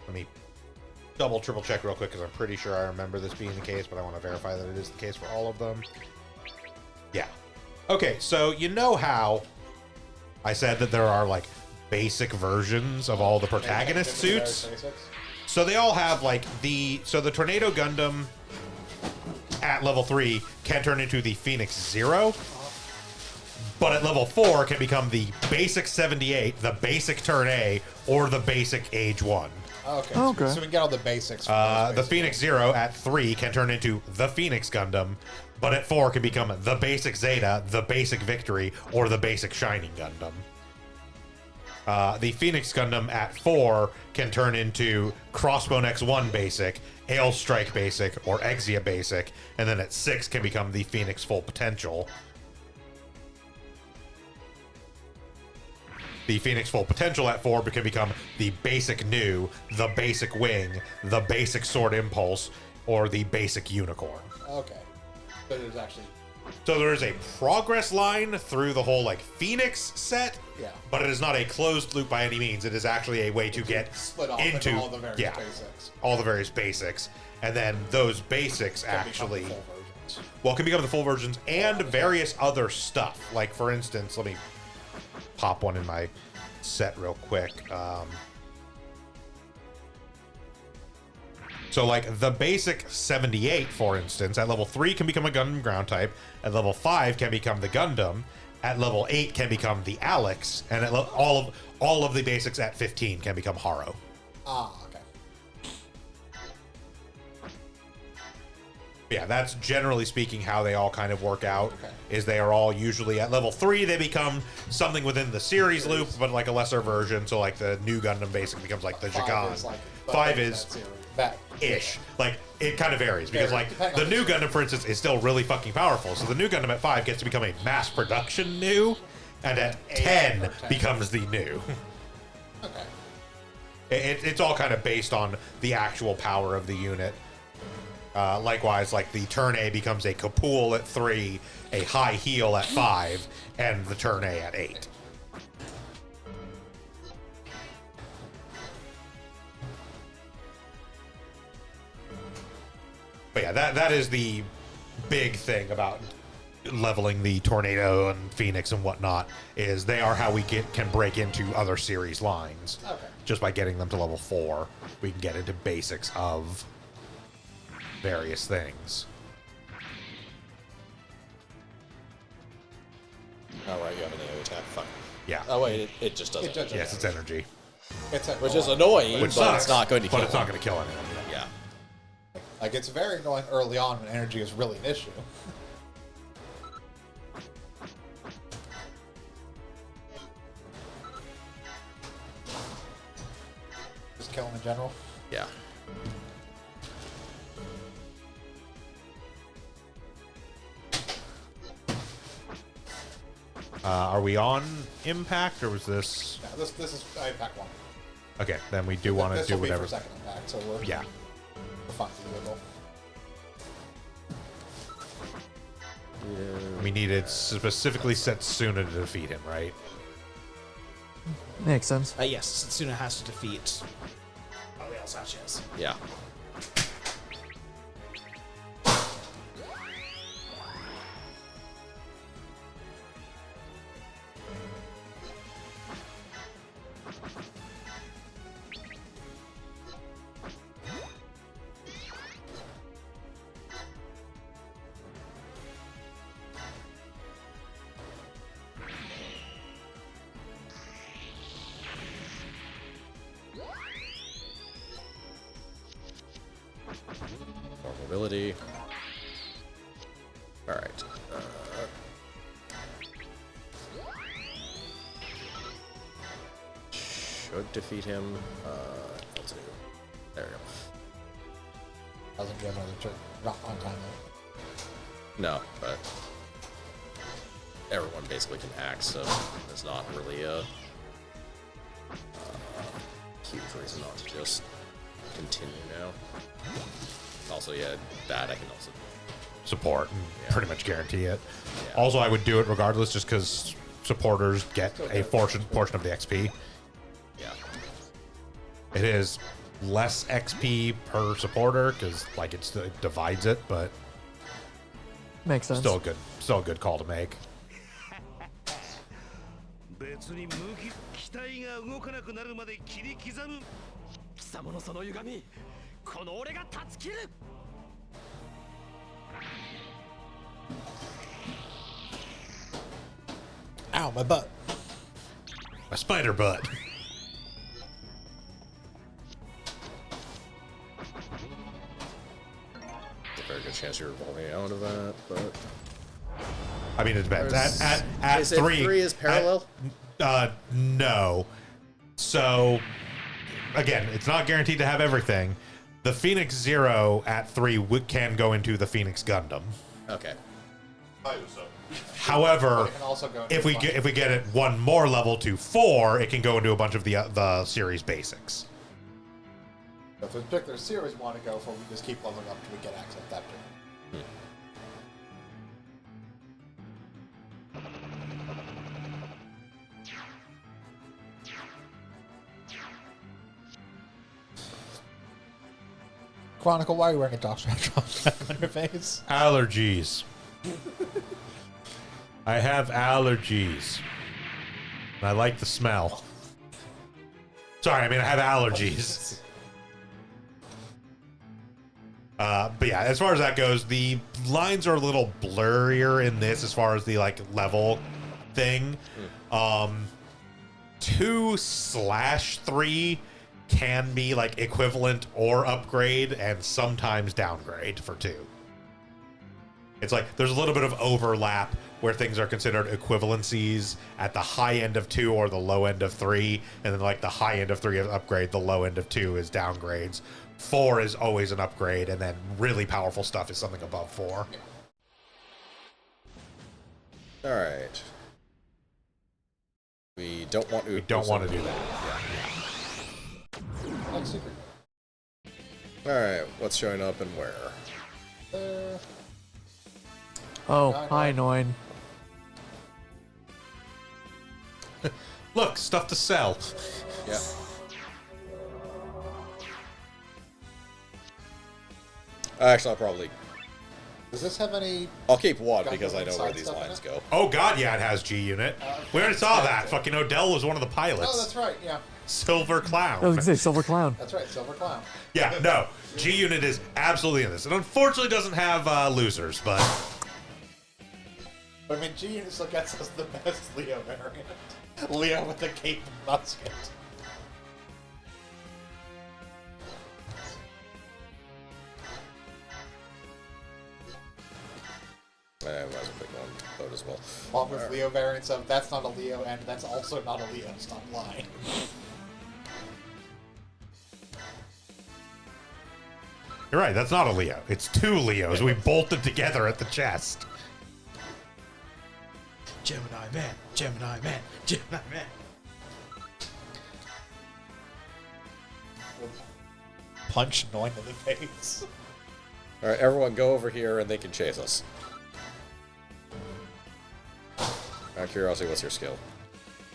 let me triple check real quick because I'm pretty sure I remember this being the case, but I want to verify that it is the case for all of them. Yeah. Okay, so you know how I said that there are like basic versions of all the protagonist suits? So they all have like the Tornado Gundam at level 3 can turn into the Phoenix Zero, but at level 4 can become the basic 78, the basic Turn A, or the basic Age 1. Okay. Okay. So we get all the basics. The Phoenix Zero at 3 can turn into the Phoenix Gundam, but at 4 can become the basic Zeta, the basic Victory, or the basic Shining Gundam. The Phoenix Gundam at 4 can turn into Crossbone X1 basic, Ale Strike basic, or Exia basic, and then at 6 can become the Phoenix Full Potential. The Phoenix Full Potential at 4 can become the basic New, the basic Wing, the basic Sword Impulse, or the basic Unicorn. Okay. But it was actually. So there is a progress line through the whole like Phoenix set, Yeah. but it is not a closed loop by any means. It is actually a way to get Split off into all the various basics. all the various basics, and then those basics Can become actually, full versions. well, can become the full versions and various other stuff. Like for instance, let me pop one in my set real quick. So like the basic 78, for instance, at level 3 can become a Gundam ground type. At level 5 can become the Gundam. At level 8 can become the Alex, and at all of the basics at 15 can become Haro. Ah, okay. Yeah, that's generally speaking how they all kind of work out. Okay. Is they are all usually at level 3 they become something within the series loop, but like a lesser version. So like the new Gundam basic becomes like the Jagan. 5 is that ish. Like it kind of varies because like depending the on new the Gundam, for instance, is still really fucking powerful. So the new Gundam at 5 gets to become a mass production new, and at 10 becomes the new. Okay. It's all kind of based on the actual power of the unit. Likewise, like the Turn A becomes a Kapool at 3, a High Heel at 5, and the Turn A at 8. But yeah, that is the big thing about leveling the Tornado and Phoenix and whatnot, is they are how we can break into other series lines. Okay. Just by getting them to level 4, we can get into basics of various things. Oh, right, you have an AoE attack. Fuck. Yeah. Oh, wait, it just doesn't. Yes, it's energy. It's a, Which is annoying, Which but sucks, it's not going to kill but it's not him. going to kill anyone. Yeah. like it's very annoying early on when energy is really an issue. Just kill him in general. Yeah. Are we on Impact, or was this... Yeah, this is impact 1. Okay, then we do want to This do will be whatever. for second impact, so we're Yeah. fine to wiggle. We needed specifically Setsuna to defeat him, right? Makes sense. Yes, Setsuna has to defeat. Oh, we also have Chiz. Yeah. Mobility. All right. Should defeat him. Let's do. There we go. Doesn't give another turn. Not on time though. No, but everyone basically can act, so there's not really a huge reason not to just continue now. Also, yeah, that I can also support and pretty much guarantee it. Yeah. Also, I would do it regardless just because supporters get a portion of the XP. yeah. It is less XP per supporter because like it divides it, but Makes sense. still a good call to make. 別に機体が動かなくなるまで切り刻む貴様のその歪みこの俺が断ち切る Ow, my butt. A spider butt. There's a very good chance you're rolling out of that, but I mean, it depends. At is it 3 is parallel? No. So again, it's not guaranteed to have everything. The Phoenix Zero at 3 can go into the Phoenix Gundam. Okay. However, It can also go into if we get it one more level to 4, it can go into a bunch of the series basics. If a particular series we want to go for, we just keep leveling up till we get access that to. Chronicle, why are you wearing a doctor on your face? Allergies. I have allergies. And I like the smell. Sorry, I mean I have allergies. But yeah, as far as that goes, the lines are a little blurrier in this as far as the like level thing. 2/3 can be like equivalent or upgrade and sometimes downgrade for 2. It's like there's a little bit of overlap where things are considered equivalencies at the high end of 2 or the low end of 3, and then like the high end of 3 is upgrade, the low end of 2 is downgrades. 4 is always an upgrade, and then really powerful stuff is something above 4. All right. We don't want to. We don't want to do that. Like secret. All right. What's showing up and where? Oh, hi, Noin. Look, stuff to sell. Yeah. Actually, I'll probably. Does this have any? I'll keep one Gundam because I know where inside these stuff in lines it? go. Oh god, yeah, it has G Unit. We already saw that. Fucking Odell was one of the pilots. Oh, that's right. Yeah, Silver Clown. I was gonna say Silver Clown. that's right. Silver Clown. Yeah, no. G Unit is absolutely in this. It unfortunately doesn't have losers, but I mean, G Unit still gets us the best Leo variant. Leo with the cape and musket. I might as well pick one boat as well. Along with Leo variants of that's not a Leo and that's also not a Leo. Stop lying. you're right, that's not a Leo. It's 2 Leos. We bolted together at the chest. Gemini man, Gemini man, Gemini man. Punch Noin in the face. All right, everyone, go over here and they can chase us. Out of curiosity, what's your skill?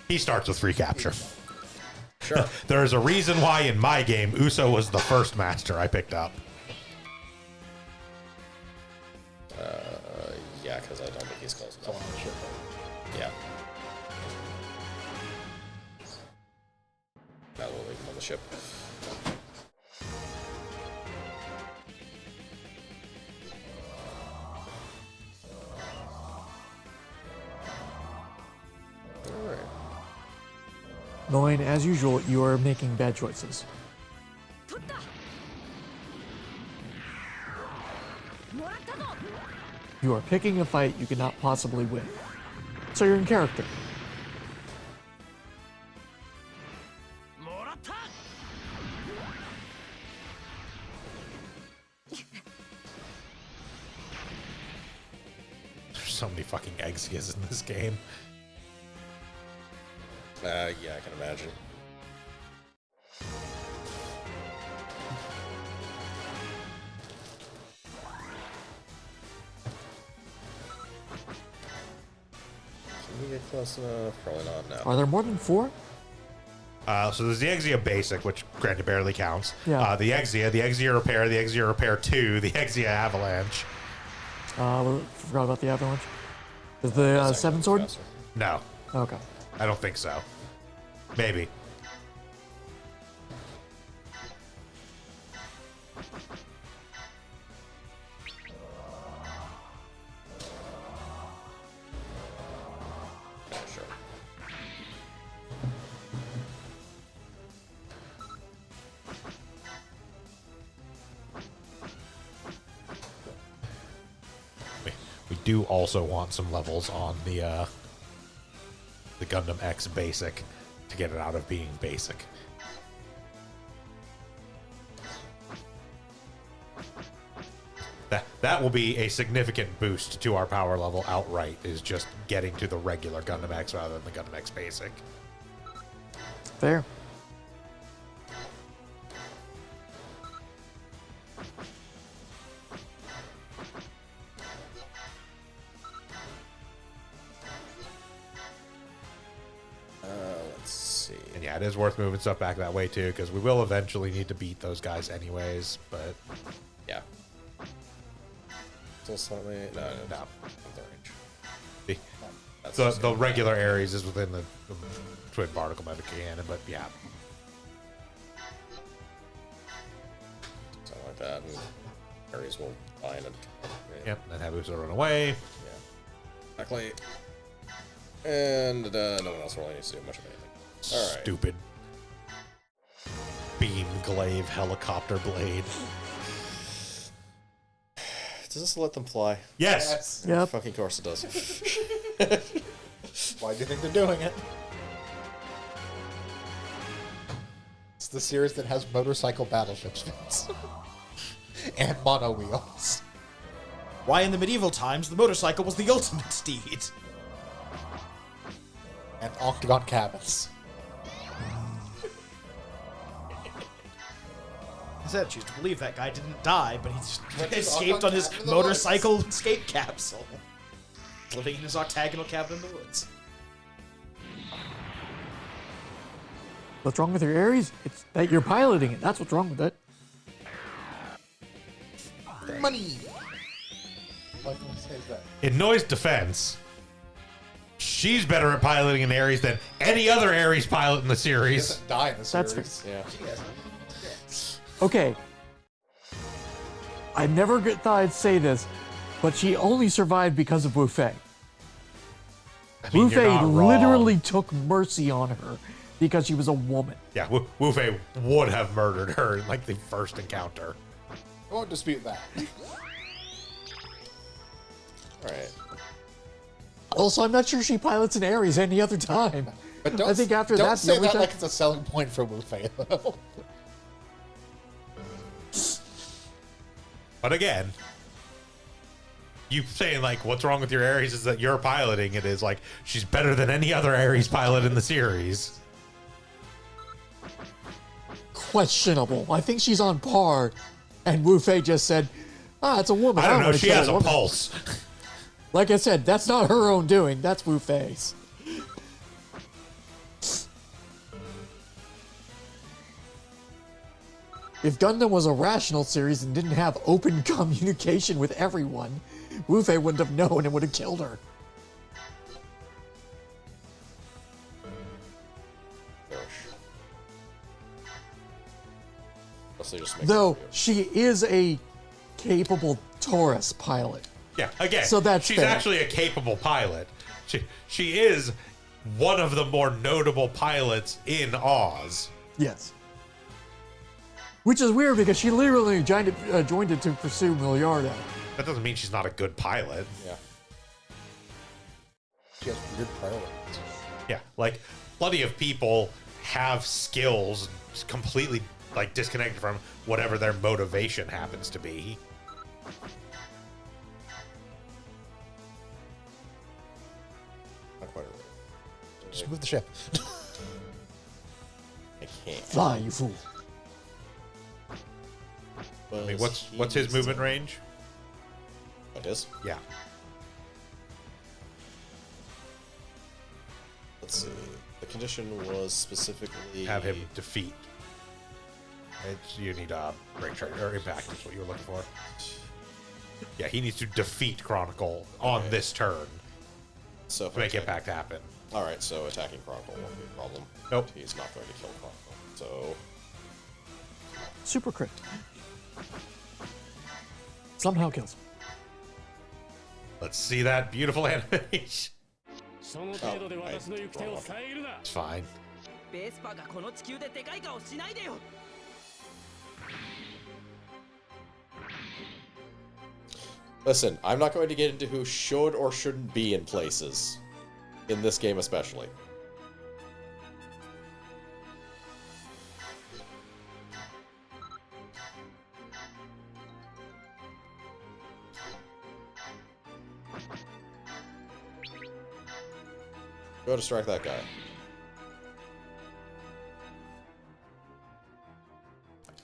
He starts with free capture. Sure. There is a reason why in my game, Uso was the first master I picked up. Yeah, because I don't think he's close Someone enough. on the ship. Yeah. Now we'll leave him on the ship. Alright. Noin, as usual, you are making bad choices. You are picking a fight you cannot possibly win. So you're in character. so many fucking Exias in this game. Yeah, I can imagine. Can we get close enough? Probably not now. Are there more than 4? So there's the Exia Basic, which granted barely counts. Yeah. The Exia Repair, the Exia Repair 2, the Exia Avalanche. Forgot about the Avalanche. Is the 7 sword? Faster. No, Okay. I don't think so. Maybe. Yeah, sure. We do also want some levels on the Gundam X Basic to get it out of being basic. That will be a significant boost to our power level outright, is just getting to the regular Gundam X rather than the Gundam X Basic. Fair. Let's see. And yeah, it is worth moving stuff back that way too, because we will eventually need to beat those guys anyways, but Yeah. Still slightly. No. no. Not the range. The, That's the, just the gonna- regular Ares is within the twin particle metal cannon, but yeah. Something like that. And Ares will find it. Yep, and have Uso run away. Yeah. Exactly. And no one else really needs to do much of anything. All right. Stupid beam glaive helicopter blade. Does this let them fly? Yes. Yep. Fucking course it does. Why do you think they're doing it? It's the series that has motorcycle battleships Vince. And mono wheels. Why in the medieval times the motorcycle was the ultimate steed? And octagon cabins. I said, choose to believe that guy didn't die, but he just Went to his escaped on his octagon cabin in the motorcycle escape capsule. Living in his octagonal cabin in the woods. What's wrong with your Ares? It's that you're piloting it. That's what's wrong with it. Money! What can I say is that? In Noi's defense, she's better at piloting an Ares than any other Ares pilot in the He series. doesn't die in the That's series. Yeah. Okay. I never thought I'd say this, but she only survived because of Wu Fei. I mean, Wu you're Fei not wrong. literally took mercy on her because she was a woman. Yeah, Wu Fei would have murdered her in like the first encounter. I won't dispute that. All right. Also, I'm not sure she pilots an Ares any other time. But don't, I think after don't that, the say only that time- like it's a selling point for Wu Fei, though. But again, you saying like, what's wrong with your Ares is that you're piloting it is like, she's better than any other Ares pilot in the series. Questionable. I think she's on par. And Wu Fei just said, it's a woman. I don't know, wanna she kill has a woman." pulse. Like I said, that's not her own doing. That's Wu Fei's. If Gundam was a rational series and didn't have open communication with everyone, Wu Fei wouldn't have known and would have killed her. Gosh. Mostly just make Though it weird. she is a capable Taurus pilot. Yeah, again, So that's she's fair. actually a capable pilot. She is one of the more notable pilots in Oz. Yes. Which is weird because she literally joined it to pursue Miliardo. That doesn't mean she's not a good pilot. Yeah. She has weird priorities. Yeah, like plenty of people have skills completely like disconnected from whatever their motivation happens to be. Not quite a Just move the ship. I can't. Fly, you fool. I mean, what's his movement range? What is? Yeah. Let's see. The condition was specifically Have him defeat. You need a break trade or impact is what you were looking for. Yeah, he needs to defeat Chronicle on this turn So if to make I impact happen. All right, so attacking Chronicle won't be a problem. Nope. He's not going to kill Chronicle. So Super crit. Somehow kills. Let's see that beautiful animation. その程度で私の行く手を遮るな It's fine. ベースパがこの地球ででかい顔しないでよ listen, I'm not going to get into who should or shouldn't be in places. In this game especially. Go distract that guy.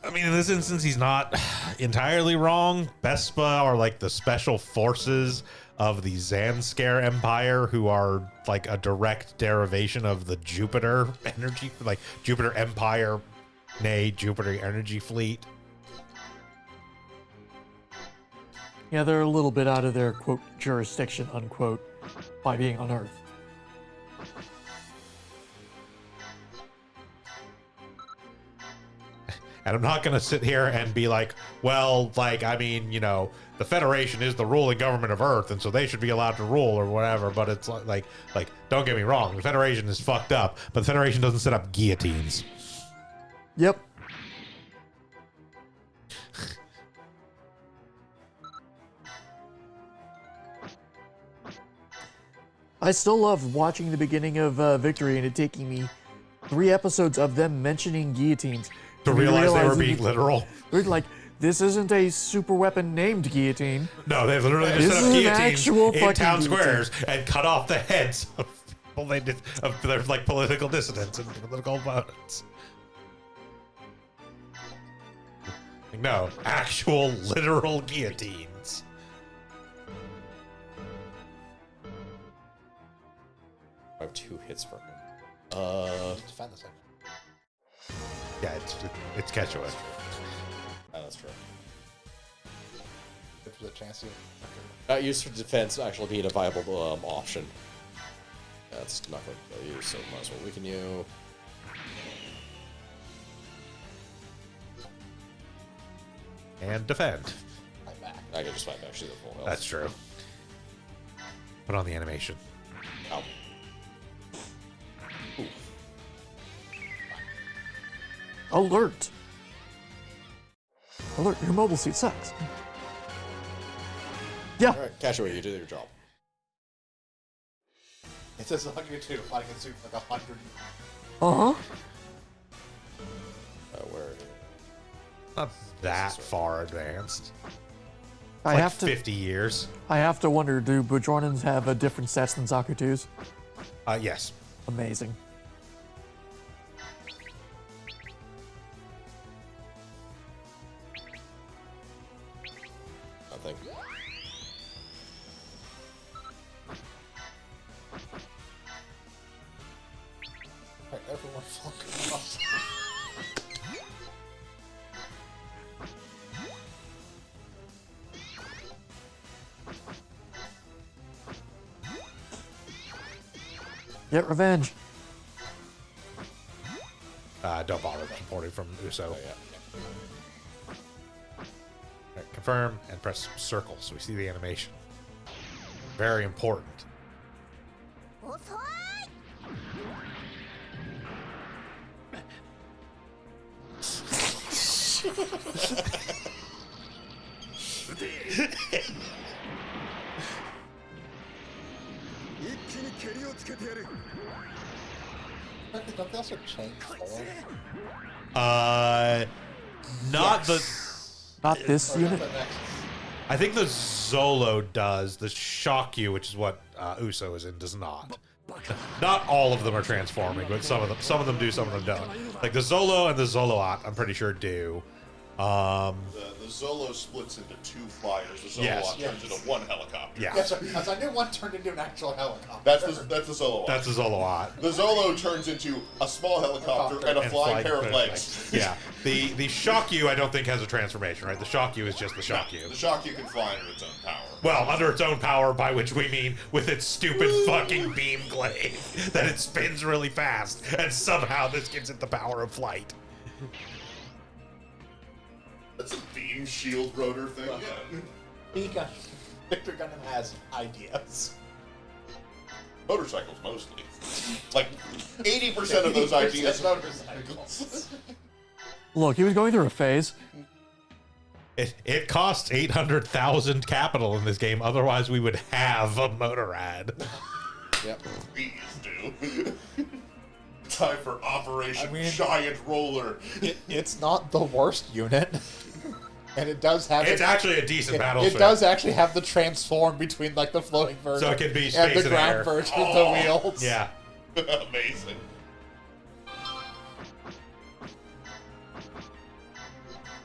I mean, in this instance, he's not entirely wrong. Bespa are like the special forces of the Zanskare Empire, who are like a direct derivation of the Jupiter energy, like Jupiter Empire, nay, Jupiter Energy Fleet. Yeah, they're a little bit out of their, quote, jurisdiction, unquote, by being on Earth. And I'm not going to sit here and be like, well, like, I mean, you know, the Federation is the ruling government of Earth, and so they should be allowed to rule or whatever. But it's like, don't get me wrong, the Federation is fucked up, but the Federation doesn't set up guillotines. Yep. I still love watching the beginning of Victory and it taking me 3 episodes of them mentioning guillotines To me realize they were realizing being literal. They're like, this isn't a super weapon named guillotine. No, they literally This just set is up an guillotines actual in fucking town guillotine. squares and cut off the heads of people of their like political dissidents and political opponents. No, actual literal guillotines. I have 2 hits for him. Defend this thing. Yeah, it's Quechua. Oh, that's true. If there's a chance to. Not used for defense actually being a viable option. That's not going to kill you, so might as well weaken you. And defend. I'm back. I can just fight back. She's at full health. That's true. Put on the animation. Ow. Alert! Alert, your mobile suit sucks. Yeah. Alright, Cashaway, you did your job. It says 102 fighting a suit like 100. Uh-huh. Where? Not that far advanced. I Like have to 50 years. I have to wonder, do Bajornans have a different stats than Zakutus? Yes. Amazing. Nothing. Alright, everyone fucking lost. Get revenge. Don't bother supporting from Uso. Oh, yeah. Right, confirm and press circle so we see the animation. Very important. Don't they also change form? Not the. Not this Or unit. the next? I think the Zolo does. The Shock You, which is what Uso is in, does not. Not all of them are transforming, but some of them do, some of them don't. Like the Zolo and the Zoloat, I'm pretty sure do. The Zolo splits into 2 flyers. The Zoloat Yes. turns into 1 helicopter. Yeah. Yes, as I knew one turned into an actual helicopter. That's the Zoloat. That's the Zoloat. The Zolo turns into a small helicopter and a flying pair of legs. Yeah. The Shockyou I don't think has a transformation, right? The Shockyou is just the The Shockyou. Shockyou can fly under its own power. Well, under its own power, by which we mean with its stupid fucking beam glaive that it spins really fast, and somehow this gives it the power of flight. That's a beam shield rotor thing. Yeah. Victor Gundam has ideas. Motorcycles mostly. Like 80% of those ideas. Motorcycles. Look, he was going through a phase. It costs 800,000 capital in this game, otherwise we would have a Motorrad. Yep. Please do. Time for Operation I mean- Giant Roller. It's not the worst unit. And it does have... It's actually a decent battleship. It does actually have the transform between like the floating version So it can be and space the and ground air. version with the wheels. Yeah. Amazing.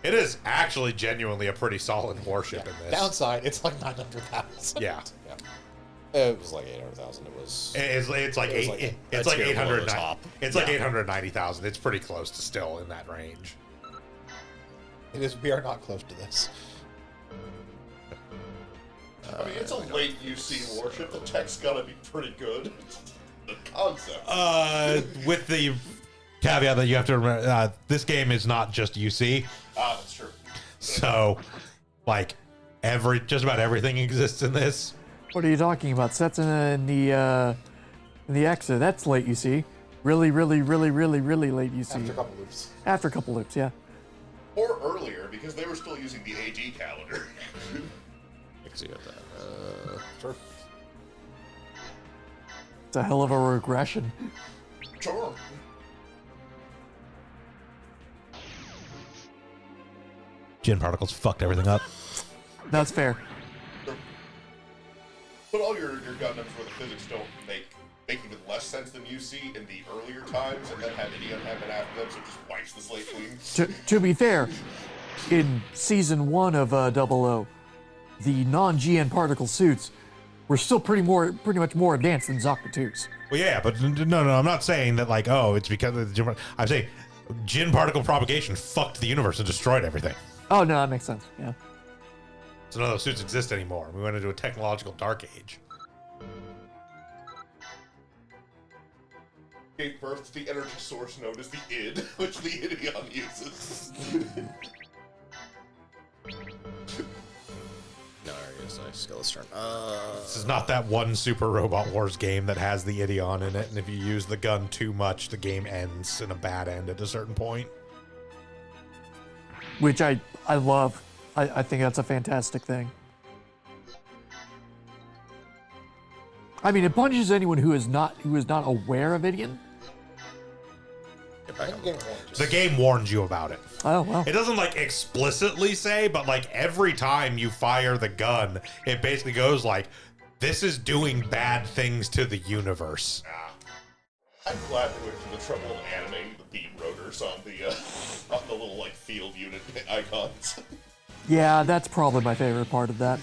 It is actually genuinely a pretty solid warship in this. Downside, it's like 900,000. Yeah. It was like 800,000. It was. It's like It was eight. like a It's like tier below 800. the top. It's like 890,000. It's pretty close to still in that range. It is. We are not close to this. I mean, it's a late UC warship. The tech's gotta be pretty good. The concept. With the caveat that you have to remember, this game is not just UC. That's true. So, like, just about everything exists in this. What are you talking about? Sets in the EXA. That's late, you see. Really late, you see. After a couple loops. After a couple loops, yeah. Or earlier, because they were still using the AG calendar. Because you got that. Sure. It's a hell of a regression. Sure. Gin particles fucked everything up. That's fair. But all your Gundams where the physics don't make even less sense than you see in the earlier times, and then have Idion happen after them, so it just wipes the slate clean. To be fair, in season 1 of 00, the non-GN particle suits were still pretty much more advanced than Zocta 2's. Well, yeah, but no, I'm not saying that, like, oh, it's because of the gin. I'm saying gin particle propagation fucked the universe and destroyed everything. Oh, no, that makes sense, yeah. So none of those suits exist anymore. We went into a technological dark age. Gave birth to the energy source known as the id, which the Idion uses. No, I guess I Skillet's turn. This is not that one Super Robot Wars game that has the Idion in it, and if you use the gun too much, the game ends in a bad end at a certain point. Which I love. I think that's a fantastic thing. I mean, it punishes anyone who is not aware of Idion. Get back on the board. The game warns you about it. Oh, well. It doesn't, like, explicitly say, but, like, every time you fire the gun, it basically goes like, this is doing bad things to the universe. I'm glad they went to the trouble of animating the beam rotors on the little, like, field unit icons. Yeah, that's probably my favorite part of that.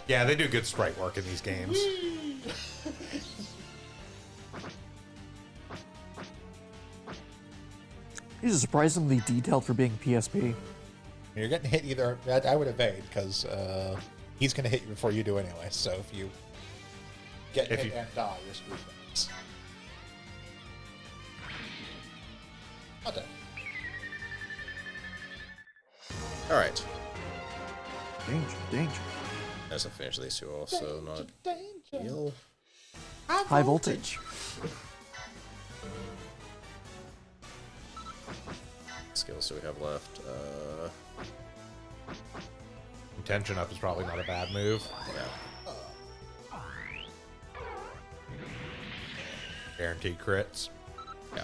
Yeah, they do good sprite work in these games. These are surprisingly detailed for being PSP. You're getting hit either. I would evade because he's going to hit you before you do anyway. So if you get hit and die, you're screwed. Not dead. Alright. Danger. As I finish these two also, not a deal. High voltage. Skills do we have left? Tension up is probably not a bad move. Yeah. Guaranteed crits. Yeah.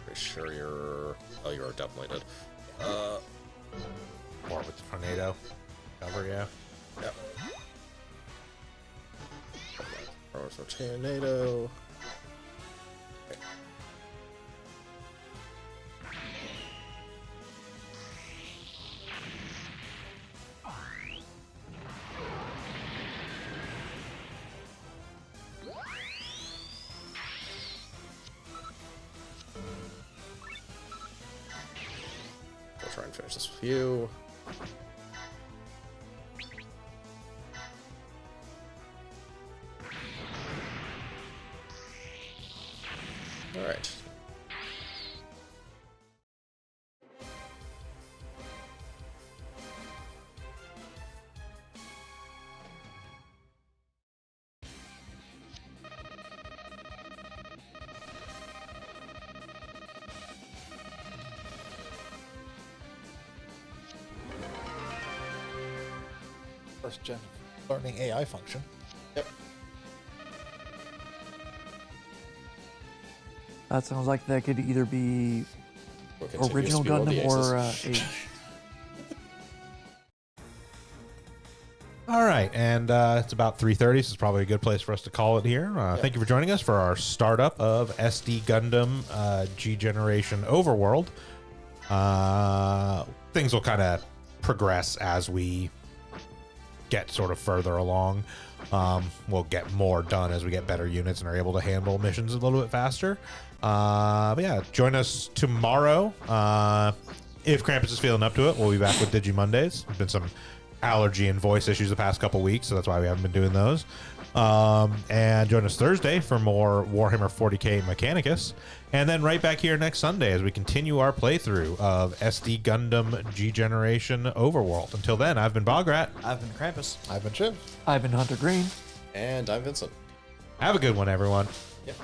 Pretty sure you're... Oh, you are definitely dead. Or with the tornado. Cover, yeah. Yep. Tornado. I'll try and finish this with you. All right. First gen learning AI function. Yep. That sounds like that could either be Or continues original to be one of the Gundam or aces. Age. All right, and it's about 3:30, so it's probably a good place for us to call it here. Thank you for joining us for our startup of SD Gundam G Generation Overworld. Things will kind of progress as we get sort of further along. We'll get more done as we get better units and are able to handle missions a little bit faster. But yeah, join us tomorrow. If Krampus is feeling up to it, we'll be back with Digi Mondays. There's been some allergy and voice issues the past couple weeks, so that's why we haven't been doing those. And join us Thursday for more Warhammer 40k Mechanicus. And then right back here next Sunday as we continue our playthrough of SD Gundam G Generation Overworld. Until then, I've been Bograt. I've been Krampus. I've been Chip. I've been Hunter Green. And I'm Vincent. Have a good one, everyone. Yep.